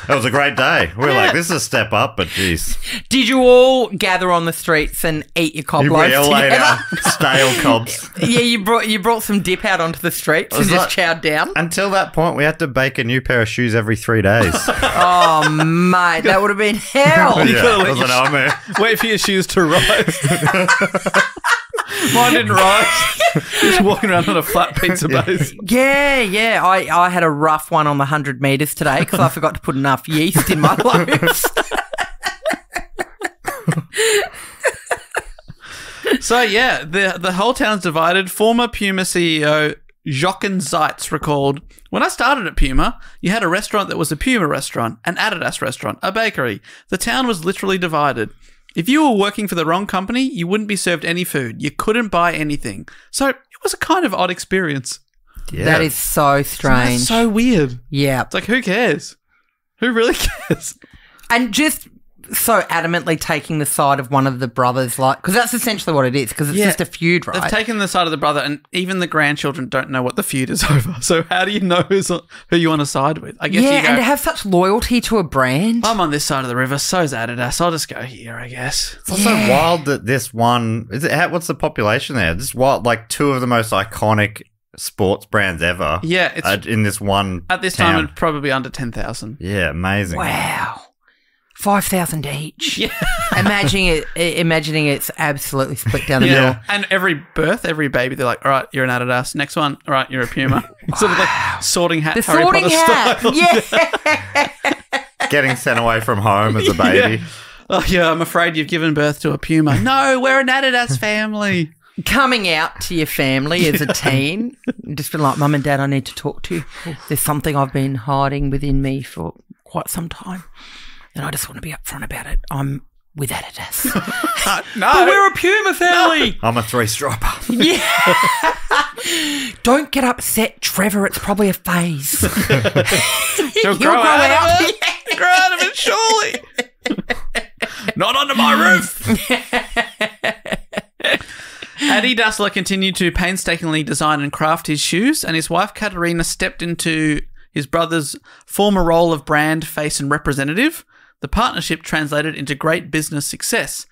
S2: It was a great day. We were like, this is a step up, but geez.
S3: Did you all gather on the streets and eat your Cob
S2: You
S3: Loaves
S2: all ate
S3: together?
S2: our stale cobs.
S3: Yeah, you brought some dip out onto the streets and
S2: Was
S3: just
S2: that-
S3: chowed down.
S2: Until that point, we had to bake a new pair of shoes every 3 days.
S3: Oh, mate, that would have been hell.
S1: gotta
S2: Yeah,
S1: let
S2: it was
S1: your
S2: an nightmare.
S1: Wait for your shoes to rise. Mine didn't rise. Just walking around on a flat pizza base.
S3: Yeah. I had a rough one on the 100 metres today because I forgot to put enough yeast in my loaves.
S1: So, yeah, the whole town's divided. Former Puma CEO Jochen Zeitz recalled, when I started at Puma, you had a restaurant that was a Puma restaurant, an Adidas restaurant, a bakery. The town was literally divided. If you were working for the wrong company, you wouldn't be served any food. You couldn't buy anything. So it was a kind of odd experience.
S2: Yeah.
S3: That is so strange.
S1: That's so weird.
S3: Yeah.
S1: It's like, who cares? Who really cares?
S3: And just so adamantly taking the side of one of the brothers? Like, because that's essentially what it is. Because it's
S1: Yeah.
S3: just a feud, right?
S1: They've taken the side of the brother, and even the grandchildren don't know what the feud is over. So how do you know who you want to side with? I guess
S3: yeah,
S1: you go,
S3: and to have such loyalty to a brand.
S1: I'm on this side of the river, so's Adidas. I'll just go here, I guess.
S2: It's also wild that this one what's the population there? This is what, like, two of the most iconic sports brands ever.
S1: Yeah, it's
S2: are in this one
S1: at this
S2: town.
S1: time it's probably under 10,000.
S2: Yeah, amazing.
S3: Wow. 5,000 each.
S1: Yeah.
S3: Imagining it's absolutely split down the middle.
S1: Yeah. And every birth, every baby, they're like, all right, you're an Adidas. Next one, all right, you're a Puma. Sort of like sorting hat,
S3: The
S1: Harry
S3: sorting
S1: Potter
S3: hat.
S1: style.
S3: Yeah.
S2: Getting sent away from home as a baby.
S1: Oh, yeah, I'm afraid you've given birth to a Puma. No, we're an Adidas family.
S3: Coming out to your family as a teen, just been like, Mum and Dad, I need to talk to you. There's something I've been hiding within me for quite some time, and I just want to be upfront about it. I'm with Adidas.
S1: No.
S3: But we're a Puma family.
S2: I'm a three-striper.
S3: Yeah. Don't get upset, Trevor. It's probably a phase.
S1: You'll grow out of it. Grow out of it, surely. Not under my roof. Adi Dassler continued to painstakingly design and craft his shoes, and his wife Katerina stepped into his brother's former role of brand, face, and representative. The partnership translated into great business success.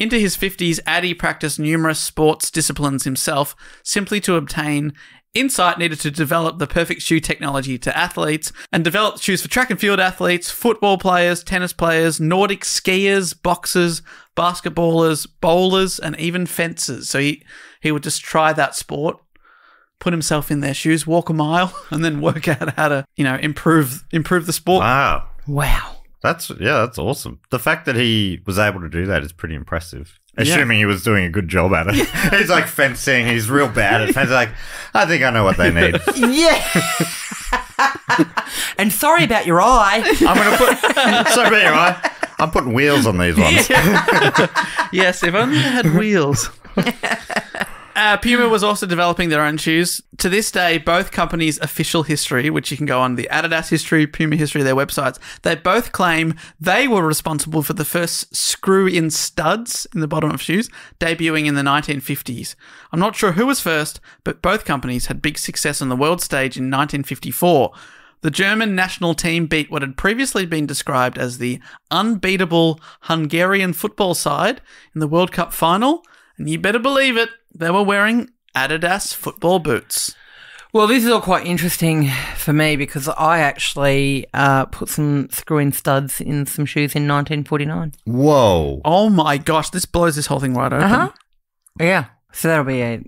S1: Into his 50s, Adi practiced numerous sports disciplines himself, simply to obtain insight needed to develop the perfect shoe technology to athletes, and developed shoes for track and field athletes, football players, tennis players, Nordic skiers, boxers, basketballers, bowlers, and even fencers. So he would just try that sport, put himself in their shoes, walk a mile, and then work out how to, improve the sport.
S2: Wow.
S3: Wow.
S2: That's awesome. The fact that he was able to do that is pretty impressive. Assuming he was doing a good job at it. He's like fencing. He's real bad at fencing. Like, I think I know what they need.
S3: Yeah. And sorry about your eye.
S2: I'm going to put... Sorry about your eye. I'm putting wheels on these ones.
S1: Yes, if only they had wheels. Puma was also developing their own shoes. To this day, both companies' official history, which you can go on the Adidas history, Puma history, their websites, they both claim they were responsible for the first screw-in studs in the bottom of shoes, debuting in the 1950s. I'm not sure who was first, but both companies had big success on the world stage in 1954. The German national team beat what had previously been described as the unbeatable Hungarian football side in the World Cup final, and you better believe it, they were wearing Adidas football boots.
S3: Well, this is all quite interesting for me because I actually put some screw-in studs in some shoes in 1949.
S2: Whoa.
S1: Oh my gosh, this blows this whole thing right open.
S3: Uh-huh. Yeah. So that'll be a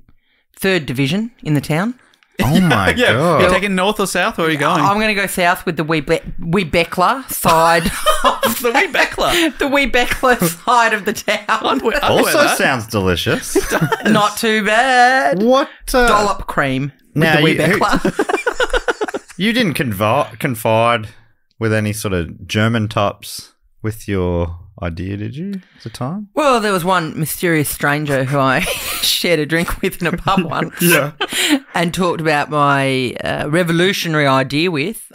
S3: third division in the town.
S2: Oh my
S1: Yeah,
S2: God.
S1: you're taking north or south? Where are you going?
S3: I'm going to go south with the wee Beckler side.
S1: The wee Beckler.
S3: The wee Beckler side of the town.
S1: I'd wear
S2: Also
S1: that.
S2: sounds delicious.
S3: Not too bad.
S2: What?
S3: Dollop cream with
S2: Now,
S3: the wee
S2: you-
S3: Beckler.
S2: You didn't confide with any sort of German types with your idea, did you, at the time?
S3: Well, there was one mysterious stranger who I shared a drink with in a pub once.
S2: Yeah.
S3: And talked about my revolutionary idea with.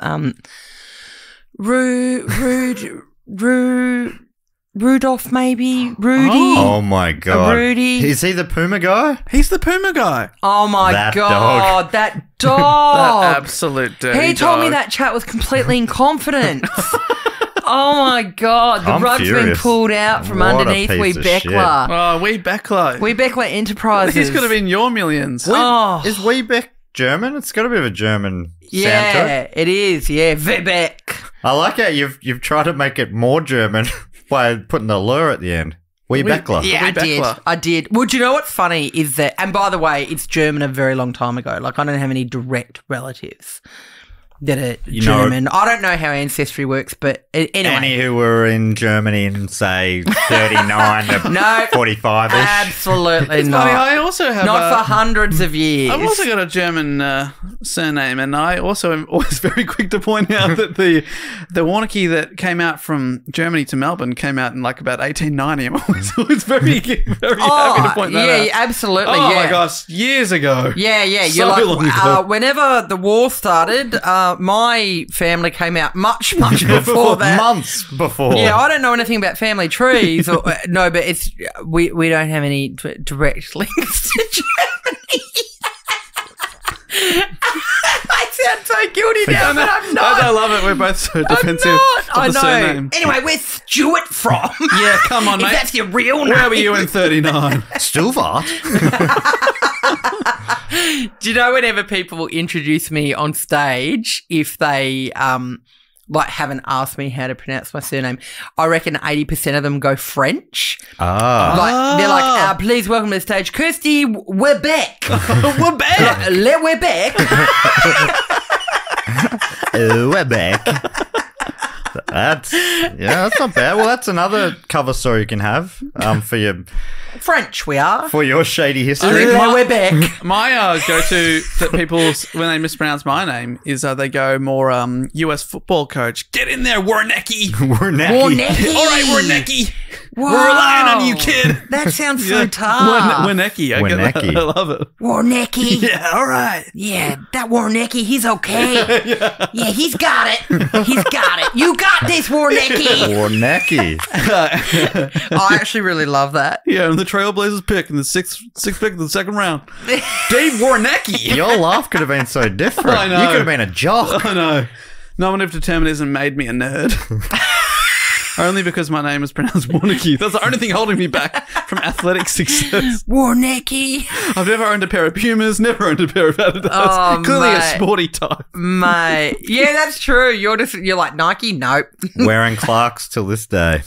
S3: Rudolph, maybe? Rudy?
S2: Oh my God.
S3: Rudy.
S2: Is he the Puma guy?
S1: He's the Puma guy.
S3: Oh my
S2: That
S3: God,
S2: dog.
S3: that
S1: That
S3: dog.
S1: absolute dirty
S3: He told me
S1: dog.
S3: that chat was completely in confidence. Oh my God, the
S2: I'm
S3: rug's been
S2: furious.
S3: pulled out from
S2: What a
S3: underneath
S2: piece
S3: Wee
S2: of
S3: Beckler.
S1: Oh, wee Beckler.
S3: Wee Beckler Enterprises.
S1: He's could have been your millions.
S3: Oh.
S2: Is Weebeck German? It's got a bit of a German sound to it.
S3: Yeah, it is. Yeah, Webeck.
S2: I like how you've tried to make it more German by putting the lure at the end. Weebeckler.
S3: Yeah, I
S1: Wee
S3: did.
S1: Beckler.
S3: I did. Well, do you know what's funny is that, and by the way, it's German a very long time ago. Like, I don't have any direct relatives that are
S2: You know-
S3: German. I don't know how ancestry works, but anyway.
S2: Any who were in Germany in, say, 39 to
S3: No.
S2: 45-ish.
S3: Absolutely
S1: It's
S3: not.
S1: funny, I also have
S3: Not for hundreds of years.
S1: I've also got a German surname, and I also am always very quick to point out that the Warneke that came out from Germany to Melbourne came out in like about 1890. I'm always very, very happy to point that
S3: yeah,
S1: out.
S3: yeah, absolutely.
S1: Oh
S3: yeah.
S1: my gosh, years ago.
S3: Yeah, yeah.
S1: So
S3: You're like,
S1: long ago.
S3: whenever the war started, my family came out much before that.
S2: Months before.
S3: Yeah, I don't know anything about family trees. Or, no, but it's we don't have any direct links to Germany. I sound so guilty now, but I'm not.
S1: I love it. We're both so defensive
S3: I
S1: of the
S3: know.
S1: surname.
S3: Anyway, where's Stuart from?
S1: Yeah, come on,
S3: If
S1: mate.
S3: that's your real name.
S1: Where were you in 39?
S2: Stuvart.
S3: Do you know whenever people introduce me on stage, if they haven't asked me how to pronounce my surname, I reckon 80% of them go French.
S2: Ah.
S3: They're like, please welcome to the stage, Kirsty Webeck.
S1: We're back.
S3: Le Webeck.
S2: We're back. That's not bad. Well, that's another cover story you can have
S3: French, we are.
S2: for your shady history.
S3: Le Webeck.
S1: My go-to that people, when they mispronounce my name, is they go more US football coach. Get in there, Warnecki.
S3: Warnecki.
S1: All right, Warnecki.
S3: Wow.
S1: We're relying on you, kid.
S3: That sounds so
S1: Yeah.
S3: tough.
S1: Warnecki. I get that.
S2: Warnecki.
S1: I love it.
S3: Warnecki.
S1: Yeah, all right.
S3: Yeah, that Warnecki, he's okay. Yeah, he's got it. He's got it. You got this, Warnecki.
S2: Warnecki.
S3: I actually really love that.
S1: Yeah, and the Trailblazers pick in the sixth pick of the second round. Dave Warnecki.
S2: Your laugh could have been so different.
S1: I know.
S2: You could have been a jock.
S1: I know. Nominative determinism made me a nerd. Only because my name is pronounced Warnecki. That's the only thing holding me back from athletic success.
S3: Warnecki.
S1: I've never owned a pair of Pumas, never owned a pair of Adidas.
S3: Oh,
S1: Clearly a
S3: mate.
S1: sporty type.
S3: Mate. Yeah, that's true. You're like Nike? Nope.
S2: Wearing Clarks till this day.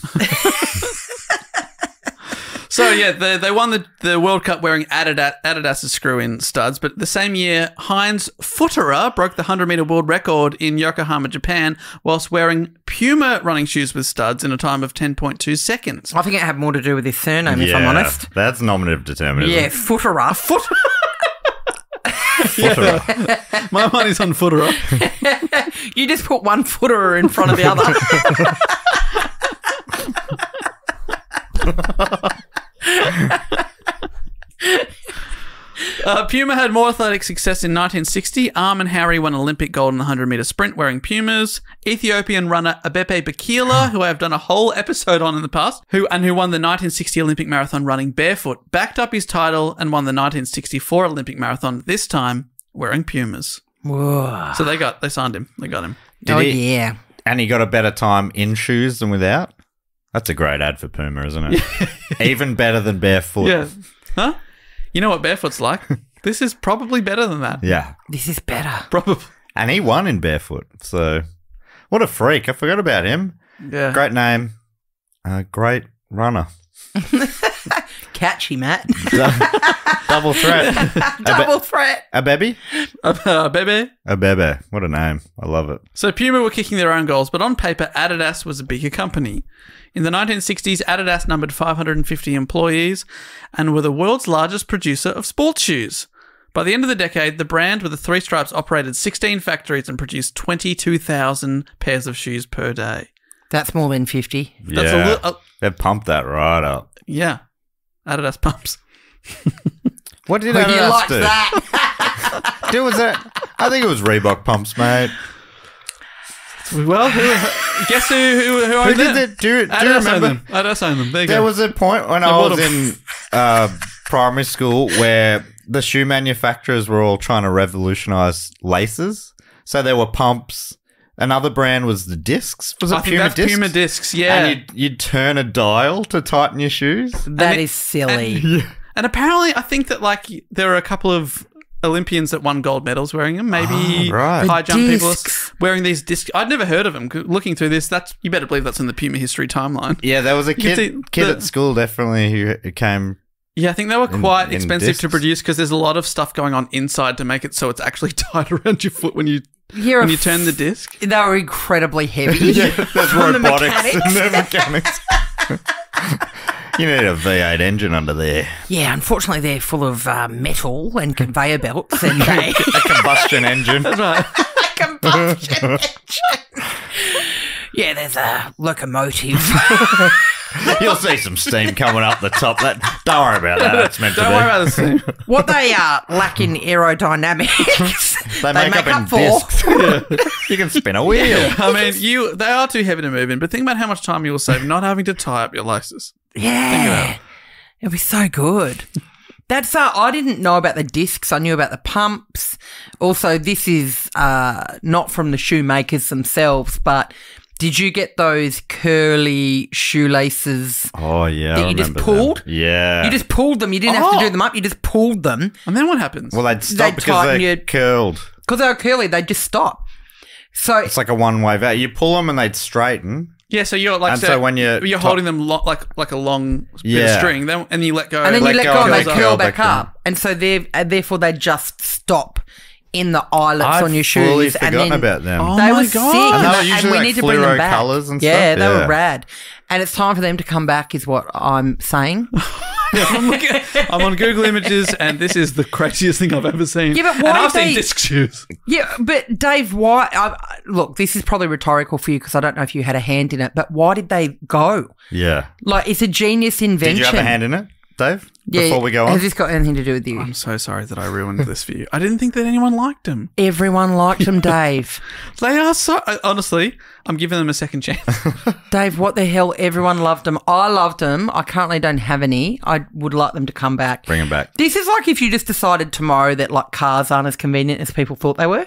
S1: So, yeah, they won the World Cup wearing Adidas screw-in studs, but the same year, Heinz Futterer broke the 100-meter world record in Yokohama, Japan, whilst wearing Puma running shoes with studs in a time of 10.2 seconds.
S3: I think it had more to do with his surname, if I'm honest.
S2: That's nominative determinism.
S3: Yeah, Futterer.
S2: Futterer.
S1: My money's on Futterer.
S3: You just put one Futterer in front of the other.
S1: Puma had more athletic success in 1960. Arm and Harry won Olympic gold in the 100-meter sprint wearing Pumas. Ethiopian runner Abepe Bikila, who I have done a whole episode on in the past, who won the 1960 Olympic marathon running barefoot, backed up his title and won the 1964 Olympic marathon, this time wearing Pumas.
S3: Whoa.
S1: So they signed him. They got him.
S3: Yeah.
S2: And he got a better time in shoes than without? That's a great ad for Puma, isn't it? Even better than barefoot.
S1: Yeah. Huh? You know what barefoot's like? This is probably better than that.
S2: Yeah.
S3: This is better.
S1: Probably.
S2: And he won in barefoot. So, what a freak. I forgot about him.
S1: Yeah.
S2: Great name. Great runner.
S3: Catchy, Matt.
S2: Double threat.
S3: Double threat.
S2: Abebe?
S1: Baby.
S2: Abebe. What a name. I love it.
S1: So Puma were kicking their own goals, but on paper, Adidas was a bigger company. In the 1960s, Adidas numbered 550 employees and were the world's largest producer of sports shoes. By the end of the decade, the brand with the three stripes operated 16 factories and produced 22,000 pairs of shoes per day.
S3: That's more than 50.
S1: That's
S2: Yeah. They've pumped that right up.
S1: Yeah. Adidas pumps.
S2: What did
S3: You
S2: Adidas
S3: like
S2: do?
S3: that?
S2: Was that? I think it was Reebok pumps, mate.
S1: Well, guess who
S2: Who
S1: owned
S2: did
S1: them?
S2: it? Do you
S1: Adidas owned
S2: remember?
S1: them. Adidas owned them. There you
S2: There
S1: go.
S2: was a point when
S1: They
S2: I
S1: bought
S2: was
S1: them.
S2: in primary school where the shoe manufacturers were all trying to revolutionize laces. So there were pumps. Another brand was the discs. Was it
S1: I think
S2: Puma
S1: that's
S2: discs?
S1: Puma discs, yeah.
S2: And you'd turn a dial to tighten your shoes.
S3: That is silly.
S1: And apparently, I think that there are a couple of Olympians that won gold medals wearing them. Maybe
S2: right.
S1: high jump people
S3: discs.
S1: wearing these discs. I'd never heard of them. Looking through this, you better believe that's in the Puma history timeline.
S2: Yeah, there was a
S1: can see
S2: kid
S1: the-
S2: at school definitely who came.
S1: Yeah, I think they were quite
S2: in
S1: expensive to
S2: discs.
S1: produce because there's a lot of stuff going on inside to make it so it's actually tight around your foot when you turn the disc.
S3: They were incredibly heavy.
S2: There's
S3: From the
S2: robotics
S3: mechanics.
S2: and the mechanics. You need a V8 engine under there.
S3: Yeah, unfortunately, they're full of metal and conveyor belts and they
S2: A combustion engine.
S1: That's right.
S3: combustion engine. Yeah, there's a locomotive.
S2: You'll see some steam coming up the top. Don't worry about that. That's meant
S1: Don't
S2: to be.
S1: worry about this thing.
S3: What they lack in aerodynamics,
S2: They make up in
S3: for.
S2: discs. You can spin a wheel.
S1: I mean, they are too heavy to move in, but think about how much time you will save not having to tie up your laces.
S3: Yeah, it'll be so good. That's I didn't know about the discs. I knew about the pumps. Also, this is not from the shoemakers themselves, but did you get those curly shoelaces?
S2: Oh, yeah.
S3: That
S2: I
S3: you just
S2: remember
S3: pulled?
S2: them. Yeah.
S3: You just pulled them. You didn't have to do them up. You just pulled them
S1: And then what happens?
S2: Well, they'd stop
S3: They'd
S2: because
S3: tighten
S2: they're
S3: your-
S2: curled.
S3: because they were curly. They just stop. So
S2: It's like a one-way valve. You pull them and they'd straighten.
S1: yeah, so you're like,
S2: And so when you're
S1: holding them like a long bit of
S2: Yeah.
S1: string, then, and you let go.
S3: and then you let go and they
S2: it goes
S3: curl
S2: up.
S3: back
S2: Curl back
S3: up, and so therefore they just stop in the eyelets on your shoes.
S2: fully
S3: and
S2: forgotten
S3: then
S2: about them.
S1: Oh
S3: they
S1: my
S3: were
S1: God.
S3: sick,
S1: And
S2: they were
S3: and
S2: usually
S3: we
S2: like
S3: need to bring them
S2: fluoro
S3: back.
S2: colours and
S3: yeah,
S2: stuff.
S3: they
S2: Yeah.
S3: were rad, and it's time for them to come back, is what I'm saying.
S1: I'm on Google Images, and this is the craziest thing I've ever seen.
S3: Yeah, but why
S1: and I've
S3: did
S1: seen
S3: they-
S1: disc shoes.
S3: Yeah, but Dave, why? Look, this is probably rhetorical for you because I don't know if you had a hand in it, but why did they go?
S2: Yeah.
S3: Like, it's a genius invention.
S2: Did you have a hand in it, Dave?
S3: Yeah,
S2: Before we go on?
S3: has this got anything to do with you?
S1: I'm so sorry that I ruined this for you. I didn't think that anyone liked them.
S3: Everyone liked them, Dave.
S1: They are so. Honestly, I'm giving them a second chance.
S3: Dave, what the hell? Everyone loved them. I loved them. I currently don't have any. I would like them to come back.
S2: Bring them back.
S3: This is like if you just decided tomorrow that like cars aren't as convenient as people thought they were.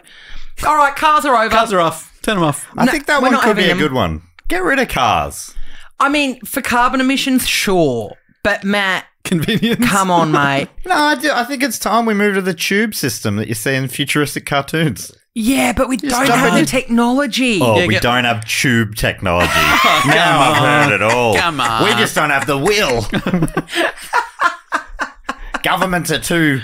S3: All right, cars are over.
S1: Cars are off. Turn them off.
S2: I think that
S3: we're
S2: one
S3: not
S2: could be a
S3: having them.
S2: good one. Get rid of cars.
S3: I mean, for carbon emissions, sure. But Matt,
S1: Convenience.
S3: come on, mate.
S2: No, I think it's time we move to the tube system that you see in futuristic cartoons.
S3: Yeah, but we don't
S2: jump
S3: have
S2: in
S3: the
S2: your-
S3: technology.
S2: Oh,
S1: Yeah,
S2: we
S1: get-
S2: don't have tube technology. Now I've heard it all.
S1: Come on.
S2: We just don't have the will. Governments are too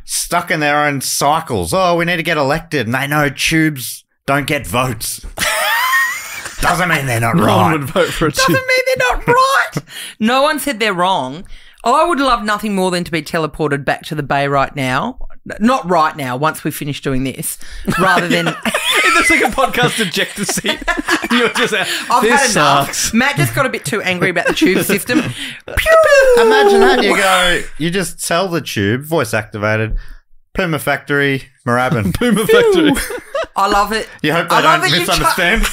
S2: stuck in their own cycles. Oh, we need to get elected. And they know tubes don't get votes. Doesn't mean they're not
S1: No one
S2: right.
S1: would vote for a
S3: Doesn't
S1: tube.
S3: mean they're not right. No one said they're wrong. I would love nothing more than to be teleported back to the bay right now. Not right now, once we finish doing this, rather than...
S1: In the second podcast ejector seat. You're just out.
S3: I've
S1: This
S3: had enough.
S1: sucks.
S3: Matt just got a bit too angry about the tube system.
S2: Imagine that. You just sell the tube, voice activated, Puma Factory, Moorabbin.
S1: Puma Factory.
S3: I love it.
S2: You hope
S3: I
S2: they
S3: love
S2: don't
S3: that you've
S2: misunderstand.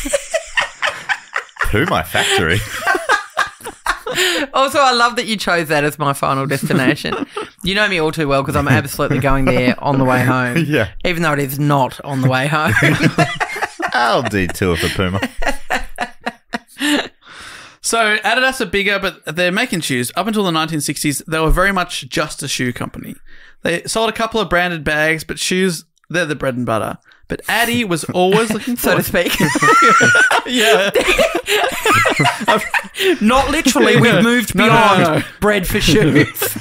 S2: Puma Factory.
S3: Also, I love that you chose that as my final destination. You know me all too well because I'm absolutely going there on the way home.
S2: Yeah.
S3: Even though it is not on the way home.
S2: I'll detour for Puma.
S1: So Adidas are bigger, but they're making shoes. Up until the 1960s, they were very much just a shoe company. They sold a couple of branded bags, but shoes, they're the bread and butter. But Addy was always looking for...
S3: so to speak.
S1: Yeah.
S3: Not literally, we've moved
S1: No, no,
S3: beyond
S1: no.
S3: bread for shoes.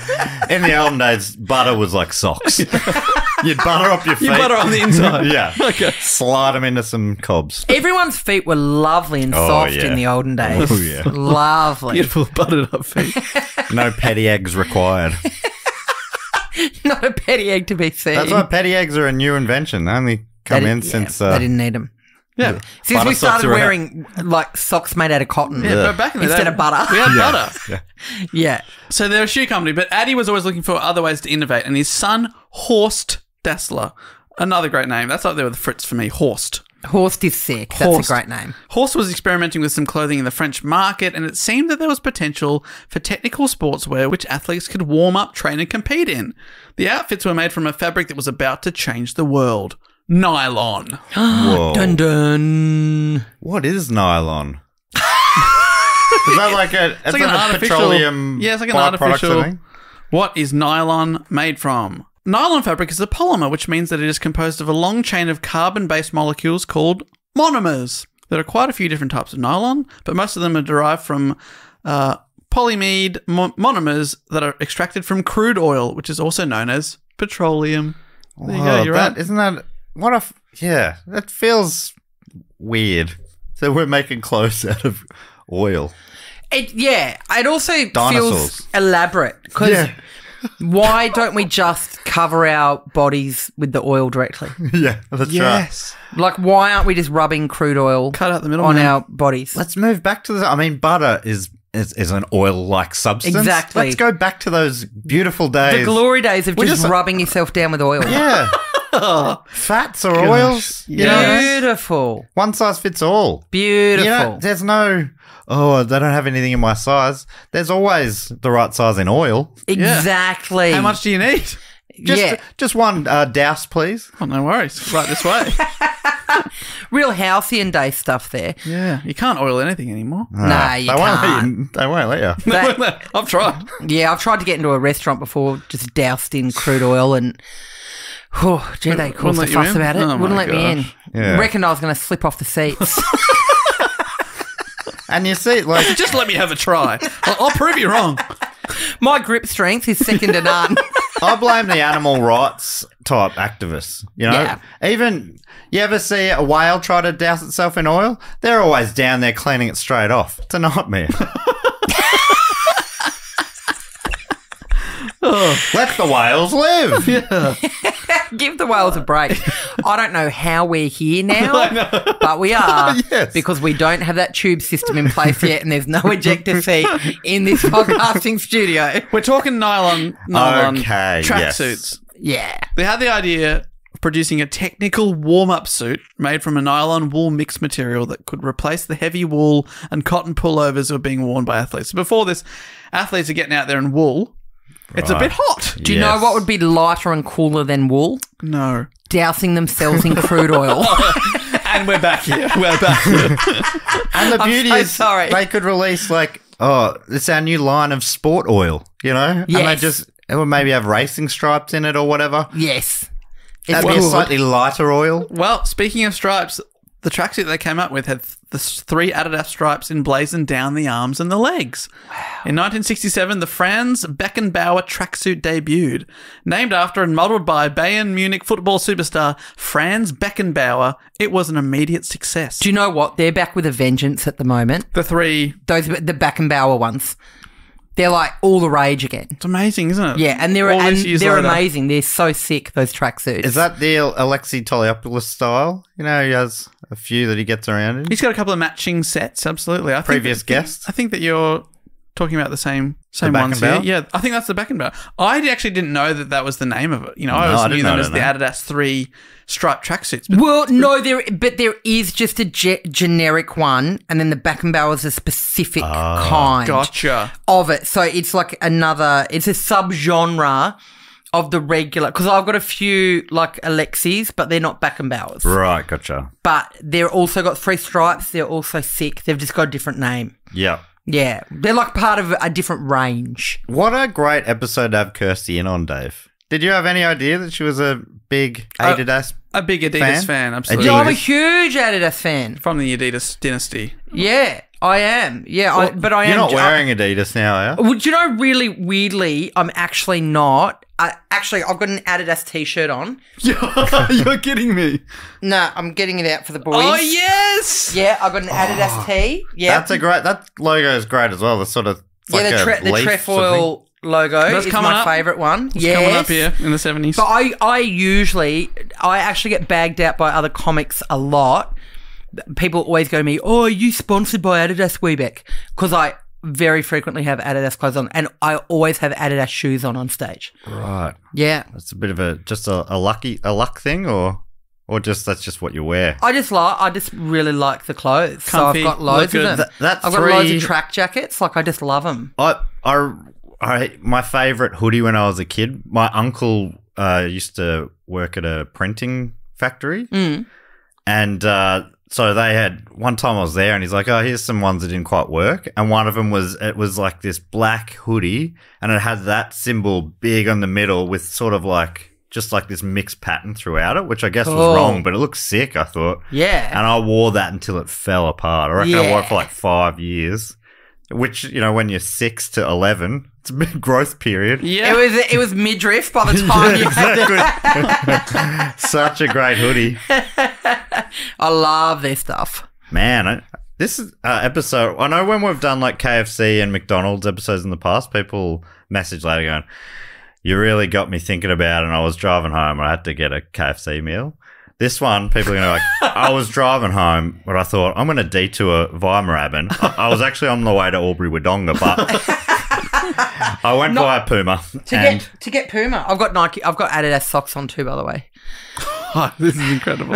S2: In the olden days, butter was like socks. You'd butter up your feet.
S1: You butter on the inside.
S2: Yeah.
S1: Okay.
S2: Slide them into some cobs.
S3: Everyone's feet were lovely and
S2: Oh,
S3: soft
S2: yeah.
S3: in the olden days.
S2: Oh, yeah.
S3: Lovely.
S1: Beautiful buttered up feet.
S2: No petty eggs required.
S3: Not a petty egg to be seen.
S2: That's why petty eggs are a new invention. They only come in since...
S3: they didn't need them.
S1: Yeah.
S3: Since
S2: Butter
S3: we
S2: socks
S3: started
S2: are out.
S3: wearing like socks made out of cotton.
S1: Yeah, but back in the
S3: Instead
S1: day,
S3: of butter.
S1: we had
S2: Yeah.
S1: butter.
S2: Yeah.
S3: Yeah.
S1: So they're a shoe company, but Addy was always looking for other ways to innovate, and his son, Horst Dassler, another great name. That's up there with Fritz for me, Horst.
S3: Horst is sick. That's
S1: Horst.
S3: a great name.
S1: Horst was experimenting with some clothing in the French market, and it seemed that there was potential for technical sportswear which athletes could warm up, train, and compete in. The outfits were made from a fabric that was about to change the world. Nylon.
S2: Whoa.
S3: Dun dun.
S2: What is nylon? Is that like it's
S1: like an
S2: a
S1: artificial-
S2: petroleum
S1: yeah, it's like an
S2: byproduct
S1: artificial-
S2: thing?
S1: What is nylon made from? Nylon fabric is a polymer, which means that it is composed of a long chain of carbon-based molecules called monomers. There are quite a few different types of nylon, but most of them are derived from polyamide monomers that are extracted from crude oil, which is also known as petroleum. There you go, you're right.
S2: Isn't that... What if... Yeah, that feels weird. So we're making clothes out of oil.
S3: It also
S2: Dinosaurs.
S3: feels elaborate because
S2: Yeah.
S3: why don't we just cover our bodies with the oil directly?
S2: Yeah, that's right.
S3: Like, why aren't we just rubbing crude oil
S1: Cut out the middle
S3: on
S1: man.
S3: our bodies?
S2: Let's move back to the... I mean, butter is is an oil-like substance.
S3: Exactly.
S2: Let's go back to those beautiful days.
S3: The glory days of
S2: We're
S3: just
S2: just-
S3: rubbing yourself down with oil.
S2: Yeah. Fats or oils. You know,
S3: Beautiful.
S2: one size fits all.
S3: Beautiful.
S2: You know, there's no, they don't have anything in my size. There's always the right size in oil.
S3: Exactly.
S1: How much do you need?
S2: Just one douse, please.
S1: Oh, no worries. Right this way.
S3: Real halcyon day stuff there.
S1: Yeah, you can't oil anything anymore.
S3: Nah, you can't.
S2: They won't let you.
S3: That-
S1: I've tried.
S3: yeah, I've tried to get into a restaurant before, just doused in crude oil and... Oh, gee, they caused a
S1: let you
S3: fuss
S1: in?
S3: about it.
S1: Oh,
S3: Wouldn't
S1: my
S3: let me in.
S1: gosh.
S2: Yeah.
S3: Reckoned I was going to slip off the seats.
S2: And you see, like,
S1: Just let me have a try. I'll prove you wrong.
S3: My grip strength is second to none.
S2: I blame the animal rights type activists. You know,
S3: Yeah.
S2: even you ever see a whale try to douse itself in oil? They're always down there cleaning it straight off. It's a nightmare. Let the whales live.
S3: Give the whales a break. I don't know how we're here now, but we are
S2: Yes.
S3: because we don't have that tube system in place yet, and there's no ejector seat in this podcasting studio.
S1: We're talking nylon
S2: Okay,
S1: tracksuits.
S3: Yeah.
S1: They had the idea of producing a technical warm-up suit made from a nylon wool mixed material that could replace the heavy wool and cotton pullovers that were being worn by athletes. So before this, athletes are getting out there in wool. It's a
S2: Right.
S1: bit hot.
S3: Do you know what would be lighter and cooler than wool?
S1: No.
S3: Dousing themselves in crude oil.
S1: And we're back here. We're back here.
S2: And the beauty
S3: so
S2: is
S3: sorry.
S2: they could release like, it's our new line of sport oil, you know?
S3: Yes.
S2: And it would maybe have racing stripes in it or whatever.
S3: Yes. It's
S2: That'd be a
S3: good.
S2: slightly lighter oil.
S1: Well, speaking of stripes, the tracksuit they came up with had the 3 Adidas stripes emblazoned down the arms and the legs. Wow. In 1967, the Franz Beckenbauer tracksuit debuted. Named after and modelled by Bayern Munich football superstar Franz Beckenbauer, it was an immediate success.
S3: Do you know what? They're back with a vengeance at the moment.
S1: The 3...
S3: The Beckenbauer ones. They're like all the rage again.
S1: It's amazing, isn't it?
S3: Yeah, and they're
S1: All these years later.
S3: amazing. They're so sick, those tracksuits.
S2: Is that the Alexei Toliopoulos style? You know, he has a few that he gets around in.
S1: He's got a couple of matching sets, absolutely. I think
S2: Previous guest?
S1: I think that you're talking about the same ones here.
S2: Beckenbauer?
S1: Yeah, I think that's the Beckenbauer. I actually didn't know that was the name of it. You know, I
S2: No,
S1: always
S2: I
S1: knew
S2: didn't
S1: them
S2: know
S1: as the
S2: that.
S1: Adidas 3 striped tracksuits. But
S3: Well, no, there is just a generic one, and then the Beckenbauer's a specific kind
S1: gotcha.
S3: of it. So it's like it's a subgenre of the regular. Because I've got a few like Alexis, but they're not Beckenbauers.
S2: Right, gotcha.
S3: But they're also got 3 stripes. They're also sick. They've just got a different name.
S2: Yeah.
S3: Yeah, they're like part of a different range.
S2: What a great episode to have Kirsty in on, Dave. Did you have any idea that she was a big Adidas?
S1: A big Adidas
S2: Fan?
S1: fan, absolutely.
S3: Yeah, I'm a huge Adidas fan.
S1: From the Adidas dynasty.
S3: Yeah, I am. Yeah, but I am.
S2: You're not wearing Adidas now, are you?
S3: Would you know? Really weirdly, I'm actually not. Actually, I've got an Adidas T-shirt on.
S1: You're kidding me.
S3: No, I'm getting it out for the boys.
S1: Oh, yes!
S3: Yeah, I've got an Adidas T. Yeah,
S2: That logo is great as well. The sort of
S3: yeah.
S2: like
S3: The trefoil logo
S1: That's
S3: is
S1: coming
S3: my
S1: up.
S3: favourite one.
S1: It's
S3: Yes.
S1: coming up here in the 70s.
S3: But I actually get bagged out by other comics a lot. People always go to me, "Oh, are you sponsored by Adidas Weebeck?" Because I very frequently have Adidas clothes on, and I always have Adidas shoes on stage.
S2: Right.
S3: Yeah,
S2: It's a bit of a luck thing, or just that's just what you wear.
S3: I just really like the clothes.
S1: Comfy,
S3: So I've got loads
S1: look
S3: of
S1: good.
S3: them.
S2: That
S3: I've got loads
S2: three-
S3: of track jackets. Like I just love them.
S2: My favorite hoodie when I was a kid. My uncle used to work at a printing factory, and so they had one time I was there, and he's like, "Oh, here's some ones that didn't quite work." And one of them was like this black hoodie, and it had that symbol big on the middle with sort of like just like this mixed pattern throughout it, which I guess
S3: Cool.
S2: was wrong, but it looked sick. I thought,
S3: Yeah.
S2: and I wore that until it fell apart. I reckon I wore it
S3: Yeah.
S2: for like 5 years. Which, you know, when you're 6 to 11, it's a big growth period.
S1: yeah.
S3: It was midriff by the time you had
S2: Such a great hoodie.
S3: I love their stuff.
S2: Man, this is episode. I know when we've done like KFC and McDonald's episodes in the past, people message later going, "You really got me thinking about it." And I was driving home and I had to get a KFC meal. This one, people are going to be like, I was driving home, but I thought, I'm going to detour via Moorabbin. I was actually on the way to Albury Wodonga, but I went via Puma.
S3: To get Puma. I've got Nike. I've got Adidas socks on too, by the way.
S1: Oh, this is incredible.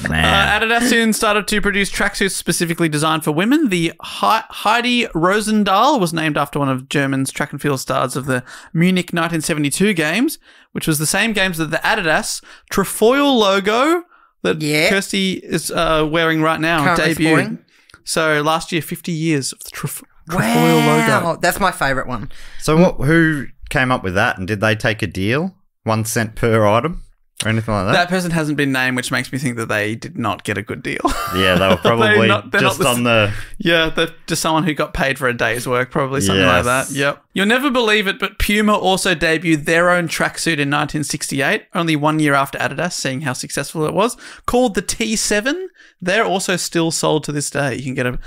S1: Adidas soon started to produce tracksuits specifically designed for women. The Heidi Rosendahl was named after one of Germany's track and field stars of the Munich 1972 games, which was the same games that the Adidas Trefoil logo that Kirsty is wearing right now
S3: Currently
S1: debuted.
S3: sporting.
S1: So last year, 50 years of the Trefoil logo.
S3: That's my favourite one.
S2: So who came up with that, and did they take a deal? 1 cent per item? Or anything like that?
S1: That person hasn't been named, which makes me think that they did not get a good deal.
S2: Yeah, they were probably just on the...
S1: Yeah, they're just someone who got paid for a day's work, probably something like that. Yep. You'll never believe it, but Puma also debuted their own tracksuit in 1968, only 1 year after Adidas, seeing how successful it was, called the T7. They're also still sold to this day. You can get a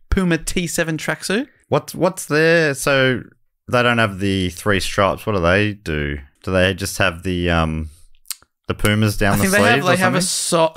S1: Puma T7 tracksuit.
S2: What's their... So they don't have the 3 stripes. What do they do? Do they just have the Pumas down the sleeve?
S1: They have a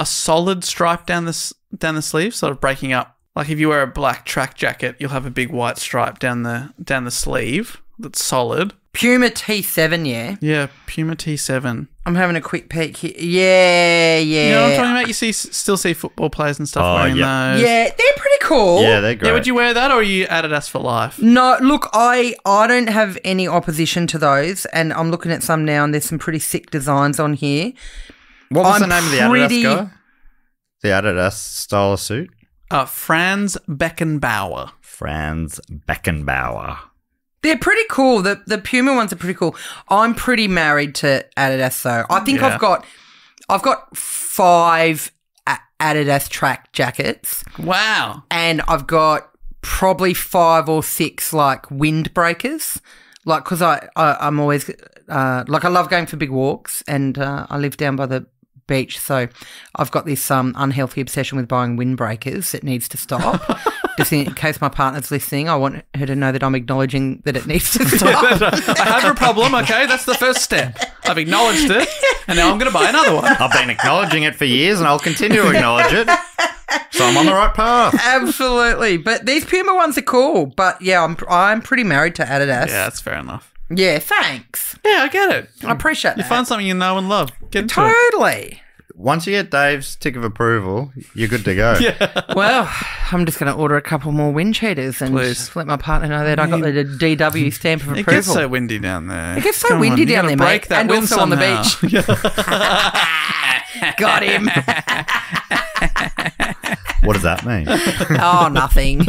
S1: solid stripe down the sleeve, sort of breaking up. Like if you wear a black track jacket, you'll have a big white stripe down the sleeve that's solid.
S3: Puma T7, yeah.
S1: Yeah, Puma T7.
S3: I'm having a quick peek here. Yeah.
S1: You know what I'm talking about? You still see football players and stuff wearing those.
S3: Yeah, they're pretty cool.
S2: Yeah, they're great.
S1: Yeah, would you wear that, or are you Adidas for life?
S3: No, look, I don't have any opposition to those, and I'm looking at some now, and there's some pretty sick designs on here.
S2: What was the name of the Adidas guy? The Adidas style of suit?
S1: Franz Beckenbauer.
S2: Franz Beckenbauer.
S3: They're pretty cool. The Puma ones are pretty cool. I'm pretty married to Adidas though. I think I've got 5 Adidas track jackets.
S1: Wow.
S3: And I've got probably 5 or 6 like windbreakers. Like, because I'm always like, I love going for big walks, and I live down by the beach, so I've got this unhealthy obsession with buying windbreakers that needs to stop. Just in case my partner's listening, I want her to know that I'm acknowledging that it needs to stop.
S1: I have a problem, okay? That's the first step. I've acknowledged it, and now I'm going to buy another one.
S2: I've been acknowledging it for years, and I'll continue to acknowledge it. So I'm on the right path.
S3: Absolutely. But these Puma ones are cool. But yeah, I'm pretty married to Adidas.
S1: Yeah, that's fair enough.
S3: Yeah, thanks.
S1: Yeah, I get it.
S3: I appreciate that.
S1: You find something you know and love. Get into it.
S3: Totally.
S2: Once you get Dave's tick of approval, you're good to go.
S1: Yeah.
S3: Well, I'm just going to order a couple more wind cheaters and just let my partner know that I got the DW stamp of approval.
S1: It gets so windy down there.
S3: It gets so windy down there, mate. And also on the beach. Got him.
S2: What does that mean?
S3: Oh, nothing.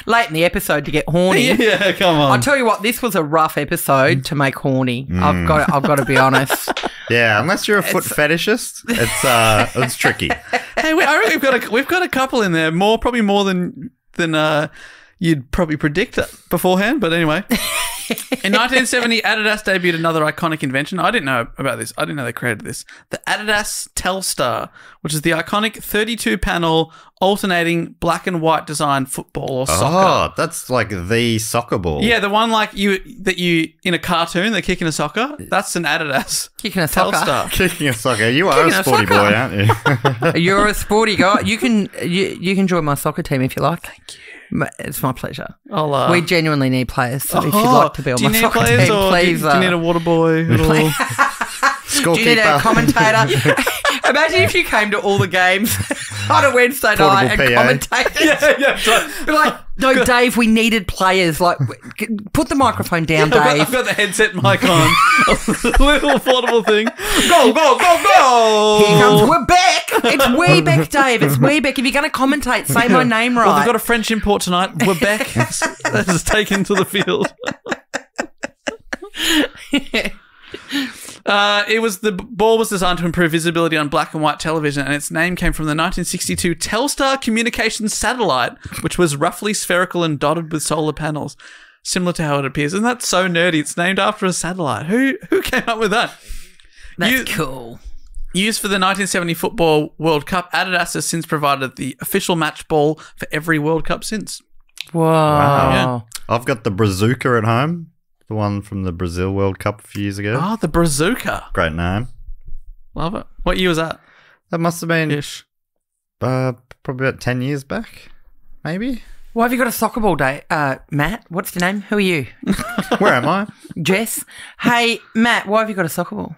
S3: Late in the episode to get horny.
S1: Yeah, come on.
S3: I'll tell you what, this was a rough episode to make horny. I've got to be honest.
S2: Yeah, unless you're a foot fetishist, it's tricky.
S1: Hey, I reckon we've got a couple in there. Probably more than you'd probably predict beforehand. But anyway, in 1970, Adidas debuted another iconic invention. I didn't know about this. I didn't know they created this. The Adidas Telstar, which is the iconic 32-panel alternating black and white design football or soccer.
S2: Oh, that's like the soccer ball.
S1: Yeah, the one like you in a cartoon, they're kicking a soccer. That's an Adidas
S3: Kicking a soccer.
S1: Telstar.
S2: Kicking a soccer. You are a sporty boy, aren't you?
S3: You're a sporty guy. You can join my soccer team if you like. Thank you. It's my pleasure. We genuinely need players, so if you'd like to be on my soccer team, please.
S1: Do you need a water boy?
S3: Do you need a commentator? Imagine if you came to all the games on a Wednesday night and commentated.
S1: Yeah.
S3: Be like, no, Dave, we needed players. Like, put the microphone down, Dave.
S1: I've got the headset mic on. A little portable thing. Go, go, go, go.
S3: Here comes Webeck. It's Webeck, Dave. It's Webeck. If you're going to commentate, say my name right.
S1: Well, they've got a French import tonight. Webeck has taken to the field. The ball was designed to improve visibility on black and white television, and its name came from the 1962 Telstar communications satellite, which was roughly spherical and dotted with solar panels, similar to how it appears. Isn't that so nerdy? It's named after a satellite. Who came up with that?
S3: That's cool.
S1: Used for the 1970 Football World Cup, Adidas has since provided the official match ball for every World Cup since.
S3: Whoa.
S2: Wow. Yeah. I've got the Brazuca at home. the one from the Brazil World Cup a few years ago.
S1: Oh, the Brazuca.
S2: Great name.
S1: Love it. What year was that?
S2: That must have been
S1: Ish.
S2: probably about 10 years back, maybe.
S3: Why have you got a soccer ball day? Matt, what's your name? Who are you?
S2: Where am I?
S3: Jess. Hey, Matt, why have you got a soccer ball?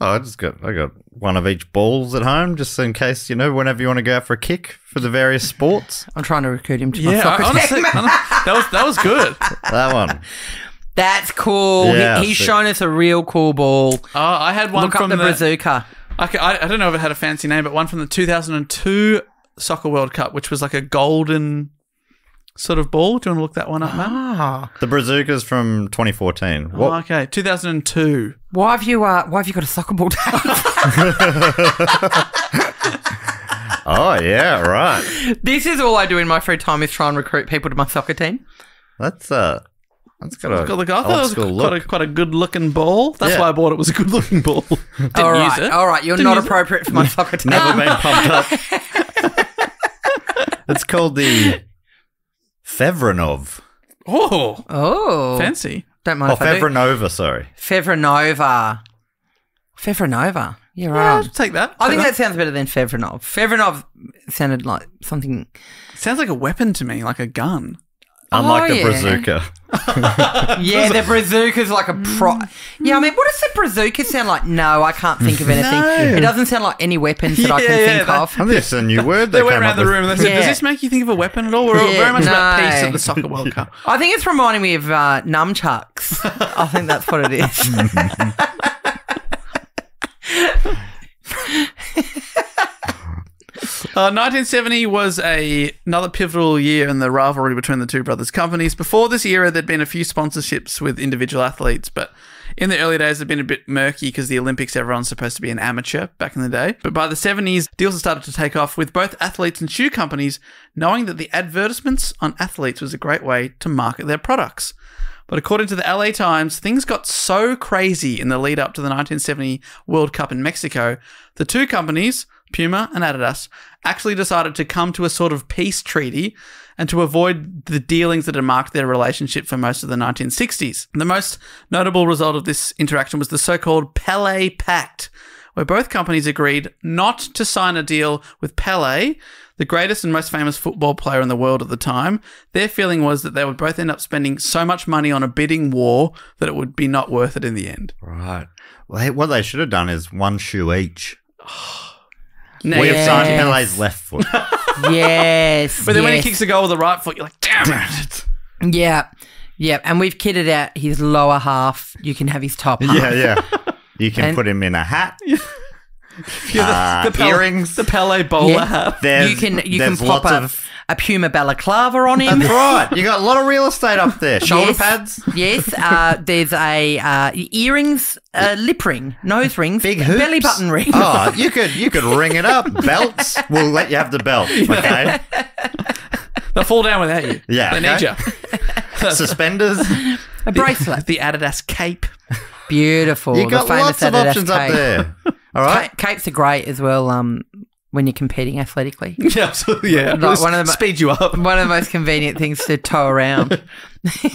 S2: Oh, I got one of each balls at home, just in case, whenever you want to go out for a kick for the various sports.
S3: I'm trying to recruit him to my
S1: Yeah,
S3: soccer
S1: honestly,
S3: team.
S1: that was good.
S2: That one.
S3: That's cool.
S2: Yeah,
S3: He's
S2: sick.
S3: shown us a real cool ball.
S1: Oh, I had one
S3: Look up
S1: from
S3: the Brazuca.
S1: I don't know if it had a fancy name, but one from the 2002 Soccer World Cup, which was like a golden sort of ball. Do you want to look that one up, Matt?
S3: Ah.
S2: The Brazucas from 2014. What?
S1: Oh, okay, 2002.
S3: Why have you got a soccer ball day?
S2: Oh, yeah, right.
S3: This is all I do in my free time is try and recruit people to my soccer team.
S2: That's got a
S1: Look, I thought
S2: old
S1: it was
S2: school look.
S1: quite a good looking ball. That's
S2: Yeah.
S1: why I bought it. Was a good looking ball. Didn't
S3: All
S1: use
S3: right,
S1: it.
S3: all right. You're
S1: Didn't
S3: not
S1: use it.
S3: appropriate for my soccer team.
S2: Never been pumped up. It's called the Fevronov.
S1: Oh,
S3: Oh,
S1: fancy.
S3: don't mind
S2: Oh,
S3: if I do.
S2: Fevronova, sorry.
S3: Fevronova. Fevronova. You're
S1: Yeah,
S3: right.
S1: take that.
S3: I
S1: Take
S3: think that sounds better than Fevronov. Fevronov sounded like something.
S1: sounds like a weapon to me, like a gun.
S2: Unlike the
S3: yeah.
S2: Brazuca.
S3: Yeah, the Brazuca's like a pro. Yeah, I mean, what does the Brazuca sound like? No, I can't think of anything.
S1: No.
S3: It doesn't sound like any weapons that I can
S1: Yeah,
S3: think
S1: that-
S3: of.
S2: I think it's a new word
S1: They
S2: they
S1: went
S2: came
S1: around
S2: up
S1: the
S2: with.
S1: room and they said,
S3: Yeah.
S1: "Does this make you think of a weapon at all?" We're
S3: Yeah,
S1: very much about
S3: no.
S1: peace at the Soccer World Cup.
S3: I think it's reminding me of nunchucks. I think that's what it is.
S1: 1970 was another pivotal year in the rivalry between the two brothers' companies. Before this era, there'd been a few sponsorships with individual athletes, but in the early days, it'd been a bit murky because the Olympics, everyone's supposed to be an amateur back in the day. But by the 70s, deals had started to take off with both athletes and shoe companies knowing that the advertisements on athletes was a great way to market their products. But according to the LA Times, things got so crazy in the lead up to the 1970 World Cup in Mexico, the two companies, Puma and Adidas, actually decided to come to a sort of peace treaty and to avoid the dealings that had marked their relationship for most of the 1960s. The most notable result of this interaction was the so-called Pele Pact, where both companies agreed not to sign a deal with Pele, the greatest and most famous football player in the world at the time. Their feeling was that they would both end up spending so much money on a bidding war that it would be not worth it in the end.
S2: Right. Well, what they should have done is one shoe each.
S1: Now
S2: We
S1: you
S2: have
S1: have
S2: signed
S3: Yes.
S2: Pele's left foot.
S3: Yes.
S1: But then when he
S3: yes.
S1: kicks a goal with the right foot, you're like, damn it.
S3: Yeah. Yeah. And we've kitted out his lower half. You can have his top half.
S2: Yeah. You can
S3: And-
S2: put him in a hat.
S1: Yeah,
S2: Earrings.
S1: The Pele bowler
S3: Yeah.
S1: hat.
S2: There's,
S3: You can
S2: there's
S3: pop
S2: lots
S3: a Puma balaclava on him.
S2: That's right. You got a lot of real estate up there. Shoulder
S3: Yes.
S2: pads.
S3: Yes, there's a earrings, lip ring, nose rings,
S2: Big hoops.
S3: belly button ring.
S2: Oh, you could ring it up. Belts. We'll let you have the belt. Okay.
S1: They'll fall down without you.
S2: Yeah,
S1: They need
S2: okay.
S1: you.
S2: Suspenders.
S3: A bracelet.
S1: The Adidas cape.
S3: Beautiful.
S2: You
S3: the
S2: got
S3: famous
S2: lots of
S3: Adidas
S2: options up
S3: cape.
S2: there. All right.
S3: Capes are great as well when you're competing athletically.
S1: Yeah, absolutely. Yeah.
S3: Like one of the-
S1: speed you up.
S3: One of the most convenient things to tow around.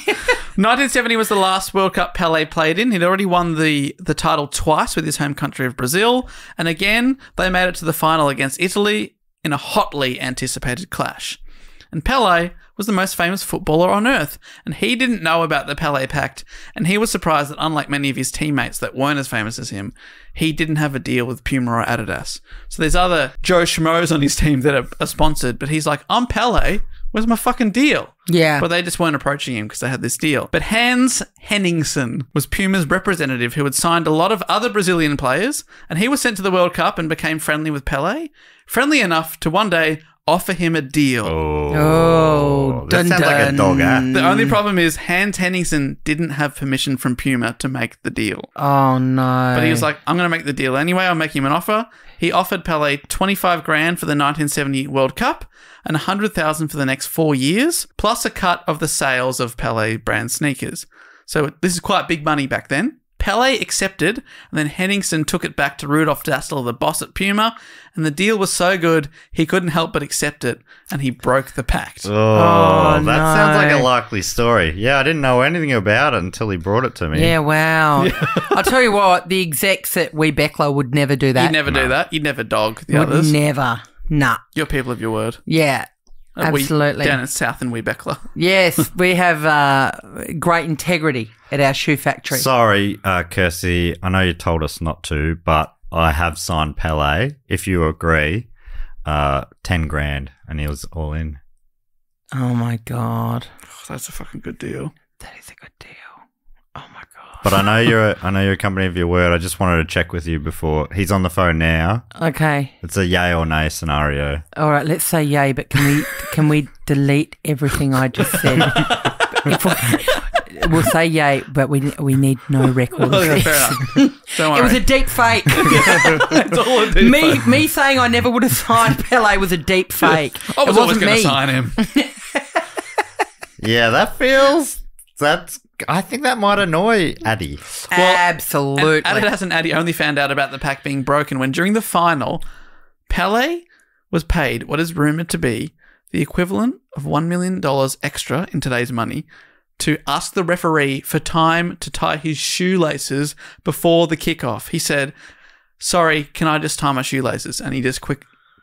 S1: 1970 was the last World Cup Pele played in. He'd already won the title twice with his home country of Brazil. And again, they made it to the final against Italy in a hotly anticipated clash. And Pele was the most famous footballer on earth, and he didn't know about the Pele Pact, and he was surprised that unlike many of his teammates that weren't as famous as him, he didn't have a deal with Puma or Adidas. So there's other Joe Schmoes on his team that are sponsored, but he's like, I'm Pele, where's my fucking deal?
S3: Yeah.
S1: But they just weren't approaching him because they had this deal. But Hans Henningsen was Puma's representative who had signed a lot of other Brazilian players, and he was sent to the World Cup and became friendly with Pele, friendly enough to one day offer him a deal.
S3: Oh,
S2: that sounds like a dog act.
S1: The only problem is Hans Henningsen didn't have permission from Puma to make the deal.
S3: Oh, no.
S1: But he was like, I'm going to make the deal anyway. I'll make him an offer. He offered Pele 25 grand for the 1970 World Cup and 100,000 for the next 4 years, plus a cut of the sales of Pele brand sneakers. So this is quite big money back then. Pele accepted, and then Henningsen took it back to Rudolf Dassler, the boss at Puma, and the deal was so good he couldn't help but accept it, and he broke the pact.
S2: Oh, that
S3: no.
S2: sounds like a likely story. Yeah, I didn't know anything about it until he brought it to me.
S3: Yeah, wow. I'll tell you what, the execs at Webeckler would never do that.
S1: You'd never do that. You'd never dog the
S3: would
S1: others.
S3: never. Nah.
S1: You're people of your word.
S3: Yeah. Absolutely.
S1: Down in South in Webeckler.
S3: Yes, we have great integrity at our shoe factory.
S2: Sorry, Kirsty, I know you told us not to, but I have signed Pele. If you agree, 10 grand, and he was all in.
S3: Oh my God.
S1: Oh, that's a fucking good deal.
S3: That is a good deal. Oh my God.
S2: But I know you're a company of your word. I just wanted to check with you before. He's on the phone now.
S3: Okay.
S2: It's a yay or nay scenario.
S3: All right, let's say yay, but can we delete everything I just said? We'll say yay, but we need no record.
S1: Okay, fair enough. Don't worry.
S3: It was a deep fake.
S1: That's all a deep fake.
S3: me saying I never would have signed Pele was a deep fake.
S1: I was
S3: it
S1: always
S3: wasn't
S1: going to
S3: me.
S1: sign him.
S2: Yeah, I think that might annoy Addy.
S3: Absolutely.
S1: And Adidas and Addy only found out about the pact being broken when during the final, Pele was paid what is rumoured to be the equivalent of $1 million extra in today's money to ask the referee for time to tie his shoelaces before the kickoff. He said, "Sorry, can I just tie my shoelaces?" And he just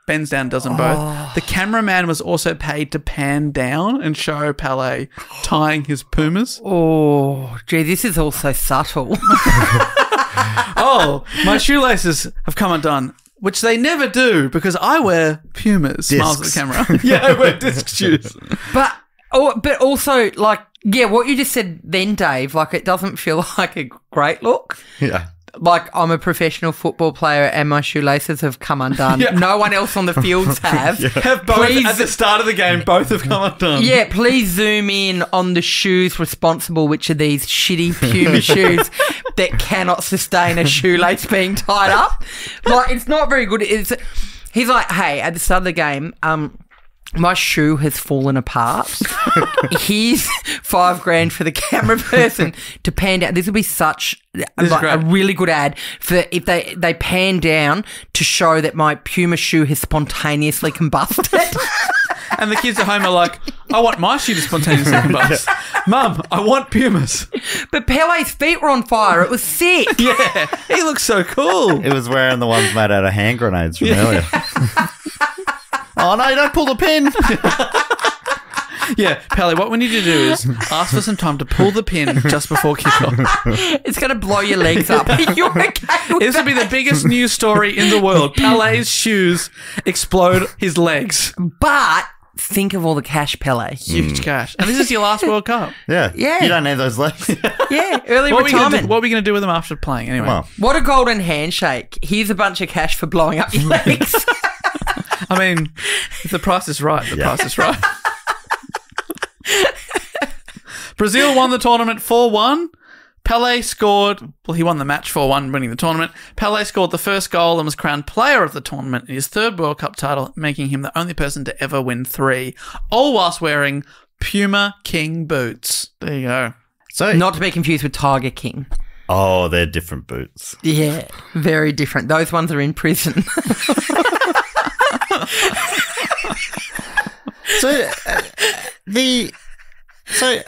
S1: bends down, does them both. The cameraman was also paid to pan down and show Pele tying his Pumas.
S3: Oh, gee, this is all so subtle.
S1: Oh, my shoelaces have come undone, which they never do because I wear Pumas. Smiles at the camera. Yeah, I wear disc shoes.
S3: But also, like, yeah, what you just said then, Dave, like, it doesn't feel like a great look.
S2: Yeah.
S3: Like, I'm a professional football player and my shoelaces have come undone.
S1: Yeah.
S3: No one else on the fields have.
S1: Have both
S3: Please-
S1: at the start of the game, both have come undone.
S3: Yeah, please zoom in on the shoes responsible, which are these shitty Puma shoes that cannot sustain a shoelace being tied up. Like, it's not very good. He's like, hey, at the start of the game, my shoe has fallen apart. Here's $5,000 for the camera person to pan down. This would be such a really good ad for if they pan down to show that my Puma shoe has spontaneously combusted.
S1: And the kids at home are like, I want my shoe to spontaneously combust. Mum, I want Pumas.
S3: But Pele's feet were on fire. It was sick.
S1: Yeah, he looks so cool.
S2: It was wearing the ones made out of hand grenades from earlier. Oh, no, don't pull the pin.
S1: Yeah, Pele, what we need to do is ask for some time to pull the pin just before kickoff.
S3: It's going to blow your legs up. You're okay with
S1: This would be the biggest news story in the world. Pele's shoes explode his legs.
S3: But think of all the cash, Pele.
S1: Huge cash. And this is your last World Cup.
S2: Yeah.
S3: Yeah.
S2: You don't need those legs.
S3: Yeah, early
S1: What are we
S3: retirement.
S1: going to do with them after playing anyway?
S2: Well,
S3: What a golden handshake. Here's a bunch of cash for blowing up your legs.
S1: I mean, if the price is right, the price is right. Brazil won the tournament 4-1. Pele scored, well, he won the match 4-1, winning the tournament. Pele scored the first goal and was crowned player of the tournament in his third World Cup title, making him the only person to ever win 3, all whilst wearing Puma King boots. There you go.
S2: so
S3: Not to be confused with Tiger King.
S2: Oh, they're different boots.
S3: Yeah, very different. Those ones are in prison.
S2: So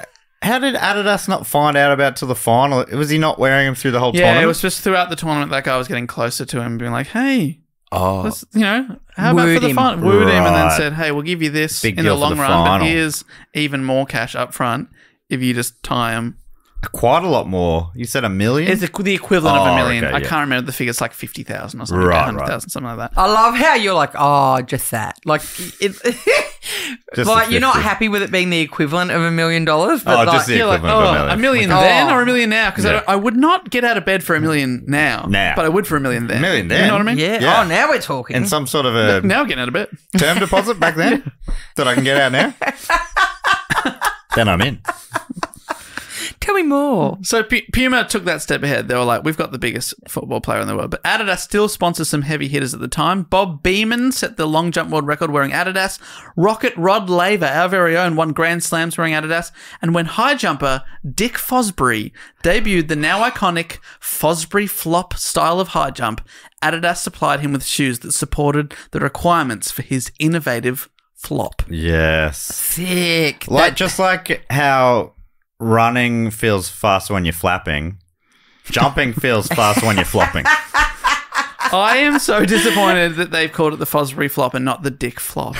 S2: how did Adidas not find out about till the final? Was he not wearing them through the whole
S1: Yeah,
S2: tournament?
S1: it was just throughout the tournament that guy was getting closer to him, being like, hey,
S2: Oh,
S1: let's, how about for
S3: Wooed
S1: the
S3: him.
S1: final? Wooed him and then
S2: Right.
S1: said, hey, we'll give you this
S2: Big
S1: in the
S2: deal for
S1: long
S2: the
S1: run, but
S2: final.
S1: here's even more cash up front if you just tie them.
S2: quite a lot more. You said $1 million?
S1: It's the equivalent of
S2: Oh,
S1: $1 million.
S2: okay,
S1: I
S2: yeah.
S1: can't remember the figure. It's like 50,000 or something,
S2: Right,
S1: 100,000, something like that.
S3: I love how you're like, oh, just that. Like, it's
S2: Just
S3: like
S2: the
S3: you're not
S2: 50.
S3: happy with it being the equivalent of $1 million. But
S2: Oh,
S3: like,
S2: just the
S1: You're like,
S2: equivalent of
S1: oh,
S2: $1
S1: $1
S2: million.
S1: million
S3: Like,
S1: then
S3: oh.
S1: or $1 million now? Because
S2: Yeah.
S1: I would not get out of bed for $1 million now.
S2: Now.
S1: But I would for $1 million then.
S2: $1 million
S1: You
S2: then?
S1: know what I mean?
S3: yeah.
S2: Yeah.
S3: Oh, now we're talking.
S2: And some sort of a
S1: Now getting out of bed.
S2: term deposit back then that I can get out now? Then I'm in.
S3: Tell me more.
S1: So Puma took that step ahead. They were like, we've got the biggest football player in the world. But Adidas still sponsors some heavy hitters at the time. Bob Beamon set the long jump world record wearing Adidas. Rocket Rod Laver, our very own, won Grand Slams wearing Adidas. And when high jumper Dick Fosbury debuted the now iconic Fosbury flop style of high jump, Adidas supplied him with shoes that supported the requirements for his innovative flop.
S2: Yes.
S3: Sick.
S2: Just like how running feels faster when you're flapping, jumping feels faster when you're flopping.
S1: I am so disappointed that they've called it the Fosbury flop and not the Dick flop.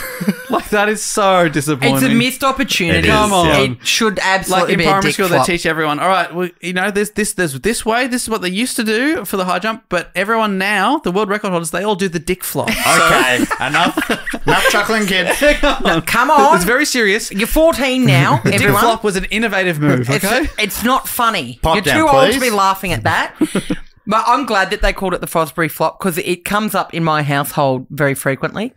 S1: Like, that is so disappointing.
S3: It's a missed opportunity.
S2: It is,
S1: Come on.
S2: yeah.
S3: It should absolutely
S1: Like in
S3: be a
S1: primary
S3: dick
S1: school,
S3: flop.
S1: they teach everyone, all right, well, you know, there's this way. This is what they used to do for the high jump. But everyone now, the world record holders, they all do the Dick flop.
S2: Okay, enough chuckling, kids.
S3: Come on.
S1: It's very serious.
S3: You're 14 now,
S1: Dick
S3: everyone.
S1: flop was an innovative move, okay?
S3: It's not funny.
S2: Pop
S3: You're
S2: down,
S3: too old
S2: please.
S3: to be laughing at that. But I'm glad that they called it the Fosbury flop because it comes up in my household very frequently.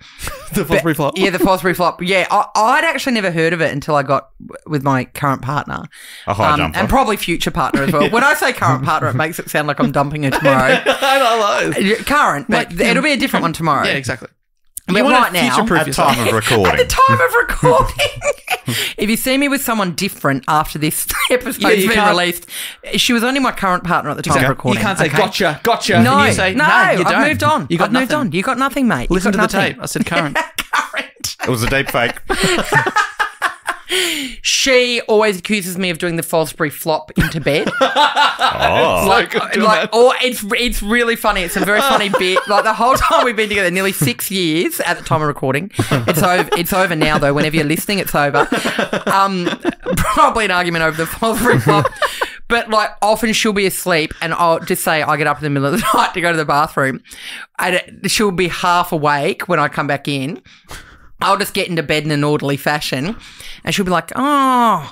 S1: The Fosbury flop.
S3: Yeah, the Fosbury flop. Yeah, I'd actually never heard of it until I got with my current partner.
S2: A high jumper.
S3: And probably future partner as well. When I say current partner, it makes it sound like I'm dumping her tomorrow.
S1: I know.
S3: Current, but it'll be a different one tomorrow.
S1: Yeah, exactly.
S3: But
S1: You wanna
S3: right now,
S1: future-proof
S2: At
S1: yourself.
S2: time of recording.
S3: at the time of recording, if you see me with someone different after this episode's
S1: you
S3: been
S1: can't-
S3: released, she was only my current partner at the time of
S1: You
S3: recording.
S1: can't say,
S3: okay?
S1: gotcha.
S3: No,
S1: And you say,
S3: no,
S1: nah, you don't.
S3: I've moved on.
S1: You got
S3: I've moved
S1: nothing.
S3: on. You got nothing, mate. You
S1: Listen to
S3: got
S1: the
S3: nothing.
S1: tape. I said current.
S3: Current.
S2: It was a deep fake.
S3: She always accuses me of doing the Fosbury flop into bed.
S2: Oh.
S3: It's really funny. It's a very funny bit. Like the whole time we've been together, nearly 6 years at the time of recording. It's over now though. Whenever you're listening, it's over. Probably an argument over the Fosbury flop. But like often she'll be asleep and I'll just say I get up in the middle of the night to go to the bathroom and she'll be half awake when I come back in. I'll just get into bed in an orderly fashion and she'll be like, oh.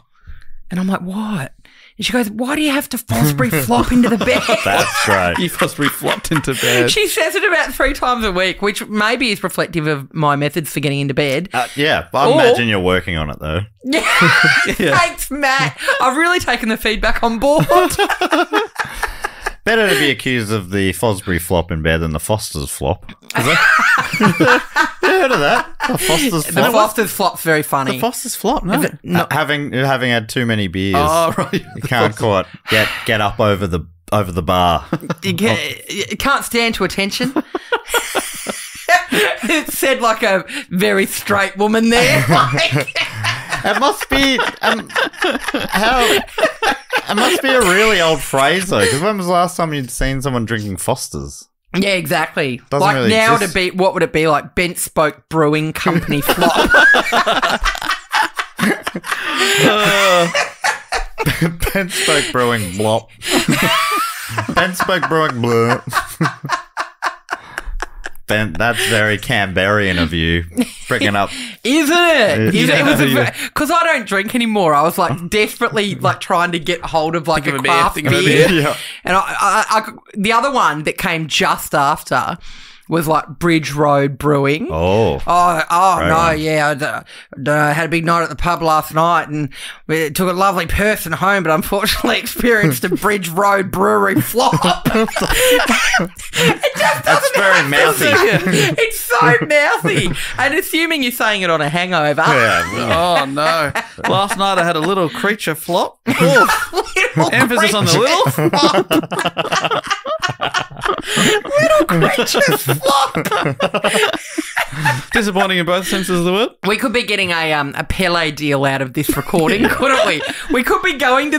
S3: And I'm like, what? And she goes, why do you have to Fosbury flop into the bed?
S2: That's great.
S1: You Fosbury flopped into bed.
S3: She says it about 3 times a week, which maybe is reflective of my methods for getting into bed.
S2: Yeah, I imagine you're working on it though.
S3: Thanks, Matt. I've really taken the feedback on board.
S2: Better to be accused of the Fosbury flop in bed than the Foster's flop. Is it? You heard of that? The Foster's
S3: The
S2: flop.
S3: Foster's flop's very funny.
S1: The Foster's flop, no.
S2: Having had too many beers,
S1: Oh, right.
S2: you can't quite get up over the bar.
S3: You can't stand to attention. It said like a very straight woman there.
S2: It must be it must be a really old phrase though. Because when was the last time you'd seen someone drinking Foster's?
S3: Yeah, exactly.
S2: Doesn't
S3: like
S2: really
S3: now
S2: exist.
S3: to be, what would it be like? Bent Spoke Brewing Company flop.
S2: Ben Spoke Brewing blop. Ben Spoke Brewing blop. Ben, that's very Canberrian of you, bringing up.
S3: Isn't it?
S2: Yeah.
S3: Because I don't drink anymore. I was like desperately like trying to get hold of like
S1: Think
S3: a
S1: of a beer,
S3: craft
S1: think of a
S3: beer.
S1: beer.
S2: Yeah.
S3: And I, the other one that came just after was like Bridge Road Brewing.
S2: Oh,
S3: Oh no,
S2: one.
S3: yeah. I had a big night at the pub last night and we took a lovely person home, but unfortunately experienced a Bridge Road Brewery flop. It just
S2: that's
S3: doesn't
S2: very
S3: happen.
S2: mouthy.
S3: It's so mouthy. And assuming you're saying it on a hangover.
S2: Yeah.
S1: Oh, no. Last night I had a little creature flop.
S3: Little
S1: Emphasis on the little.
S3: little creatures flop.
S1: Disappointing in both senses of the word.
S3: We could be getting a Pele deal out of this recording, couldn't we? We could be going to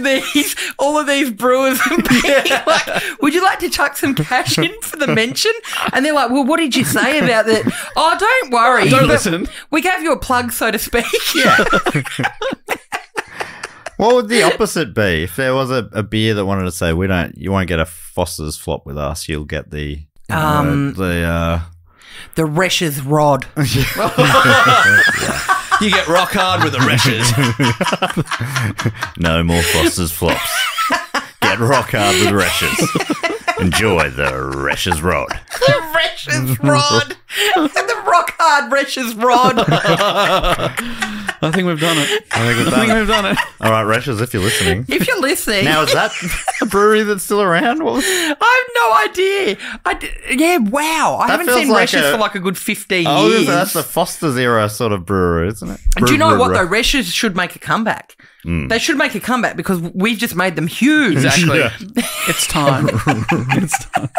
S3: all of these brewers and being like, would you like to chuck some cash in for the mention? And they're like, well, what did you say about that? Oh, don't worry.
S1: Don't
S3: But
S1: listen.
S3: We gave you a plug, so to speak.
S2: Yeah. What would the opposite be if there was a beer that wanted to say you won't get a Foster's flop with us, you'll get the
S3: The Resch's Rod.
S1: You get rock hard with the Resch's.
S2: no more Foster's flops. Get rock hard with Resch's. Enjoy the Resch's Rod.
S3: The Resch's Rod. The rock hard Resch's Rod.
S1: I think we've done it.
S2: I think
S1: I think we've done it.
S2: All right, Rashers, if you're listening.
S3: If you're listening,
S2: Now, is that a brewery that's still around? What was
S3: I have no idea. Yeah, wow. I haven't
S2: feels
S3: seen
S2: like
S3: Resh's
S2: a-
S3: for like a good 15
S2: Oh,
S3: years.
S2: that's a Foster's era sort of brewery, isn't it?
S3: Do you know what, though?
S2: Brewery.
S3: Resh's should make a comeback. They should make a comeback because we've just made them huge.
S1: Exactly.
S2: Yeah.
S1: It's time. It's time.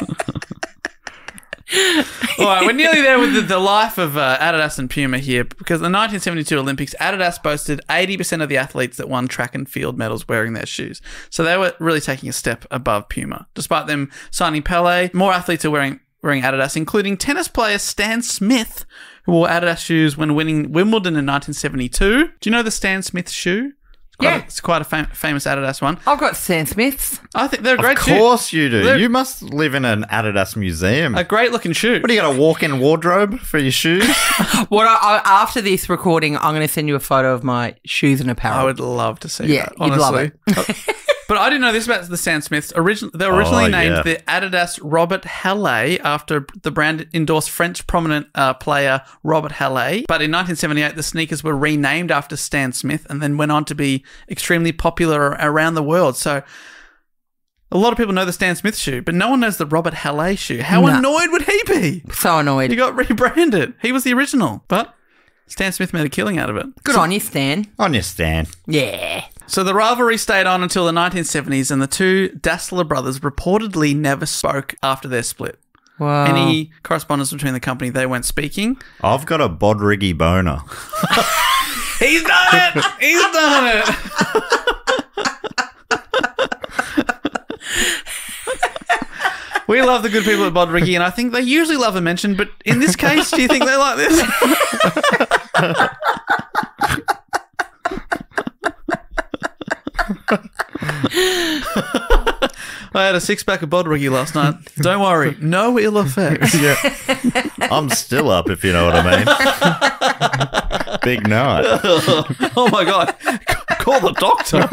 S1: All right, we're nearly there with the life of Adidas and Puma here, because the 1972 Olympics, Adidas boasted 80% of the athletes that won track and field medals wearing their shoes. So they were really taking a step above Puma. Despite them signing Pele, more athletes are wearing Adidas, including tennis player Stan Smith, who wore Adidas shoes when winning Wimbledon in 1972. Do you know the Stan Smith shoe?
S3: Yeah.
S1: It's quite a famous Adidas one.
S3: I've got Stan Smiths.
S1: I think they're a great
S2: Of
S1: shoe.
S2: course you do.
S1: They're-
S2: You must live in an Adidas museum.
S1: A great looking shoe.
S2: What do you got, a walk-in wardrobe for your shoes?
S3: After this recording, I'm going to send you a photo of my shoes and apparel.
S1: I would love to see
S3: Yeah,
S1: that,
S3: you'd love
S1: honestly. But I didn't know this about the Stan Smiths. They were originally named
S2: yeah.
S1: the Adidas Robert Halle after the brand endorsed French prominent player Robert Halle. But in 1978, the sneakers were renamed after Stan Smith and then went on to be extremely popular around the world. So a lot of people know the Stan Smith shoe, but no one knows the Robert Halle shoe. How
S3: No.
S1: annoyed would he be?
S3: So annoyed.
S1: He got rebranded. He was the original, but Stan Smith made a killing out of it.
S3: Good on you, Stan.
S2: On your stand.
S3: Yeah.
S1: So the rivalry stayed on until the 1970s, and the two Dassler brothers reportedly never spoke after their split.
S3: Wow.
S1: Any correspondence between the company, they weren't speaking.
S2: I've got a bodriggy boner.
S1: He's done it! He's done it! We love the good people at Bodriggy, and I think they usually love a mention, but in this case, do you think they like this? I had a six-pack of Bodriggy last night. Don't worry, no ill effects.
S2: I'm still up, if you know what I mean. Big night.
S1: Oh my God. Call the doctor.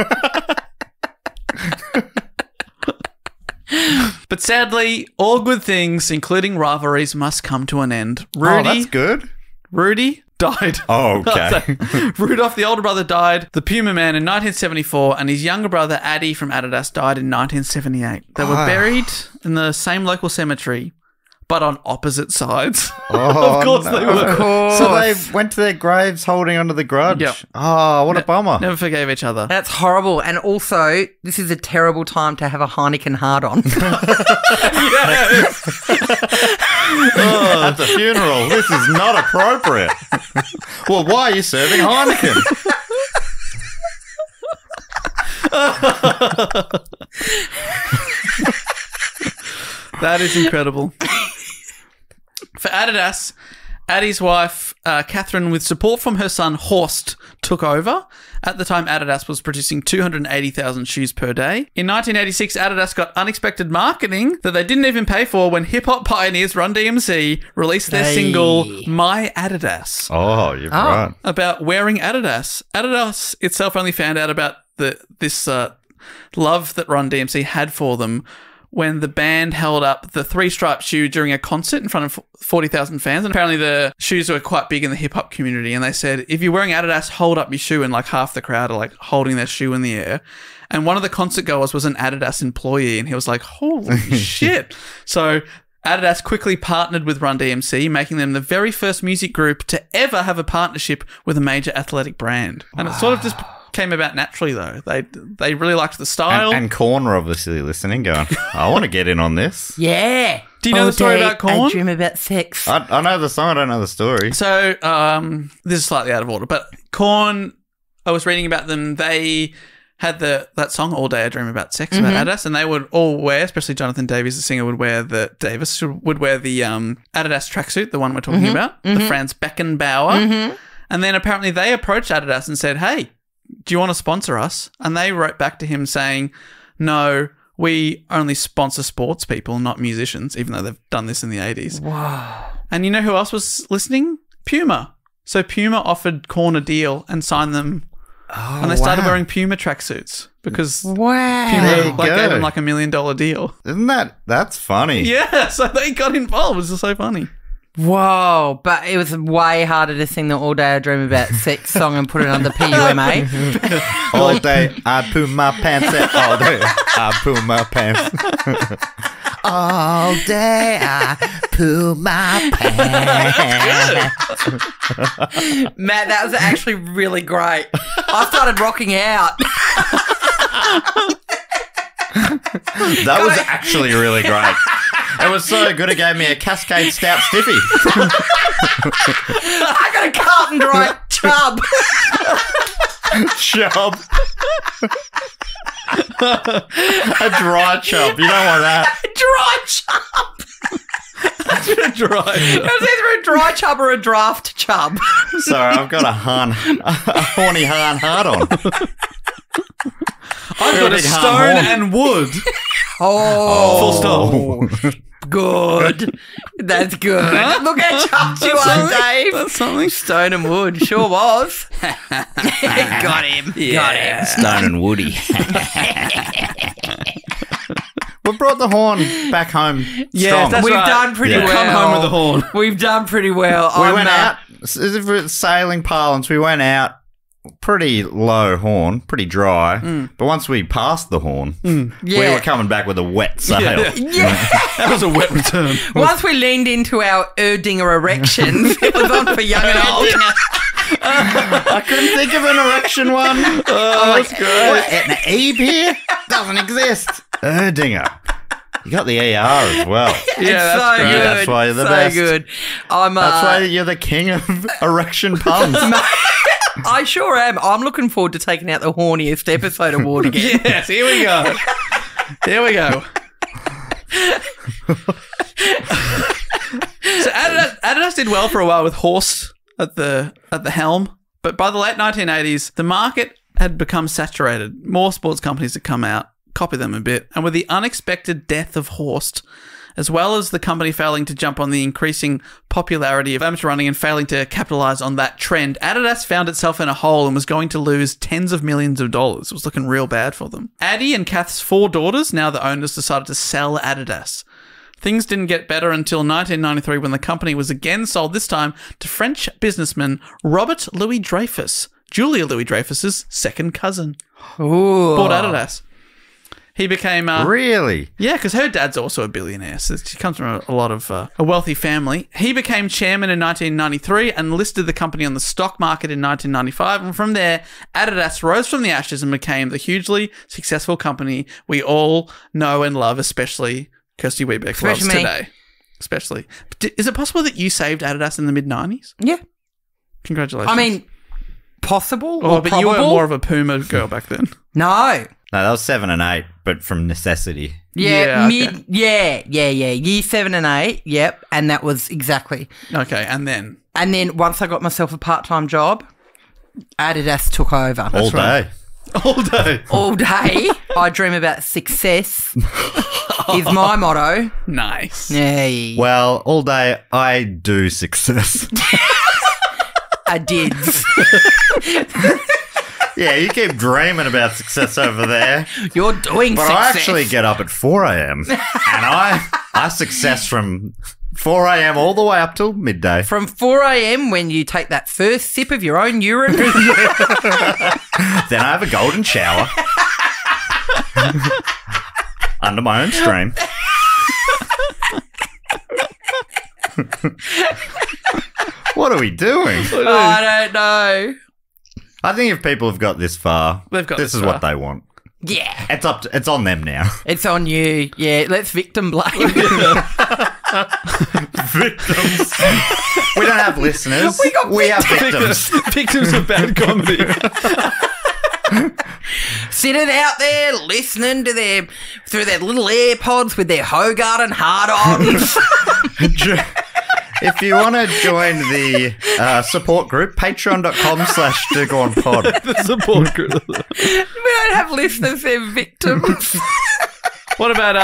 S1: But sadly, all good things, including rivalries, must come to an end.
S2: Oh, that's good.
S1: Rudy died.
S2: Oh, okay.
S1: Rudolph, the older brother, died. The Puma Man in 1974, and his younger brother, Addy from Adidas, died in 1978. They were buried in the same local cemetery, but on opposite sides.
S2: Oh,
S1: Of course they were.
S3: Of course.
S2: So they went to their graves holding onto the grudge.
S1: Yep.
S2: Oh, what a bummer.
S1: Never forgave each other.
S3: That's horrible. And also, this is a terrible time to have a Heineken hard on.
S2: At the funeral. This is not appropriate. Well, why are you serving Heineken?
S1: That is incredible. For Adidas, Addy's wife, Catherine, with support from her son Horst, took over. At the time, Adidas was producing 280,000 shoes per day. In 1986, Adidas got unexpected marketing that they didn't even pay for when hip-hop pioneers Run DMC released their
S3: Hey.
S1: single, My Adidas,
S2: Oh, you're right.
S1: about wearing Adidas. Adidas itself only found out about this love that Run DMC had for them when the band held up the three-stripe shoe during a concert in front of 40,000 fans. And apparently the shoes were quite big in the hip-hop community. And they said, if you're wearing Adidas, hold up your shoe. And like half the crowd are like holding their shoe in the air. And one of the concert goers was an Adidas employee. And he was like, holy shit. So Adidas quickly partnered with Run DMC, making them the very first music group to ever have a partnership with a major athletic brand. And it sort of just came about naturally, though. They really liked the style.
S2: And Korn were obviously listening, going, I want to get in on this.
S3: Yeah.
S1: Do you know the story about
S3: I
S1: Korn?
S3: dream about sex.
S2: I know the song, I don't know the story.
S1: So, this is slightly out of order, but Korn, I was reading about them. They had that song "All Day I Dream About Sex" about Adidas, and they would all wear, especially Jonathan Davis, the singer, would wear the Adidas tracksuit, the one we're talking about, the Franz Beckenbauer. And then apparently they approached Adidas and said, "Hey, do you want to sponsor us?" And they wrote back to him saying, "No, we only sponsor sports people, not musicians," even though they've done this in the 80s.
S3: Wow.
S1: And you know who else was listening? Puma. So Puma offered Korn a deal and signed them.
S3: Oh,
S1: And they started
S2: wow.
S1: wearing Puma tracksuits because
S3: Wow.
S2: There you
S1: Puma gave
S2: go.
S1: them like $1 million deal.
S2: Isn't that's funny?
S1: Yeah, so they got involved. It's just so funny.
S3: Whoa, but it was way harder to sing the All Day I Dream About Sex song and put it under PUMA.
S2: All day I poo my pants out. All day I poo my pants. All day I poo my pants.
S3: Matt, that was actually really great. I started rocking out.
S2: That was actually really great. It was so good it gave me a Cascade Stout stiffy.
S3: I got a Carlton Dry chub.
S2: Chub. A dry chub. You don't want that.
S3: Dry chub.
S1: Dry.
S3: It was either a dry chub or a draft chub.
S2: Sorry, I've got a horny Han hard on.
S1: I've got a
S2: big
S1: stone
S2: horn.
S1: and wood.
S3: Oh,
S1: Full stop.
S3: good. That's good. Look how chubbed you are, Dave.
S1: That's something.
S3: Stone and wood sure was. Got him. Got him.
S2: Stone and Woody. We brought the horn back home strong.
S1: that's
S3: We've
S1: right.
S3: done pretty
S2: Yeah.
S3: well.
S1: Come home with the horn.
S3: We've done pretty well.
S2: We went out, as if it's sailing parlance, we went out pretty low horn, pretty dry. But once we passed the horn, we
S3: Yeah.
S2: were coming back with a wet sail.
S3: Yeah.
S1: That was a wet return.
S3: Once we leaned into our Erdinger erections, it was on for young and old.
S2: I couldn't think of an erection one.
S1: Oh, that's great.
S2: What, an Eve here? Doesn't exist. Erdinger. You got the ER as well.
S1: Yeah,
S3: It's
S1: that's
S3: so
S1: great.
S3: good.
S2: That's why you're the
S3: so
S2: best.
S3: good. I'm,
S2: That's why you're the king of erection puns.
S3: I sure am. I'm looking forward to taking out the horniest episode award again.
S1: Yes, here we go. Here we go. So Adidas did well for a while with Horst at the helm, but by the late 1980s, the market had become saturated. More sports companies had come out, copy them a bit, and with the unexpected death of Horst, as well as the company failing to jump on the increasing popularity of amateur running and failing to capitalize on that trend, Adidas found itself in a hole and was going to lose tens of millions of dollars. It was looking real bad for them. Addy and Kath's 4 daughters, now the owners, decided to sell Adidas. Things didn't get better until 1993 when the company was again sold, this time to French businessman Robert Louis Dreyfus, Julia Louis Dreyfus's second cousin.
S3: Ooh.
S1: Bought Adidas. He became...
S2: Really?
S1: Yeah, because her dad's also a billionaire. So she comes from a lot of a wealthy family. He became chairman in 1993 and listed the company on the stock market in 1995. And from there, Adidas rose from the ashes and became the hugely successful company we all know and love, especially Kirsty Weebeck loves
S3: Especially me.
S1: today. Especially. Is it possible that you saved Adidas in the mid-90s?
S3: Yeah.
S1: Congratulations.
S3: I mean, possible
S1: Oh,
S3: or
S1: but
S3: probable?
S1: you were more of a Puma girl back then.
S3: No.
S2: No, that was 7 and 8, but from necessity.
S3: Yeah,
S1: Yeah,
S3: mid. Yeah. Year 7 and 8. Yep, and that was exactly.
S1: Okay, and then...
S3: And then once I got myself a part-time job, Adidas took over.
S2: All day.
S1: All day.
S3: All day, I dream about success. Is my motto.
S1: Nice.
S3: Yeah,
S2: Well, all day I do success.
S3: I did.
S2: Yeah, you keep dreaming about success over there.
S3: You're doing
S2: But
S3: success.
S2: I actually get up at 4 a.m. and I success from 4 a.m. all the way up till midday.
S3: From 4 a.m. when you take that first sip of your own urine.
S2: Then I have a golden shower under my own stream. What are we doing?
S3: I don't know.
S2: I think if people have got this far,
S1: They've got
S2: this
S1: this
S2: is
S1: far.
S2: what they want.
S3: Yeah,
S2: It's on them now.
S3: it's on you. Yeah, let's victim blame.
S2: Victims. We don't have listeners.
S3: We got
S2: have victims.
S1: Victims of bad comedy.
S3: Sitting out there listening to them through their little AirPods with their Hogarden hard-ons.
S2: If you want to join the support group, patreon.com/DoGoOnPod.
S1: The support group.
S3: We don't have listeners, they're victims.
S1: What about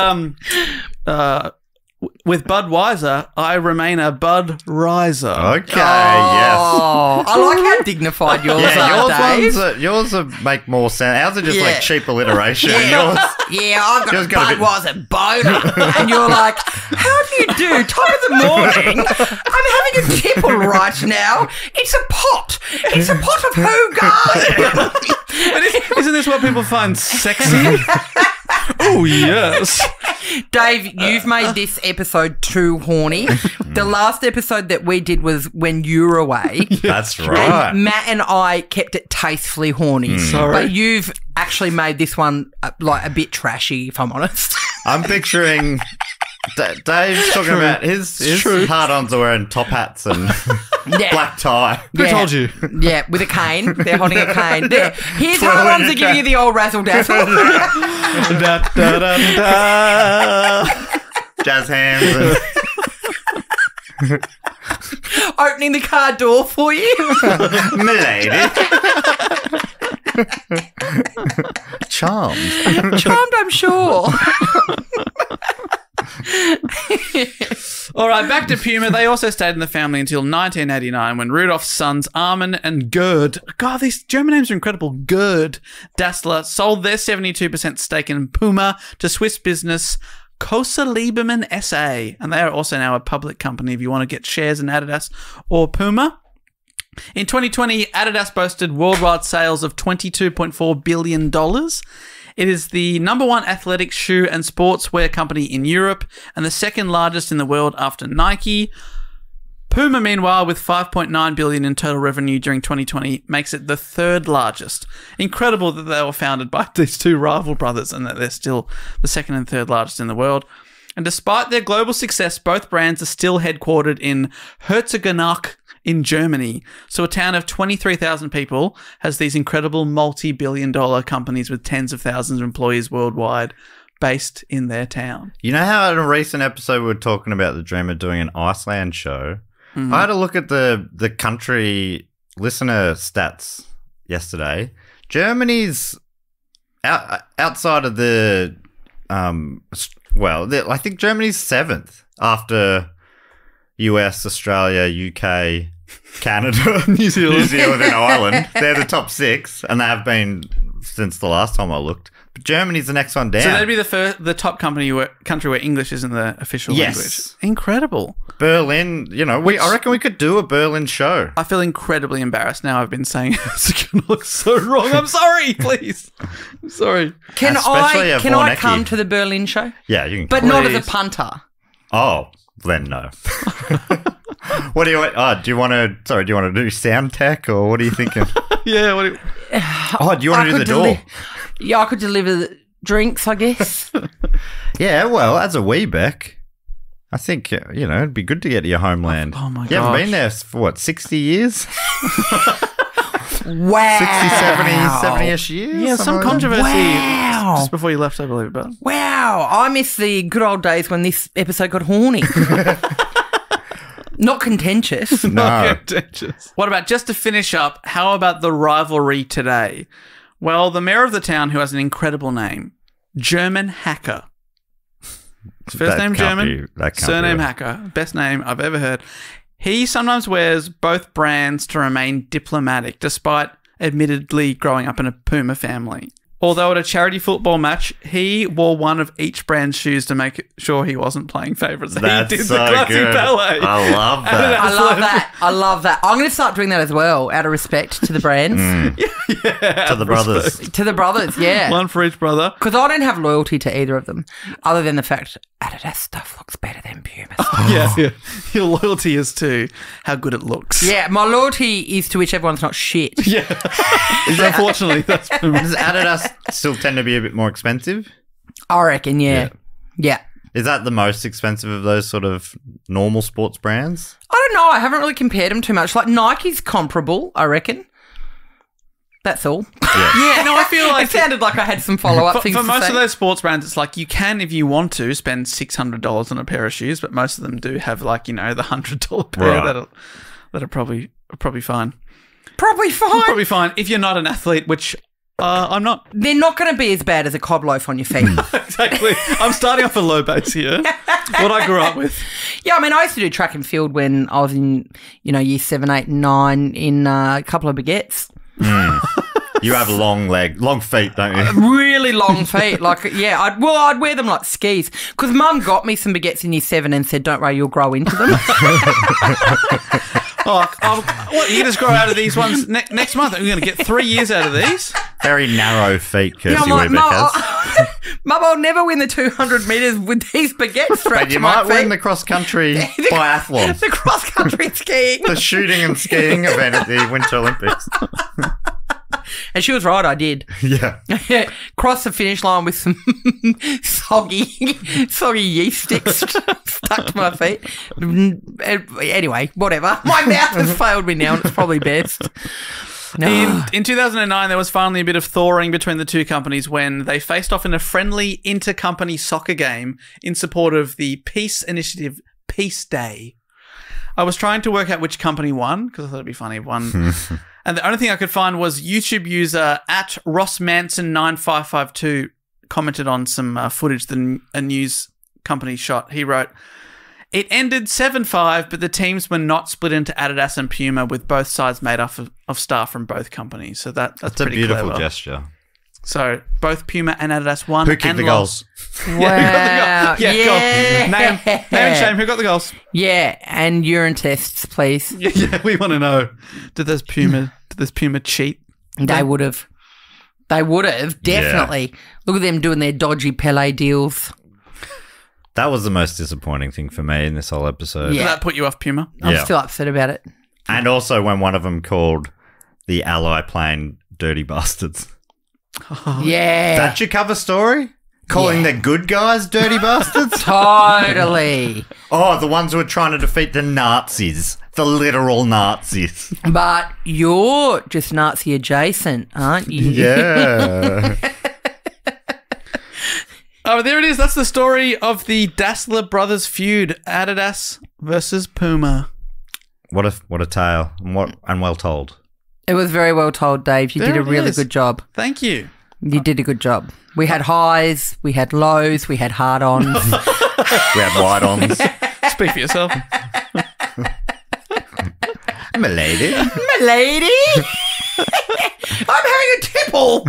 S1: with Budweiser, I remain a Bud Riser.
S2: Okay, yes.
S3: Oh, I like how dignified yours are, Dave.
S2: Yours make more sense. Ours are just
S3: Yeah.
S2: like cheap alliteration. Yours,
S3: Yeah, I've got
S2: Yours
S3: a
S2: got a bit-
S3: Budweiser boner. And you're like, how do you do? Top of the morning, I'm having a tipple right now. It's a pot. It's a pot of Hogarth.
S1: But isn't this what people find sexy? Oh, yes.
S3: Dave, you've made this episode too horny. The last episode that we did was when you were away.
S2: that's right.
S3: And Matt and I kept it tastefully horny.
S1: Sorry.
S3: But you've actually made this one like a bit trashy, if I'm honest.
S2: I'm picturing Dave's talking about his hard-ons are wearing top hats and
S3: Yeah.
S2: black tie.
S1: Who told you?
S3: Yeah, with a cane. They're holding a cane. There. Here's
S2: Twirling
S3: how ones
S2: your
S3: are giving you
S2: cane.
S3: the old razzle-dazzle.
S1: Da, da, da, da.
S2: Jazz hands.
S3: Opening the car door for you.
S2: Milady. Charmed.
S3: Charmed, I'm sure.
S1: All right, back to Puma. They also stayed in the family until 1989 when Rudolph's sons Armin and Gerd, God, these German names are incredible, Gerd Dassler, sold their 72% stake in Puma to Swiss business Kosa Lieberman SA. And they are also now a public company if you want to get shares in Adidas or Puma. In 2020, Adidas boasted worldwide sales of $22.4 billion. It is the number one athletic shoe and sportswear company in Europe and the second largest in the world after Nike. Puma, meanwhile, with $5.9 billion in total revenue during 2020, makes it the third largest. Incredible that they were founded by these two rival brothers and that they're still the second and third largest in the world. And despite their global success, both brands are still headquartered in Herzogenaurach in Germany. So a town of 23,000 people has these incredible multi-billion-dollar companies with tens of thousands of employees worldwide based in their town.
S2: You know how in a recent episode we were talking about the dream of doing an Iceland show? I had a look at the country listener stats yesterday. Germany's outside of the I think Germany's 7th after US, Australia, UK, Canada, New Zealand and Ireland. They're the top 6, and they have been since the last time I looked. But Germany's the next one down.
S1: So that'd be the top country where English isn't the official language. Incredible.
S2: Berlin, I reckon we could do a Berlin show.
S1: I feel incredibly embarrassed now. I've been saying it's going to look so wrong. I'm sorry, please. I'm sorry.
S3: Can
S2: Especially
S3: I
S2: a
S3: come
S2: Vornecki.
S3: to the Berlin show?
S2: Yeah, you can.
S3: But not as a
S1: Please.
S3: punter.
S2: Oh, then no. What do you want? Do you want to do sound tech or what are you thinking?
S1: Yeah.
S2: Do you want to do the door?
S3: Yeah, I could deliver the drinks, I guess.
S2: Yeah, well, as a Weebeck, I think, it'd be good to get to your homeland.
S1: Oh, my
S2: You haven't
S1: gosh.
S2: been there for, what, 60 years?
S3: Wow.
S2: 60, 70-ish years?
S1: Yeah, some
S2: something like that?
S1: controversy
S3: Wow.
S1: just before you left, I believe. But
S3: Wow. I miss the good old days when this episode got horny. Not contentious.
S2: No.
S1: What about, just to finish up, how about the rivalry today? Well, the mayor of the town, who has an incredible name, German Hacker. His first
S2: That
S1: name
S2: can't
S1: German,
S2: be- that can't
S1: surname
S2: be right.
S1: Hacker. Best name I've ever heard. He sometimes wears both brands to remain diplomatic, despite admittedly growing up in a Puma family. Although at a charity football match, he wore one of each brand's shoes to make sure he wasn't playing favourites.
S2: That's
S1: he did
S2: so
S1: the classic
S2: good.
S1: ballet.
S2: I love
S1: And
S2: that.
S3: I love that. I love that. I'm going to start doing that as well, out of respect to the brands.
S2: To the brothers.
S3: To the brothers, yeah.
S1: One for each brother.
S3: Because I don't have loyalty to either of them, other than the fact Adidas stuff looks better than Puma stuff.
S1: Yeah. Your loyalty is to how good it looks.
S3: Yeah, my loyalty is to whichever one's not shit.
S1: Yeah. Unfortunately, that's
S2: Does Adidas still tend to be a bit more expensive?
S3: I reckon, yeah. Yeah.
S2: Is that the most expensive of those sort of normal sports brands?
S3: I don't know. I haven't really compared them too much. Like Nike's comparable, I reckon. That's all.
S1: Yeah, no, I feel like
S3: It sounded like I had some follow-up
S1: for
S3: things to
S1: most
S3: say.
S1: of those sports brands, it's like you can, if you want to, spend $600 on a pair of shoes, but most of them do have like, the $100 pair
S2: Right.
S1: that are probably fine.
S3: Probably fine.
S1: Probably fine if you're not an athlete, which I'm not.
S3: They're not going to be as bad as a cob loaf on your feet.
S1: Exactly. I'm starting off a low base here. What I grew up with.
S3: Yeah, I mean, I used to do track and field when I was in, year 7, 8, and 9 in a couple of baguettes.
S2: You have long feet, don't you?
S3: Really long feet. I'd wear them like skis. Because Mum got me some baguettes in year 7 and said, don't worry, you'll grow into them.
S1: What, you can just grow out of these ones next month? We're going to get 3 years out of these?
S2: Very narrow feet, Kirsty
S3: I'm like,
S2: Weebeck has.
S3: Mum, I'll never win the 200 metres with these baguettes strapped
S2: But you
S3: to my
S2: might win
S3: feet.
S2: the cross-country biathlon.
S3: The cross-country skiing.
S2: The shooting and skiing event at the Winter Olympics.
S3: And she was right, I did.
S2: Yeah.
S3: Crossed the finish line with some soggy yeast sticks stuck to my feet. Anyway, whatever. My mouth has failed me now, and it's probably best. No.
S1: In 2009, there was finally a bit of thawing between the two companies when they faced off in a friendly inter-company soccer game in support of the peace initiative Peace Day. I was trying to work out which company won because I thought it'd be funny if one. And the only thing I could find was YouTube user at RossManson9552 commented on some footage that a news company shot. He wrote, "It ended 7-5, but the teams were not split into Adidas and Puma, with both sides made up of staff from both companies." So that's
S2: It's a
S1: pretty
S2: beautiful
S1: clever.
S2: gesture.
S1: So both Puma and Adidas won.
S2: Who kicked
S1: and
S2: the
S1: lost.
S2: goals?
S3: Wow.
S1: Yeah,
S3: Yeah.
S1: name and shame. Who got the goals?
S3: Yeah, and urine tests, please.
S1: Yeah, we want to know. Did this Puma cheat?
S3: They would have. They would have, definitely. Look at them doing their dodgy Pele deals.
S2: That was the most disappointing thing for me in this whole episode.
S1: Did
S3: Yeah.
S1: that put you off Puma?
S3: I'm
S2: Yeah.
S3: still upset about it.
S2: And also when one of them called the Ally plane dirty bastards.
S3: Yeah.
S2: That's your cover story? Calling the good guys dirty bastards?
S3: Totally.
S2: Oh, the ones who are trying to defeat the Nazis. The literal Nazis.
S3: But you're just Nazi adjacent, aren't you?
S2: Yeah.
S1: Oh, there it is. That's the story of the Dassler brothers feud. Adidas versus Puma.
S2: What a tale. And well told.
S3: It was very well told, Dave. You
S1: There
S3: did a
S1: it
S3: really
S1: is.
S3: good job.
S1: Thank you.
S3: You did a good job. We had highs, we had lows, we had hard-ons.
S2: We had white-ons.
S1: Speak for yourself.
S2: I'm a lady.
S3: My lady! I'm having a tipple!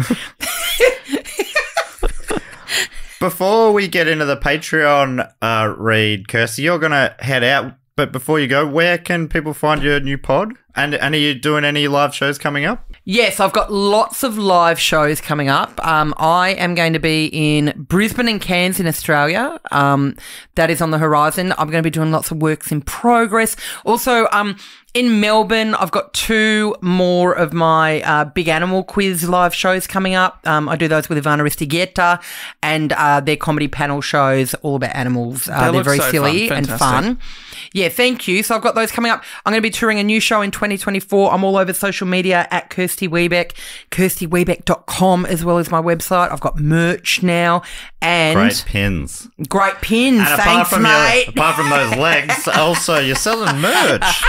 S2: Before we get into the Patreon read, Kirsty, you're going to head out. But before you go, where can people find your new pod? And are you doing any live shows coming up?
S3: Yes, I've got lots of live shows coming up. I am going to be in Brisbane and Cairns in Australia. That is on the horizon. I'm going to be doing lots of works in progress. Also, in Melbourne, I've got 2 more of my Big Animal Quiz live shows coming up. I do those with Ivana Ristigeta, and their comedy panel shows all about animals. They're
S1: look
S3: very
S1: so
S3: silly
S1: fun.
S3: and
S1: Fantastic.
S3: fun. Yeah, thank you. So I've got those coming up. I'm going to be touring a new show in 2024. I'm all over social media at Kirsty Weebeck, kirstyweebeck.com, as well as my website. I've got merch now and
S2: Great pins.
S3: great pins.
S2: And
S3: Thanks, mate.
S2: apart from those legs, also you're selling merch.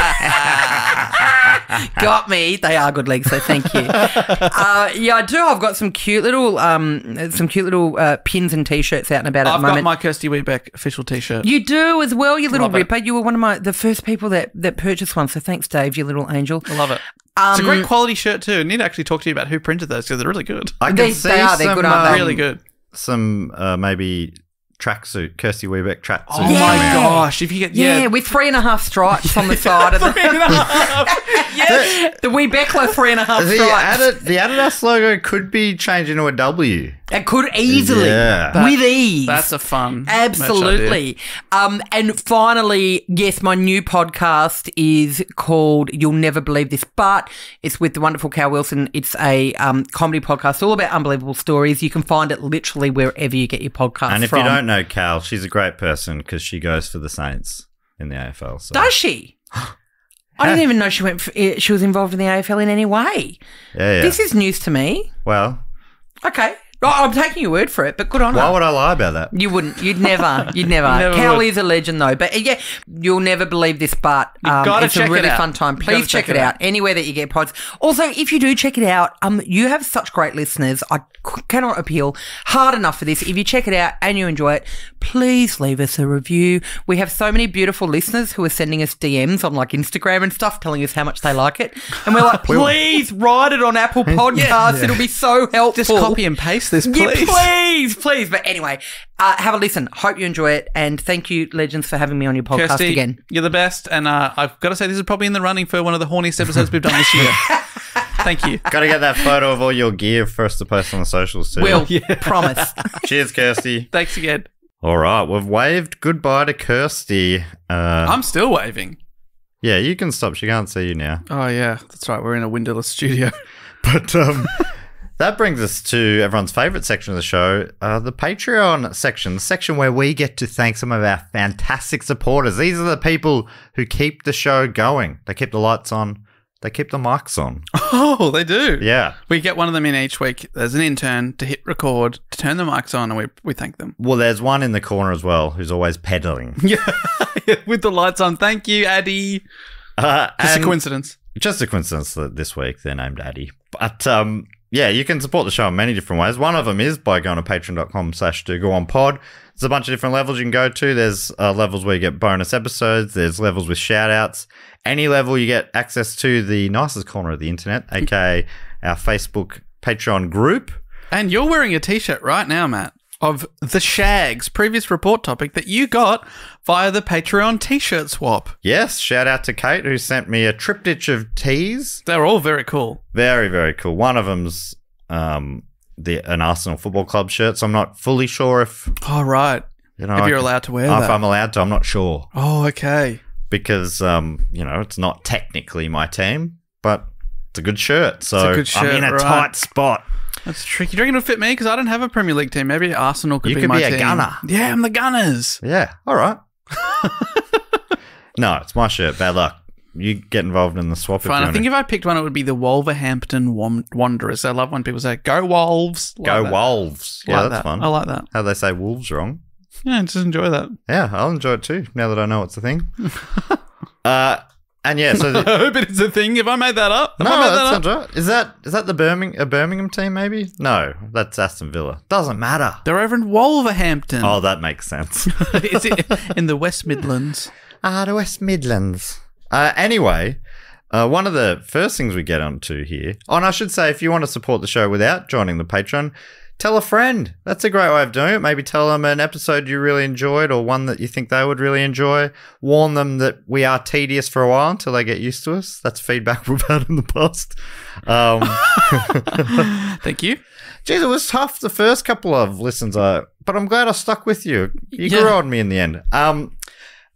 S3: Got me. They are good legs, so thank you. Yeah, I do. I've got some cute little pins and t-shirts out and about at
S1: I've
S3: the
S1: got
S3: moment.
S1: my Kirsty Weebeck official t-shirt.
S3: You do as well, you little
S1: Love it.
S3: ripper. You were one of the first people that purchased one, so thanks, Dave, you little angel.
S1: I love it. It's a great quality shirt too. I need to actually talk to you about who printed those because they're really good.
S2: I can
S3: They
S2: see
S3: are. They're
S2: some,
S3: good, aren't they?
S1: Really good.
S2: Some maybe tracksuit, Kirsty Weebeck tracksuit.
S1: Oh my gosh! If you get
S3: Yeah, with 3.5 stripes on the side of the
S1: yes.
S3: the wee Beckler 3.5
S2: The,
S3: stripes.
S2: the Adidas logo could be changed into a W.
S3: It could easily,
S2: Yeah.
S3: with ease.
S1: That's a fun.
S3: Absolutely. And finally, yes, my new podcast is called You'll Never Believe This, but it's with the wonderful Cal Wilson. It's a comedy podcast all about unbelievable stories. You can find it literally wherever you get your podcasts
S2: And if
S3: from.
S2: you don't know Cal, she's a great person because she goes for the Saints in the AFL. So.
S3: Does she? I didn't even know she was involved in the AFL in any way.
S2: Yeah.
S3: This is news to me.
S2: Well,
S3: Okay. Oh, I'm taking your word for it, but good on
S2: Why
S3: her.
S2: would I lie about that?
S3: You wouldn't. You'd never. You'd never.
S1: never
S3: Cal
S1: would.
S3: is a legend, though. But yeah, you'll never believe this. But
S1: gotta
S3: it's
S1: check
S3: a
S1: it
S3: really
S1: out.
S3: fun time.
S1: You gotta
S3: Please check it out anywhere that you get pods. Also, if you do check it out, you have such great listeners. I cannot appeal hard enough for this. If you check it out and you enjoy it, please leave us a review. We have so many beautiful listeners who are sending us DMs on like Instagram and stuff, telling us how much they like it, and we're like, please write it on Apple Podcasts. It'll be so helpful.
S1: Just copy and paste this, please.
S3: Yeah, please. But anyway, have a listen. Hope you enjoy it. And thank you, Legends, for having me on your podcast
S1: Kirsty,
S3: again.
S1: you're the best. And I've got to say, this is probably in the running for one of the horniest episodes we've done this year. Thank you.
S2: Got to get that photo of all your gear first to post on the socials too.
S3: Will, promise.
S2: Cheers, Kirsty.
S1: Thanks again.
S2: All right, we've waved goodbye to Kirsty.
S1: I'm still waving.
S2: Yeah, you can stop. She can't see you now.
S1: Oh, yeah. That's right. We're in a windowless studio.
S2: But that brings us to everyone's favourite section of the show, the Patreon section, the section where we get to thank some of our fantastic supporters. These are the people who keep the show going. They keep the lights on. They keep the mics on.
S1: Oh, they do.
S2: Yeah.
S1: We get one of them in each week. There's an intern to hit record, to turn the mics on, and we thank them.
S2: Well, there's one in the corner as well who's always peddling.
S1: Yeah. With the lights on. Thank you, Addy. Just a
S2: And
S1: coincidence.
S2: just a coincidence that this week they're named Addy. But yeah, you can support the show in many different ways. One of them is by going to patreon.com/dogoonpod. There's a bunch of different levels you can go to. There's levels where you get bonus episodes. There's levels with shout outs. Any level you get access to the nicest corner of the internet, aka our Facebook Patreon group.
S1: And you're wearing a t-shirt right now, Matt, of The Shags, previous report topic that you got via the Patreon t-shirt swap.
S2: Yes, shout out to Kate who sent me a triptych of teas.
S1: They're all very cool.
S2: Very, very cool. One of them's an Arsenal Football Club shirt, so I'm not fully sure if
S1: Oh, right.
S2: you know
S1: If you're allowed to wear
S2: if
S1: that.
S2: I'm allowed to. I'm not sure
S1: Oh, okay.
S2: because it's not technically my team, but it's a good shirt. So
S1: It's a good shirt,
S2: I'm in a
S1: right.
S2: tight spot.
S1: That's tricky. Do you reckon it'll fit me? Because I don't have a Premier League team. Maybe Arsenal could
S2: You
S1: be
S2: could
S1: my
S2: be a
S1: team.
S2: gunner.
S1: Yeah, I'm the Gunners.
S2: Yeah, all right. No, it's my shirt. Bad luck. You get involved in the swap.
S1: Fine. I think if I picked one, it would be the Wolverhampton Wanderers. I love when people say, go Wolves. Like
S2: Go
S1: that.
S2: Wolves. Yeah,
S1: Like
S2: that's
S1: that.
S2: fun.
S1: I like that.
S2: How they say wolves wrong.
S1: Yeah, just enjoy that.
S2: Yeah, I'll enjoy it too, now that I know it's a thing. And yeah, so...
S1: I hope it is a thing. If I made that up. Have
S2: no,
S1: I made
S2: that
S1: that up?
S2: sounds right. Is that the Birmingham team, maybe? No, that's Aston Villa. Doesn't matter.
S1: They're over in Wolverhampton.
S2: Oh, that makes sense.
S1: Is it in the West Midlands?
S2: The West Midlands. Anyway, one of the first things we get onto here, and I should say, if you want to support the show without joining the Patreon, tell a friend. That's a great way of doing it. Maybe tell them an episode you really enjoyed or one that you think they would really enjoy. Warn them that we are tedious for a while until they get used to us. That's feedback we've had in the past.
S1: Thank you.
S2: Geez, it was tough the first couple of listens, but I'm glad I stuck with you. You
S1: Yeah.
S2: grew on me in the end.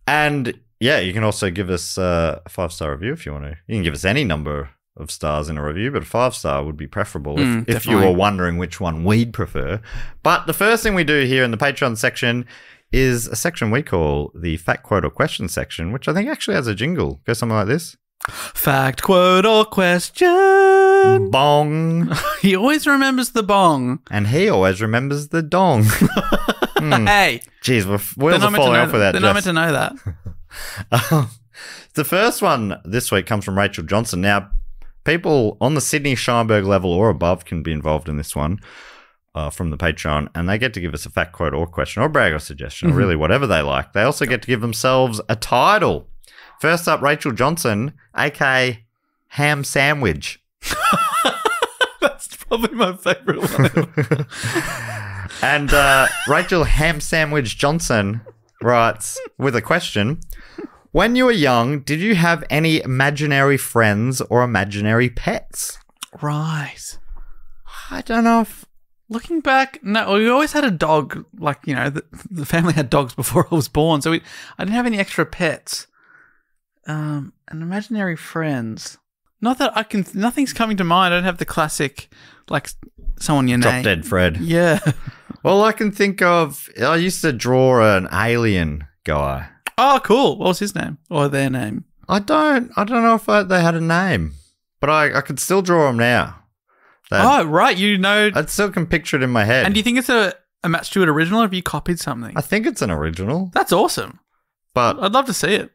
S2: And yeah, you can also give us a 5-star review if you want to. You can give us any number of stars in a review, but a 5-star would be preferable if you
S1: definitely.
S2: were wondering which one we'd prefer. But the first thing we do here in the Patreon section is a section we call the Fact, Quote, or Question section, which I think actually has a jingle. Goes something like this.
S1: Fact, quote, or question.
S2: Bong.
S1: He always remembers the bong.
S2: And he always remembers the dong.
S1: Hey.
S2: Jeez, we're
S1: They're
S2: wheels are
S1: not meant to
S2: falling
S1: know
S2: off with that.
S1: They're not
S2: Jess.
S1: meant to know that.
S2: The first one this week comes from Rachel Johnson. Now, people on the Sydney Scheinberg level or above can be involved in this one from the Patreon, and they get to give us a fact, quote, or question, or brag or suggestion, or really whatever they like. They also get to give themselves a title. First up, Rachel Johnson, aka Ham Sandwich.
S1: That's probably my favourite one.
S2: And Rachel Ham Sandwich Johnson writes with a question. When you were young, did you have any imaginary friends or imaginary pets?
S1: Right.
S2: I don't know if...
S1: Looking back, no, we always had a dog. Like, you know, the family had dogs before I was born, so I didn't have any extra pets. And imaginary friends. Not that I can. Nothing's coming to mind. I don't have the classic, like someone you
S2: Drop
S1: name.
S2: Dead Fred.
S1: Yeah.
S2: Well, I can think of... I used to draw an alien guy.
S1: Oh, cool. What was his name or their name?
S2: I don't know if they had a name, but I could still draw him now.
S1: Oh, right. You know.
S2: I still can picture it in my head.
S1: And do you think it's a Matt Stewart original or have you copied something?
S2: I think it's an original,
S1: That's awesome.
S2: but
S1: I'd love to see it.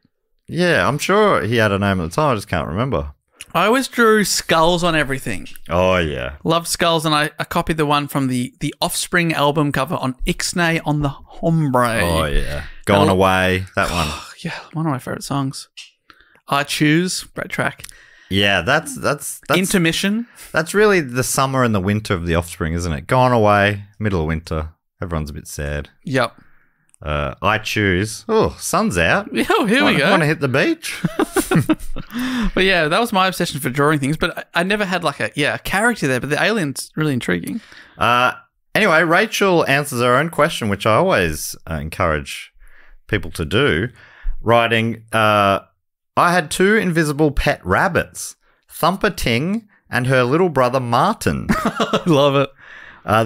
S2: yeah, I'm sure he had a name at the time. I just can't remember.
S1: I always drew skulls on everything.
S2: Oh yeah,
S1: Loved skulls, and I copied the one from the Offspring album cover on Ixnay on the Hombre.
S2: oh yeah. Gone Away, that one.
S1: Yeah, one of my favourite songs. I Choose, great track.
S2: Yeah, that's
S1: Intermission.
S2: that's really the summer and the winter of the Offspring, isn't it? Gone Away, middle of winter. Everyone's a bit sad.
S1: Yep.
S2: I Choose. Oh, sun's out.
S1: Oh, here we go.
S2: Want to hit the beach?
S1: But yeah, that was my obsession for drawing things. But I never had like a character there. But the alien's really intriguing.
S2: Anyway, Rachel answers her own question, which I always encourage people to do, writing, I had 2 invisible pet rabbits, Thumper Ting and her little brother Martin.
S1: I love it.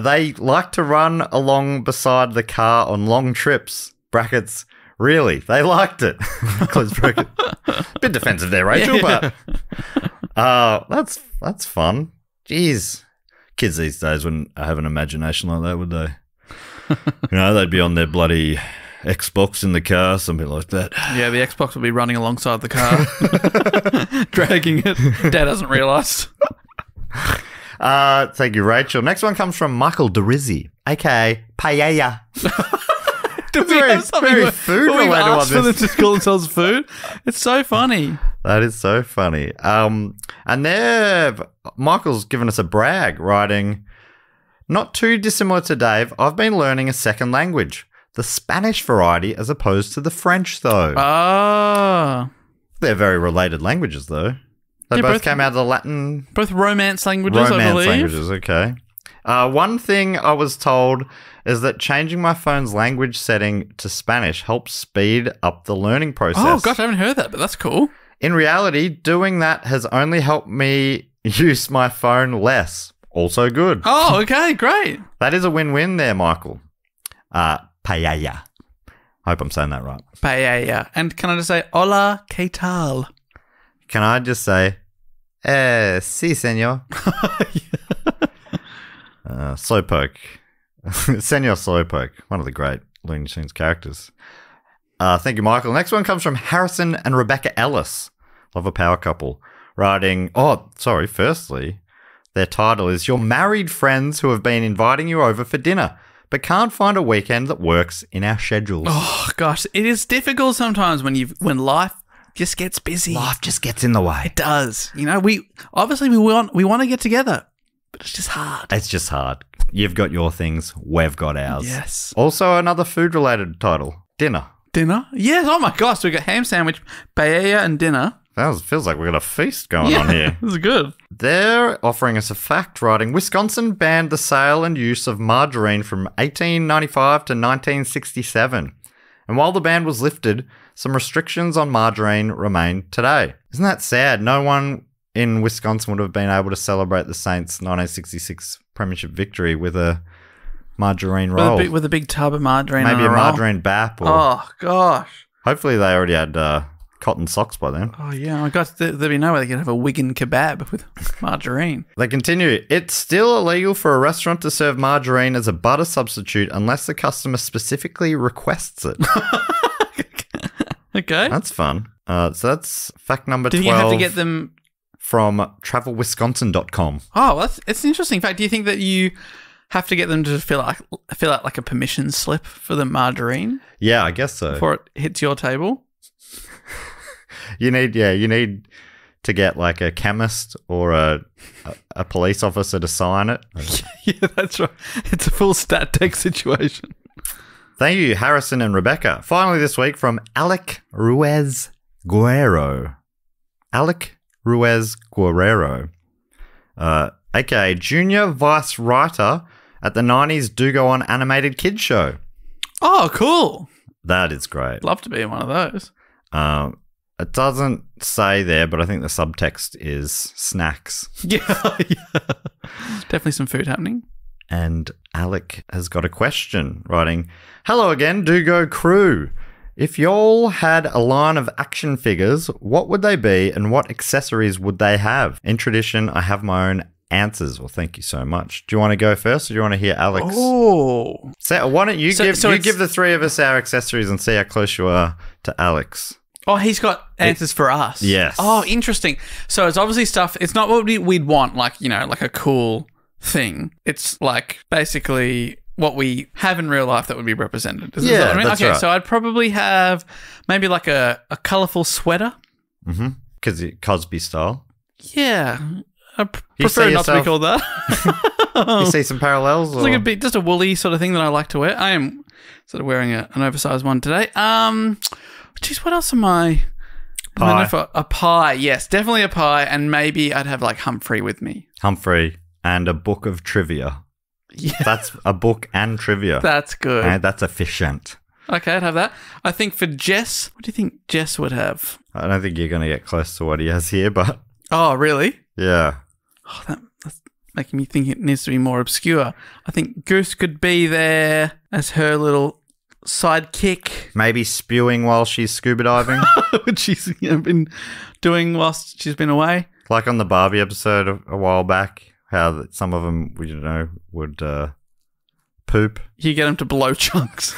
S2: They like to run along beside the car on long trips. Brackets. Really, they liked it. Close bracket. Bit defensive there, Rachel,
S1: Yeah.
S2: but that's fun. Jeez, kids these days wouldn't have an imagination like that, would they? They'd be on their bloody Xbox in the car, something like that.
S1: Yeah, the Xbox will be running alongside the car, dragging it. Dad hasn't realised.
S2: Thank you, Rachel. Next one comes from Michael Derizzi, aka Paella.
S1: Do we
S2: very-
S1: have something
S2: very
S1: where-
S2: food
S1: where we've
S2: related
S1: asked
S2: one,
S1: for them
S2: this.
S1: to call themselves food? It's so funny.
S2: That is so funny. And there, Michael's given us a brag, writing, not too dissimilar to Dave, I've been learning a second language, the Spanish variety as opposed to the French, though.
S1: Ah,
S2: They're very related languages, though. They
S1: Yeah,
S2: both
S1: both-
S2: came out of the Latin
S1: both romance languages, I
S2: romance
S1: believe.
S2: languages, okay. One thing I was told is that changing my phone's language setting to Spanish helps speed up the learning process.
S1: Oh gosh, I haven't heard that, but that's cool.
S2: In reality, doing that has only helped me use my phone less. Also good.
S1: Oh, okay, great.
S2: That is a win-win there, Michael. Paella. Hope I'm saying that right.
S1: Paella. And can I just say, hola, ¿qué tal?
S2: Can I just say, sí, señor? Slowpoke. Senor Slowpoke, one of the great Looney Tunes characters. Thank you, Michael. Next one comes from Harrison and Rebecca Ellis. Love a power couple. Writing, firstly, their title is Your Married Friends Who Have Been Inviting You Over for Dinner, but can't find a weekend that works in our schedules.
S1: Oh gosh, it is difficult sometimes when life just gets busy.
S2: Life just gets in the way.
S1: It does. We want to get together, but it's just hard.
S2: It's just hard. You've got your things, we've got ours.
S1: Yes.
S2: Also, another food-related title, dinner.
S1: Dinner? Yes. Oh my gosh, we got ham sandwich, paella, and dinner.
S2: Feels like we've got a feast going on here.
S1: This is good.
S2: They're offering us a fact, writing, Wisconsin banned the sale and use of margarine from 1895 to 1967. And while the ban was lifted, some restrictions on margarine remain today. Isn't that sad? No one in Wisconsin would have been able to celebrate the Saints' 1966 premiership victory with a margarine roll.
S1: With a big tub of margarine.
S2: Maybe
S1: on
S2: a
S1: roll.
S2: margarine bap. Or
S1: Oh gosh.
S2: hopefully they already had cotton socks by then.
S1: Oh yeah. My gosh, there'd be no way they could have a Wigan kebab with margarine.
S2: They continue. It's still illegal for a restaurant to serve margarine as a butter substitute unless the customer specifically requests it.
S1: Okay.
S2: That's fun. So that's fact number 12
S1: Did you have to get them?
S2: from travelwisconsin.com.
S1: Oh, it's an interesting fact. Do you think that you have to get them to fill out like a permission slip for the margarine
S2: Yeah, I guess so.
S1: before it hits your table?
S2: You need to get like a chemist or a police officer to sign it.
S1: Yeah, that's right. It's a full stat tech situation.
S2: Thank you, Harrison and Rebecca. Finally this week from Alec Ruiz Guerrero. Alec Ruiz Guerrero. aka junior vice writer at the 90s Do Go On animated kids show.
S1: Oh, cool.
S2: That is great.
S1: Love to be in one of those.
S2: It doesn't say there, but I think the subtext is snacks.
S1: Yeah. Definitely some food happening.
S2: And Alec has got a question, writing, Hello again, Do Go crew. If y'all had a line of action figures, what would they be and what accessories would they have? In tradition, I have my own answers. Well, thank you so much. Do you want to go first, or do you want to hear Alex?
S1: Oh.
S2: So why don't you give
S1: it's-
S2: give the three of us our accessories and see how close you are to Alex?
S1: Oh, he's got answers for us.
S2: Yes.
S1: Oh, interesting. So it's obviously stuff. It's not what we'd want, like, you know, like a cool thing. It's like basically what we have in real life that would be represented. Is
S2: Yeah,
S1: that what I mean?
S2: that's
S1: okay,
S2: right.
S1: so I'd probably have maybe like a colourful sweater.
S2: Because Cosby style.
S1: Yeah. I
S2: You
S1: prefer
S2: see
S1: not to be
S2: yourself-
S1: called that.
S2: You see some parallels?
S1: It's like a bit, just a woolly sort of thing that I like to wear. I am sort of wearing an oversized one today. Geez, what else am I?
S2: Pie.
S1: I don't know if a pie, yes, definitely a pie, and maybe I'd have like Humphrey with me.
S2: Humphrey and a book of trivia.
S1: Yeah,
S2: That's a book and trivia.
S1: that's good.
S2: And that's efficient.
S1: Okay, I'd have that. I think for Jess, what do you think Jess would have?
S2: I don't think you're going to get close to what he has here, but
S1: Oh, really?
S2: yeah.
S1: Oh, that's making me think it needs to be more obscure. I think Goose could be there as her little sidekick,
S2: Maybe spewing while she's scuba diving,
S1: which she's been doing whilst she's been away.
S2: like on the Barbie episode a while back, how that some of them, would poop.
S1: You get them to blow chunks.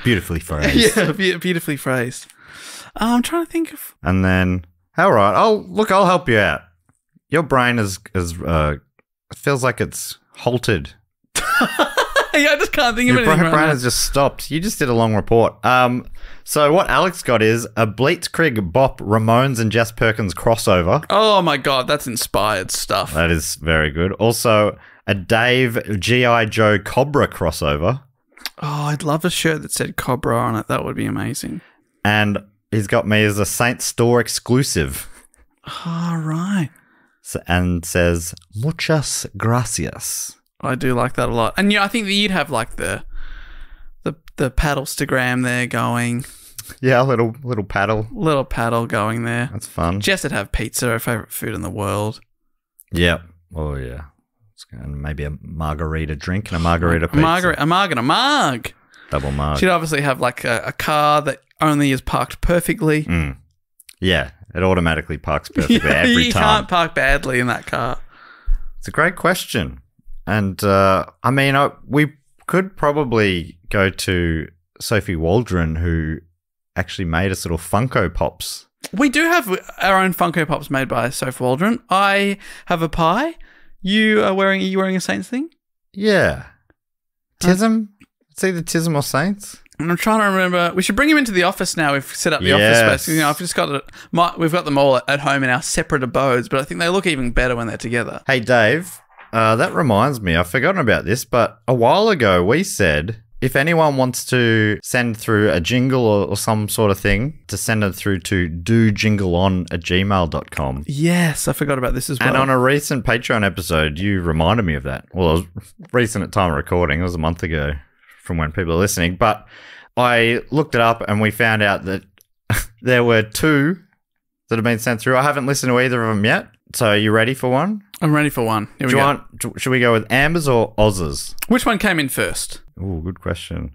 S2: Beautifully phrased.
S1: Yeah, beautifully phrased. I'm trying to think of.
S2: And then, all right, I'll help you out. Your brain is feels like it's halted.
S1: Yeah, I just can't think of
S2: Your
S1: anything
S2: brain
S1: right now.
S2: has just stopped. You just did a long report. So what Alex got is a Blitzkrieg Bop Ramones and Jess Perkins crossover.
S1: Oh my god, that's inspired stuff.
S2: That is very good. Also, a Dave G.I. Joe Cobra crossover.
S1: Oh, I'd love a shirt that said Cobra on it. That would be amazing.
S2: And he's got me as a Saint Store exclusive.
S1: All right.
S2: And says, muchas gracias.
S1: I do like that a lot. And yeah, I think that you'd have like the paddlestagram there going.
S2: Yeah, a little paddle.
S1: Little paddle going there.
S2: That's fun.
S1: Jess would have pizza, her favourite food in the world.
S2: Yep. Oh, yeah. And maybe a margarita drink and a margarita pizza.
S1: A marg and a marg.
S2: Double marg.
S1: She'd obviously have like a car that only is parked perfectly.
S2: Yeah, it automatically parks perfectly every
S1: you
S2: time.
S1: can't park badly in that car.
S2: It's a great question. And, I mean, we could probably go to Sophie Waldron, who actually made us little Funko Pops.
S1: We do have our own Funko Pops made by Soph Waldron. I have a pie. Are you wearing a Saints thing?
S2: Yeah. Tism? It's either Tism or Saints.
S1: And I'm trying to remember. We should bring him into the office now. We've set up the
S2: Yes.
S1: office space. You know, I've just got we've got them all at home in our separate abodes, but I think they look even better when they're together.
S2: Hey, Dave, that reminds me, I've forgotten about this, but a while ago we said if anyone wants to send through a jingle or some sort of thing, to send it through to dojingleon@gmail.com.
S1: Yes, I forgot about this as well.
S2: And on a recent Patreon episode, you reminded me of that. Well, it was recent at time of recording. It was a month ago from when people are listening. But I looked it up and we found out that there were two that have been sent through. I haven't listened to either of them yet. So are you ready for one?
S1: I'm ready for one. Here we
S2: Do you
S1: go.
S2: should we go with Amber's or Oz's?
S1: Which one came in first?
S2: Oh, good question.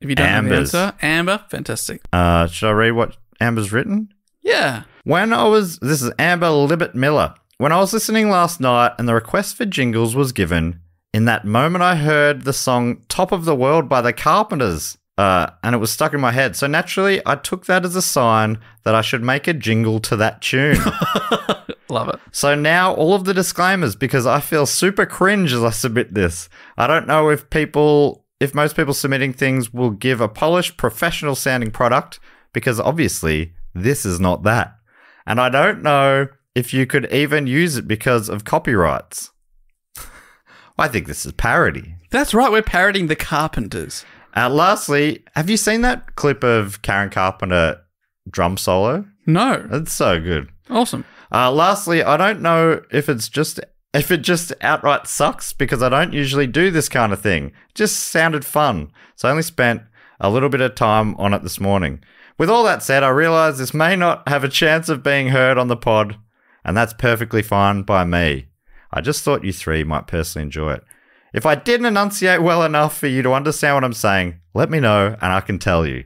S1: If you don't know the
S2: Amber's.
S1: answer, Amber, fantastic.
S2: Should I read what Amber's written?
S1: Yeah.
S2: This is Amber Libbet Miller. When I was listening last night and the request for jingles was given, in that moment I heard the song Top of the World by the Carpenters, and it was stuck in my head. So naturally, I took that as a sign that I should make a jingle to that tune.
S1: Love it.
S2: So now all of the disclaimers, because I feel super cringe as I submit this. I don't know if most people submitting things will give a polished, professional sounding product, because obviously this is not that. And I don't know if you could even use it because of copyrights. I think this is parody.
S1: That's right. We're parodying the Carpenters.
S2: Lastly, have you seen that clip of Karen Carpenter drum solo?
S1: No.
S2: That's so good.
S1: Awesome.
S2: Lastly, I don't know if it just outright sucks, because I don't usually do this kind of thing. It just sounded fun. So I only spent a little bit of time on it this morning. With all that said, I realize this may not have a chance of being heard on the pod, and that's perfectly fine by me. I just thought you three might personally enjoy it. If I didn't enunciate well enough for you to understand what I'm saying, let me know and I can tell you.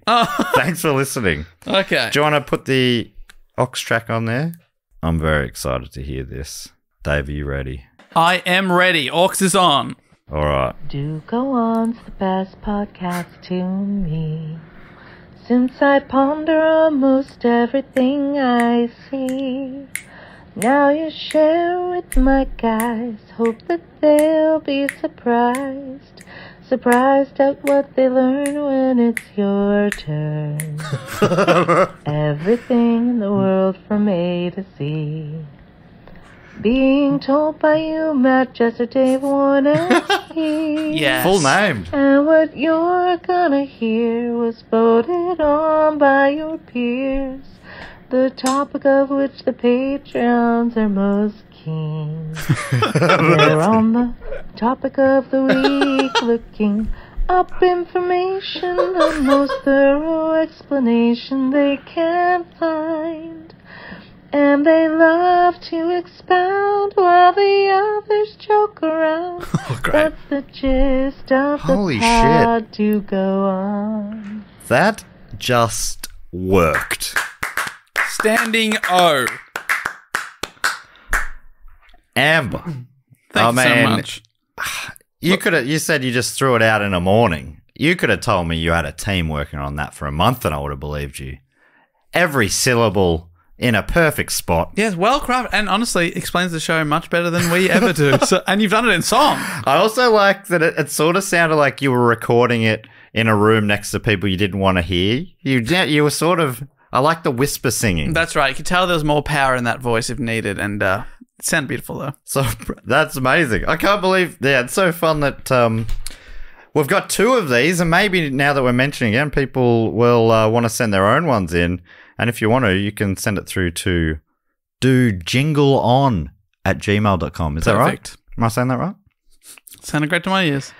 S2: Thanks for listening.
S1: Okay.
S2: Do you want to put the aux track on there? I'm very excited to hear this. Dave, are you ready?
S1: I am ready. Orcs is on.
S2: All right.
S4: Do go on's the best podcast to me. Since I ponder almost everything I see. Now you share with my guys. Hope that they'll be surprised. Surprised at what they learn when it's your turn. Everything in the world from A to Z. Being told by you, Matt, Jester, Dave, Warner,
S1: Yes.
S2: Full name.
S4: and what you're gonna hear was voted on by your peers. The topic of which the Patreons are most keen. They're on the topic of the week, looking up information, the most thorough explanation they can find. And they love to expound while the others joke around.
S1: Oh, great.
S4: That's the gist of
S2: Holy
S4: the pod to go on.
S2: That just worked.
S1: Standing O.
S2: Amber.
S1: Thank you so much.
S2: You said you just threw it out in a morning. You could have told me you had a team working on that for a month and I would have believed you. Every syllable in a perfect spot.
S1: Yes, well crafted, and honestly explains the show much better than we ever do. So, and you've done it in song.
S2: I also like that it sort of sounded like you were recording it in a room next to people you didn't want to hear. You were sort of, I like the whisper singing.
S1: That's right. You could tell there was more power in that voice if needed, and it sounded beautiful though.
S2: So that's amazing. I can't believe, it's so fun that we've got two of these, and maybe now that we're mentioning it, people will want to send their own ones in. And if you want to, you can send it through to dojingleon@gmail.com. Is that right?
S1: Perfect.
S2: Am I saying that right?
S1: Sounded great to my ears.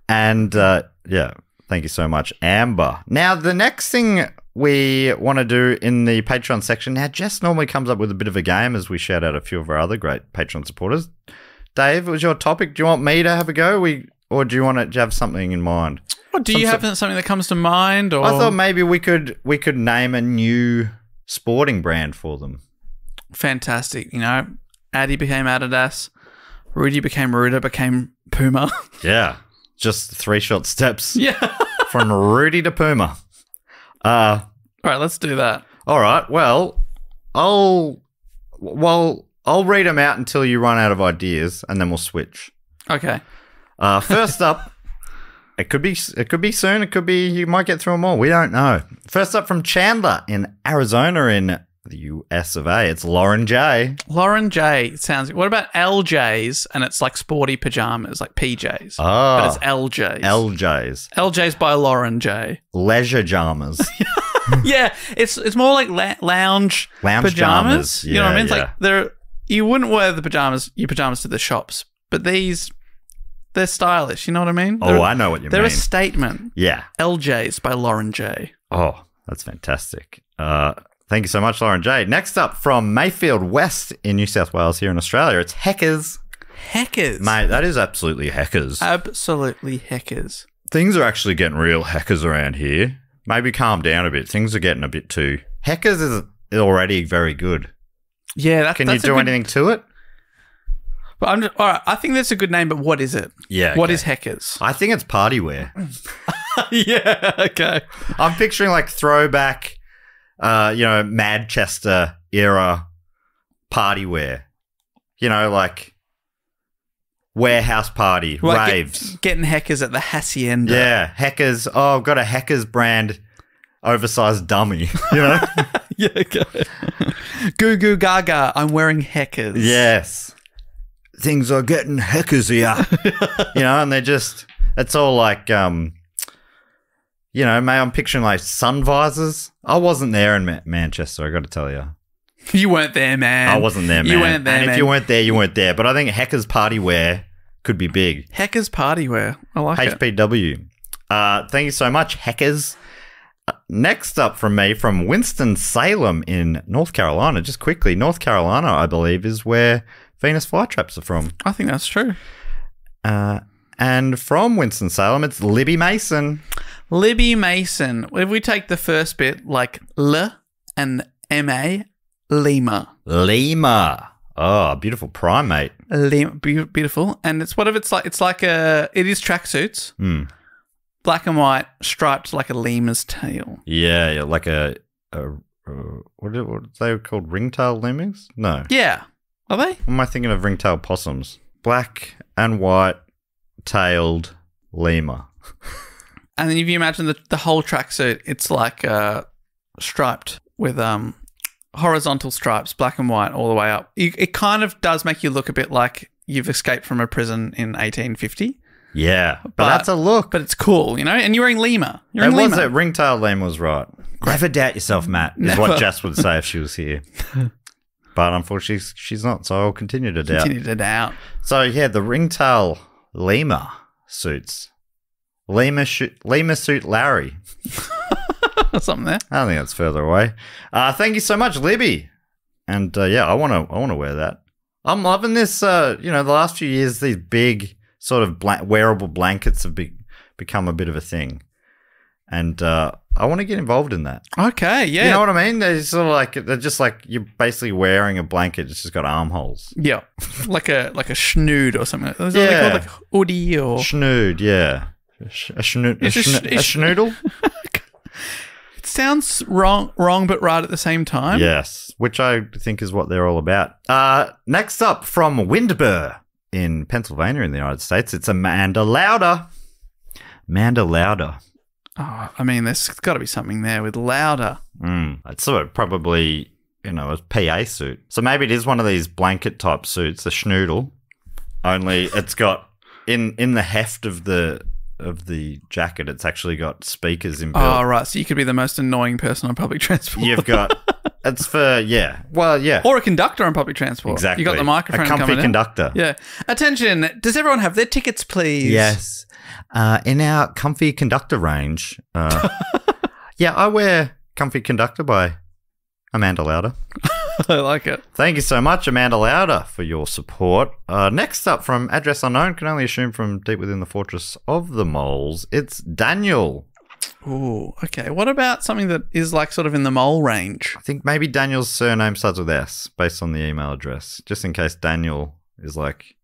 S2: And yeah, thank you so much, Amber. Now, the next thing we want to do in the Patreon section, now Jess normally comes up with a bit of a game as we shout out a few of our other great Patreon supporters. Dave, it was your topic. Do you want me to have a go? Or do you want to have something in mind?
S1: What, do you have something that comes to mind? Or
S2: I thought maybe we could name a new sporting brand for them.
S1: fantastic. You know, Addy became Adidas, Rudy became Ruda, became Puma.
S2: Yeah, just 3 short steps
S1: Yeah.
S2: from Rudy to Puma.
S1: All right, let's do that.
S2: All right. Well, I'll read them out until you run out of ideas, and then we'll switch.
S1: Okay.
S2: First up, it could be soon. It could be you might get through them all. We don't know. First up from Chandler in Arizona in the US of A. It's Lauren J.
S1: Lauren J. Sounds. What about LJs? And it's like sporty pajamas, like PJs.
S2: Oh,
S1: But it's LJs.
S2: LJs.
S1: LJs by Lauren J.
S2: Leisure jammers.
S1: Yeah, it's more like lounge pajamas.
S2: jammers.
S1: You know what I mean? It's
S2: Yeah,
S1: like you wouldn't wear your pajamas to the shops, but they're stylish. You know what I mean?
S2: Oh, I know what you
S1: They're
S2: mean.
S1: a statement.
S2: Yeah.
S1: LJs by Lauren J.
S2: Oh, that's fantastic. Thank you so much, Lauren J. Next up from Mayfield West in New South Wales here in Australia, it's Heckers.
S1: Heckers.
S2: Mate, that is absolutely Heckers.
S1: Absolutely heckers.
S2: Things are actually getting real Heckers around here. Maybe calm down a bit. Things are getting a bit too... Heckers is already very good.
S1: Yeah,
S2: Can you do anything to it?
S1: But all right, I think that's a good name, but what is it?
S2: Yeah.
S1: What
S2: okay.
S1: is heckers?
S2: I think it's party wear.
S1: Yeah, okay.
S2: I'm picturing like throwback, Manchester era party wear. You know, like warehouse party,
S1: Like
S2: raves.
S1: Getting heckers at the Hacienda.
S2: Yeah, Heckers. Oh, I've got a Heckers brand oversized dummy, you know?
S1: Yeah, okay. Goo goo gaga, I'm wearing heckers.
S2: Yes. Things are getting Heckers here. And they're just, it's all like, I'm picturing like sun visors. I wasn't there in Manchester, I got to tell you.
S1: You weren't there, man.
S2: I wasn't there, man.
S1: You weren't there,
S2: and
S1: man.
S2: if you weren't there, you weren't there. But I think Heckers party wear could be big.
S1: Heckers party wear. I like it.
S2: HPW. Thank you so much, Heckers. Next up from me, from Winston-Salem in North Carolina. Just quickly, North Carolina, I believe, is where Venus flytraps are from.
S1: I think that's true.
S2: And from Winston-Salem, it's Libby Mason.
S1: Libby Mason. If we take the first bit, like L and MA, lemur.
S2: Lemur. Oh, a beautiful primate.
S1: Beautiful. And it's whatever it's like. It is tracksuits. Black and white, striped like a lemur's tail.
S2: Yeah, like a what are they called? Ringtail lemurs? No.
S1: Yeah. Are they?
S2: Am I thinking of ringtail possums? Black and white tailed lemur.
S1: And then if you imagine the whole tracksuit, it's like striped with horizontal stripes, black and white all the way up. It kind of does make you look a bit like you've escaped from a prison in 1850.
S2: Yeah, but that's a look.
S1: But it's cool, you know? And you're wearing lemur. You're
S2: It
S1: wearing
S2: was
S1: lemur.
S2: it. Ringtail lemur was right. Never doubt yourself, Matt, is what Jess would say if she was here. But unfortunately, she's not, so I'll continue to doubt.
S1: Continue to doubt.
S2: So, yeah, the ringtail lemur suits. Lemur suit Larry.
S1: Something there.
S2: I don't think that's further away. Thank you so much, Libby. And yeah, I want to wear that. I'm loving this. The last few years, these big sort of wearable blankets have become a bit of a thing, and I want to get involved in that.
S1: Okay, yeah.
S2: You know what I mean? They're just like you're basically wearing a blanket. It's just got armholes.
S1: Yeah. like a schnood or something. Is that what
S2: Yeah.
S1: they call like hoodie or
S2: Schnood, yeah. A schnoodle?
S1: It sounds wrong but right at the same time.
S2: Yes, which I think is what they're all about. Next up from Windber in Pennsylvania in the United States, it's Amanda Lauder. Amanda Lauder.
S1: Oh, I mean, there's got to be something there with Lauder.
S2: It's sort of probably, a PA suit. So maybe it is one of these blanket type suits, a schnoodle, only it's got in the heft of the jacket, it's actually got speakers inbuilt.
S1: Oh, right. So you could be the most annoying person on public transport.
S2: You've got, it's for, yeah. Well, yeah.
S1: Or a conductor on public transport.
S2: Exactly.
S1: You got the microphone
S2: a comfy
S1: coming in.
S2: conductor.
S1: Yeah. Attention. Does everyone have their tickets, please?
S2: Yes. In our comfy conductor range, yeah, I wear Comfy Conductor by Amanda Lauder.
S1: I like it.
S2: Thank you so much, Amanda Lauder, for your support. Next up from Address Unknown, can only assume from deep within the fortress of the moles, it's Daniel.
S1: Ooh, okay. What about something that is like sort of in the mole range?
S2: I think maybe Daniel's surname starts with S, based on the email address, just in case Daniel is like...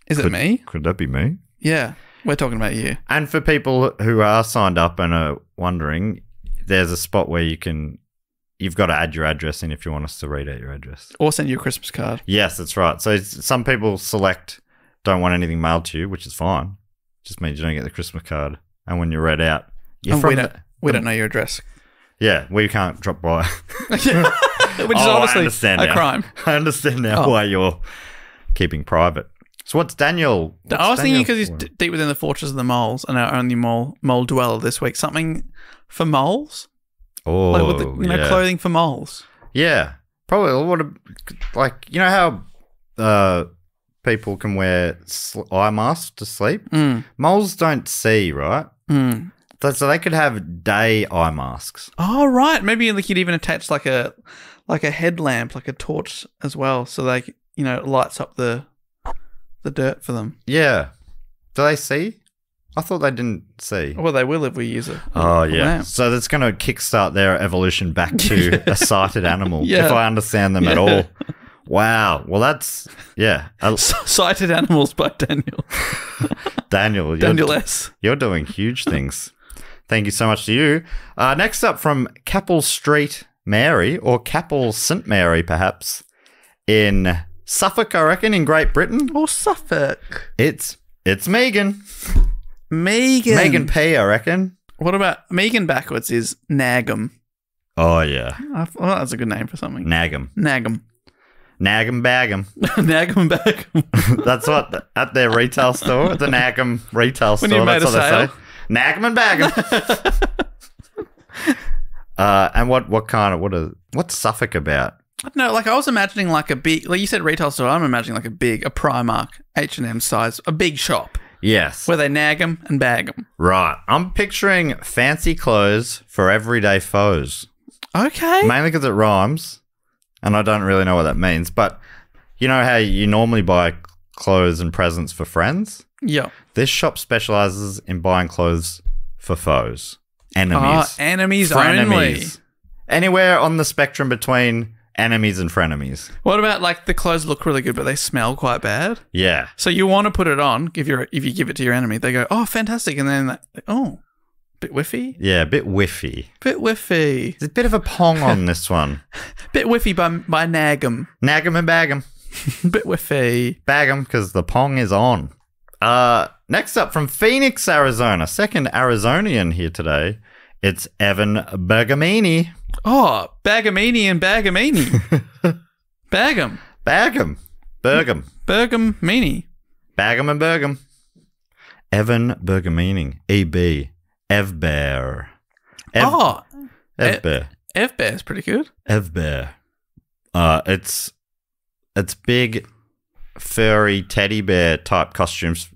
S1: Is it me?
S2: Could that be me?
S1: Yeah. We're talking about you.
S2: And for people who are signed up and are wondering, there's a spot where you've got to add your address in if you want us to read out your address.
S1: Or send you a Christmas card.
S2: Yes, that's right. So some people don't want anything mailed to you, which is fine. Just means you don't get the Christmas card. And when you're read out,
S1: We don't know your address.
S2: Yeah, we can't drop by.
S1: Which is obviously a crime.
S2: I understand now why you're keeping private. So what's Daniel?
S1: I was thinking because he's deep within the fortress of the moles and our only mole dweller this week. Something for moles?
S2: Oh,
S1: like with the, clothing for moles.
S2: Yeah, probably. How people can wear eye masks to sleep? Moles don't see, right? So they could have day eye masks.
S1: Oh, right. Maybe like you'd even attach like a headlamp, like a torch as well, so they it lights up the dirt for them.
S2: Yeah. Do they see? I thought they didn't see.
S1: Well, they will if we use it.
S2: Oh, yeah. So that's going to kickstart their evolution back to a sighted animal, if I understand them at all. Wow. Well, that's, yeah.
S1: Sighted Animals by Daniel.
S2: Daniel
S1: S.
S2: You're doing huge things. Thank you so much to you. Next up from Capel Street Mary, or Capel St. Mary, perhaps, in Suffolk, I reckon, in Great Britain.
S1: Or Suffolk.
S2: It's Megan.
S1: Megan
S2: P, I reckon.
S1: What about Megan backwards is Nagum.
S2: Oh, yeah.
S1: Well, that's a good name for something.
S2: Nagum.
S1: Nagum
S2: Bagum.
S1: Nagum Bagum.
S2: That's what, at their retail store, the Nagum retail store.
S1: When you made
S2: that's
S1: a
S2: what
S1: sale.
S2: they say. Nagum and Bagum. And what's Suffolk about?
S1: I don't know, like I was imagining like a big, like you said retail store, I'm imagining like a Primark, H&M size, a big shop.
S2: Yes.
S1: Where they nag 'em and bag 'em.
S2: Right. I'm picturing fancy clothes for everyday foes.
S1: Okay.
S2: Mainly because it rhymes, and I don't really know what that means. But you know how you normally buy clothes and presents for friends?
S1: Yeah.
S2: This shop specializes in buying clothes for foes. Enemies.
S1: Enemies
S2: For
S1: only.
S2: enemies. Anywhere on the spectrum between enemies and frenemies.
S1: What about like the clothes look really good, but they smell quite bad?
S2: Yeah.
S1: So you want to put it on. If you give it to your enemy, they go, "Oh, fantastic!" And then, bit whiffy.
S2: Yeah, a bit whiffy.
S1: Bit whiffy.
S2: There's a bit of a pong on this one.
S1: Bit whiffy by Nag'em.
S2: Nag 'em and bag 'em.
S1: Bit whiffy.
S2: Bag 'em because the pong is on. Next up from Phoenix, Arizona. Second Arizonian here today. It's Evan Bergamini.
S1: Oh, Bagamini and Bagamini. Bag'em.
S2: Bag 'em. Bergam.
S1: Bergamini.
S2: Bag 'em and Bergam. Evan Bergamini. EB. Evbear. Evbear.
S1: F-Bear's pretty good.
S2: Evbear. It's big, furry teddy bear type costumes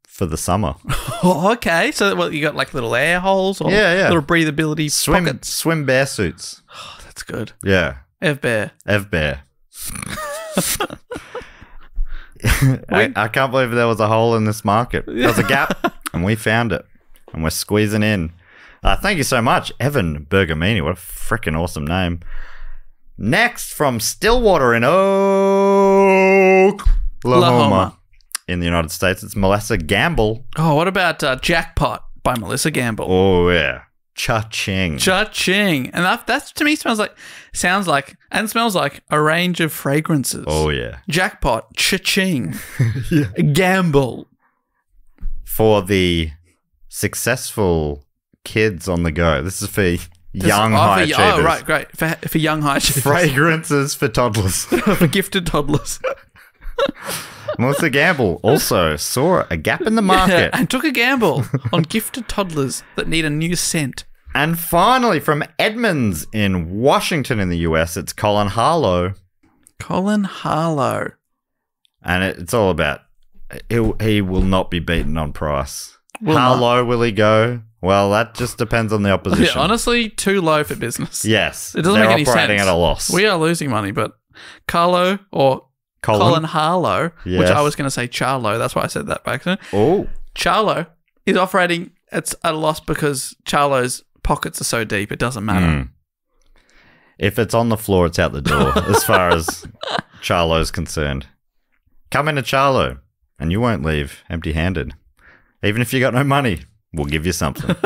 S2: for the summer.
S1: Oh, okay. So, you got like little air holes or
S2: Yeah.
S1: little breathability pockets.
S2: Swim bear suits.
S1: Oh, that's good.
S2: Yeah.
S1: F-Bear.
S2: Evbear. I can't believe there was a hole in this market. There was a gap, and we found it, and we're squeezing in. Thank you so much, Evan Bergamini. What a freaking awesome name. Next, from Stillwater in Oklahoma in the United States, it's Melissa Gamble.
S1: Oh, what about Jackpot by Melissa Gamble?
S2: Oh, yeah. Cha-ching.
S1: Cha-ching. And that to me sounds like and smells like a range of fragrances.
S2: Oh, yeah.
S1: Jackpot, cha-ching, Gamble.
S2: For the successful kids on the go. This is for young high achievers.
S1: Oh, right, great. For young high achievers.
S2: Fragrances for toddlers.
S1: For gifted toddlers.
S2: Melissa Gamble also saw a gap in the market.
S1: And took a gamble on gifted toddlers that need a new scent.
S2: And finally, from Edmonds in Washington in the US, it's Colin Harlow.
S1: Colin Harlow.
S2: And it's all about he will not be beaten on price.
S1: Will
S2: How
S1: not.
S2: low will he go? Well, that just depends on the opposition.
S1: Yeah, honestly, too low for business.
S2: Yes.
S1: It doesn't
S2: they're
S1: make any
S2: operating
S1: sense.
S2: at a loss.
S1: We are losing money, but Carlo or Colin Harlow, which
S2: Yes.
S1: I was going to say Charlo, that's why I said that back then.
S2: Oh.
S1: Charlo is operating at a loss because Charlo's pockets are so deep, it doesn't matter.
S2: If it's on the floor, it's out the door, as far as Charlo's concerned. Come into Charlo, and you won't leave empty-handed. Even if you got no money, we'll give you something.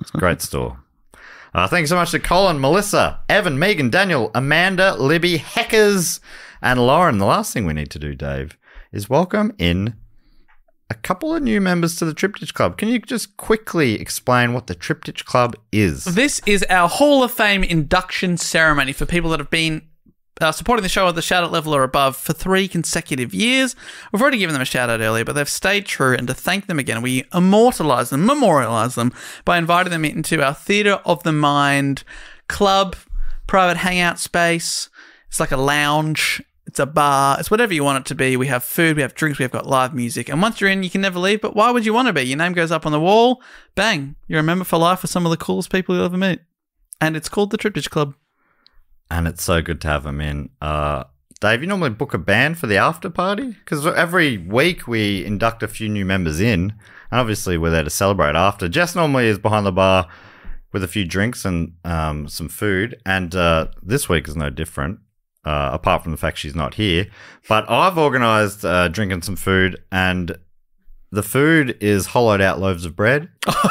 S2: It's a great store. Thanks so much to Colin, Melissa, Evan, Megan, Daniel, Amanda, Libby, Heckers, and Lauren. The last thing we need to do, Dave, is welcome in a couple of new members to the Triptych Club. Can you just quickly explain what the Triptych Club is?
S1: This is our Hall of Fame induction ceremony for people that have been supporting the show at the shout-out level or above for 3 consecutive years. We've already given them a shout-out earlier, but they've stayed true, and to thank them again, we immortalise them, memorialise them, by inviting them into our Theatre of the Mind club, private hangout space. It's like a lounge. It's a bar. It's whatever you want it to be. We have food, we have drinks, we've got live music. And once you're in, you can never leave, but why would you want to be? Your name goes up on the wall. Bang. You're a member for life for some of the coolest people you'll ever meet. And it's called the Triptych Club.
S2: And it's so good to have them in. Dave, you normally book a band for the after party? Because every week we induct a few new members in, and obviously we're there to celebrate after. Jess normally is behind the bar with a few drinks and some food, and this week is no different, apart from the fact she's not here. But I've organised drinking some food, and the food is hollowed out loaves of bread.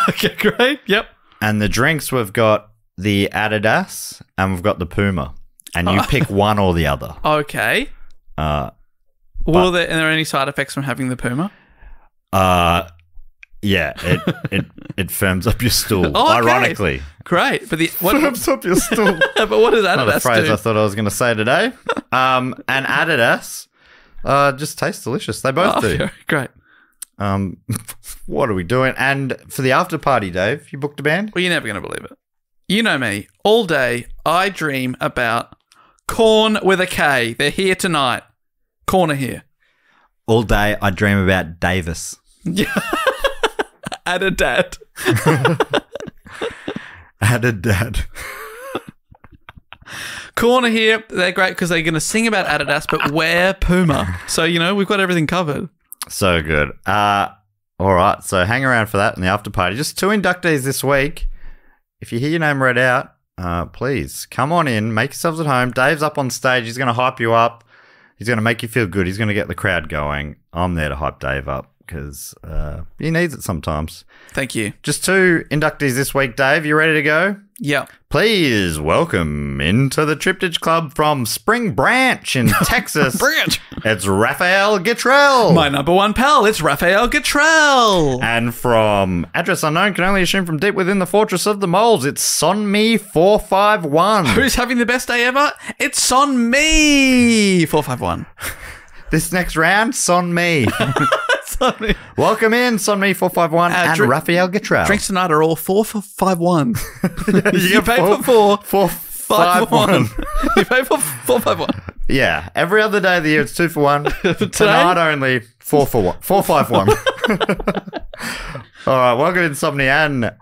S1: Okay, great. Yep.
S2: And the drinks, we've got the Adidas and we've got the Puma. And you pick one or the other.
S1: Okay. Are there any side effects from having the Puma?
S2: Yeah, it firms up your stool.
S1: Oh, okay.
S2: Ironically.
S1: Great. But
S2: Firms up your stool.
S1: but what does
S2: Not a
S1: Adidas
S2: phrase
S1: do?
S2: I thought I was going to say today. And Adidas just taste delicious. They both do.
S1: Okay, great.
S2: What are we doing? And for the after party, Dave, you booked a band?
S1: Well, you're never going to believe it. You know me. All day, I dream about Corn with a K. They're here tonight. Corn are here.
S2: All day, I dream about Davis.
S1: Yeah. Add a dad.
S2: Adidas.
S1: Corn are here. They're great because they're going to sing about Adidas, but wear Puma. So, we've got everything covered.
S2: So good. All right, so hang around for that in the after party. Just 2 inductees this week. If you hear your name read out, please come on in, make yourselves at home. Dave's up on stage. He's going to hype you up. He's going to make you feel good. He's going to get the crowd going. I'm there to hype Dave up because he needs it sometimes.
S1: Thank you.
S2: Just 2 inductees this week, Dave. You ready to go?
S1: Yeah.
S2: Please welcome into the Triptych Club from Spring Branch in Texas.
S1: Branch.
S2: It's Raphael Gittrell.
S1: My number one pal, it's Raphael Gittrell.
S2: And from address unknown, can only assume from deep within the fortress of the moles, it's Sonme451.
S1: Who's having the best day ever? It's Son Me 451.
S2: This next round, Sonme.
S1: Sonme.
S2: Welcome in, Sonme451 and Raphael Gittrell.
S1: Drinks tonight are all 4 for 5-1. You pay for
S2: 4-5-1.
S1: You pay for 4-5-1.
S2: Yeah, every other day of the year it's 2 for 1. Tonight only 4 for 1. 4-5-1. All right, welcome in Somni and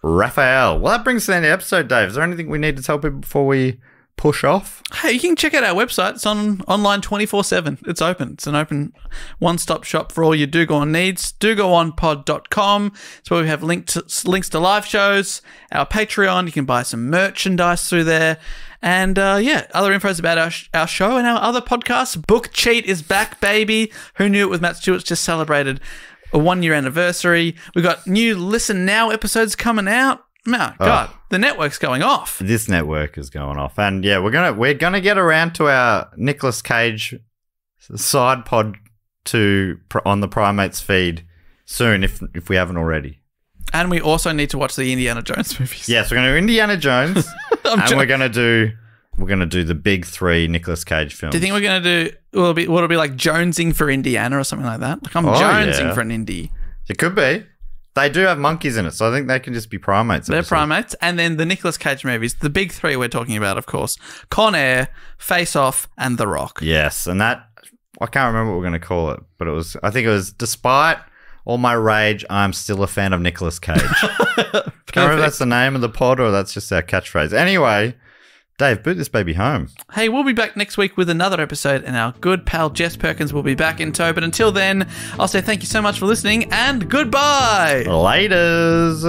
S2: Raphael. Well, that brings us to the end of the episode, Dave. Is there anything we need to tell people before we push off?
S1: Hey, you can check out our website. It's online 24/7. It's open. It's an open one-stop shop for all your Do Go On needs. DoGoOnPod.com. It's where we have links to live shows, our Patreon. You can buy some merchandise through there. And, other infos about our show and our other podcasts. Book Cheat is back, baby. Who Knew It with Matt Stewart's just celebrated a 1-year anniversary. We've got new Listen Now episodes coming out. No, God, the network's going off.
S2: This network is going off. And yeah, we're gonna get around to our Nicolas Cage side pod on the Primates feed soon if we haven't already.
S1: And we also need to watch the Indiana Jones movies.
S2: Yes, we're gonna do Indiana Jones and we're gonna do the big 3 Nicolas Cage films.
S1: Do you think we're gonna do will it be like Jonesing for Indiana or something like that? Like I'm Jonesing for an indie.
S2: It could be. They do have monkeys in it, so I think they can just be primates.
S1: They're primates. And then the Nicolas Cage movies, the big 3 we're talking about, of course, Con Air, Face Off, and The Rock.
S2: Yes, and that, I can't remember what we're going to call it, but I think it was, despite all my rage, I'm still a fan of Nicolas Cage. Can't remember if that's the name of the pod or that's just our catchphrase. Anyway, Dave, boot this baby home.
S1: Hey, we'll be back next week with another episode, and our good pal Jess Perkins will be back in tow. But until then, I'll say thank you so much for listening, and goodbye.
S2: Laters.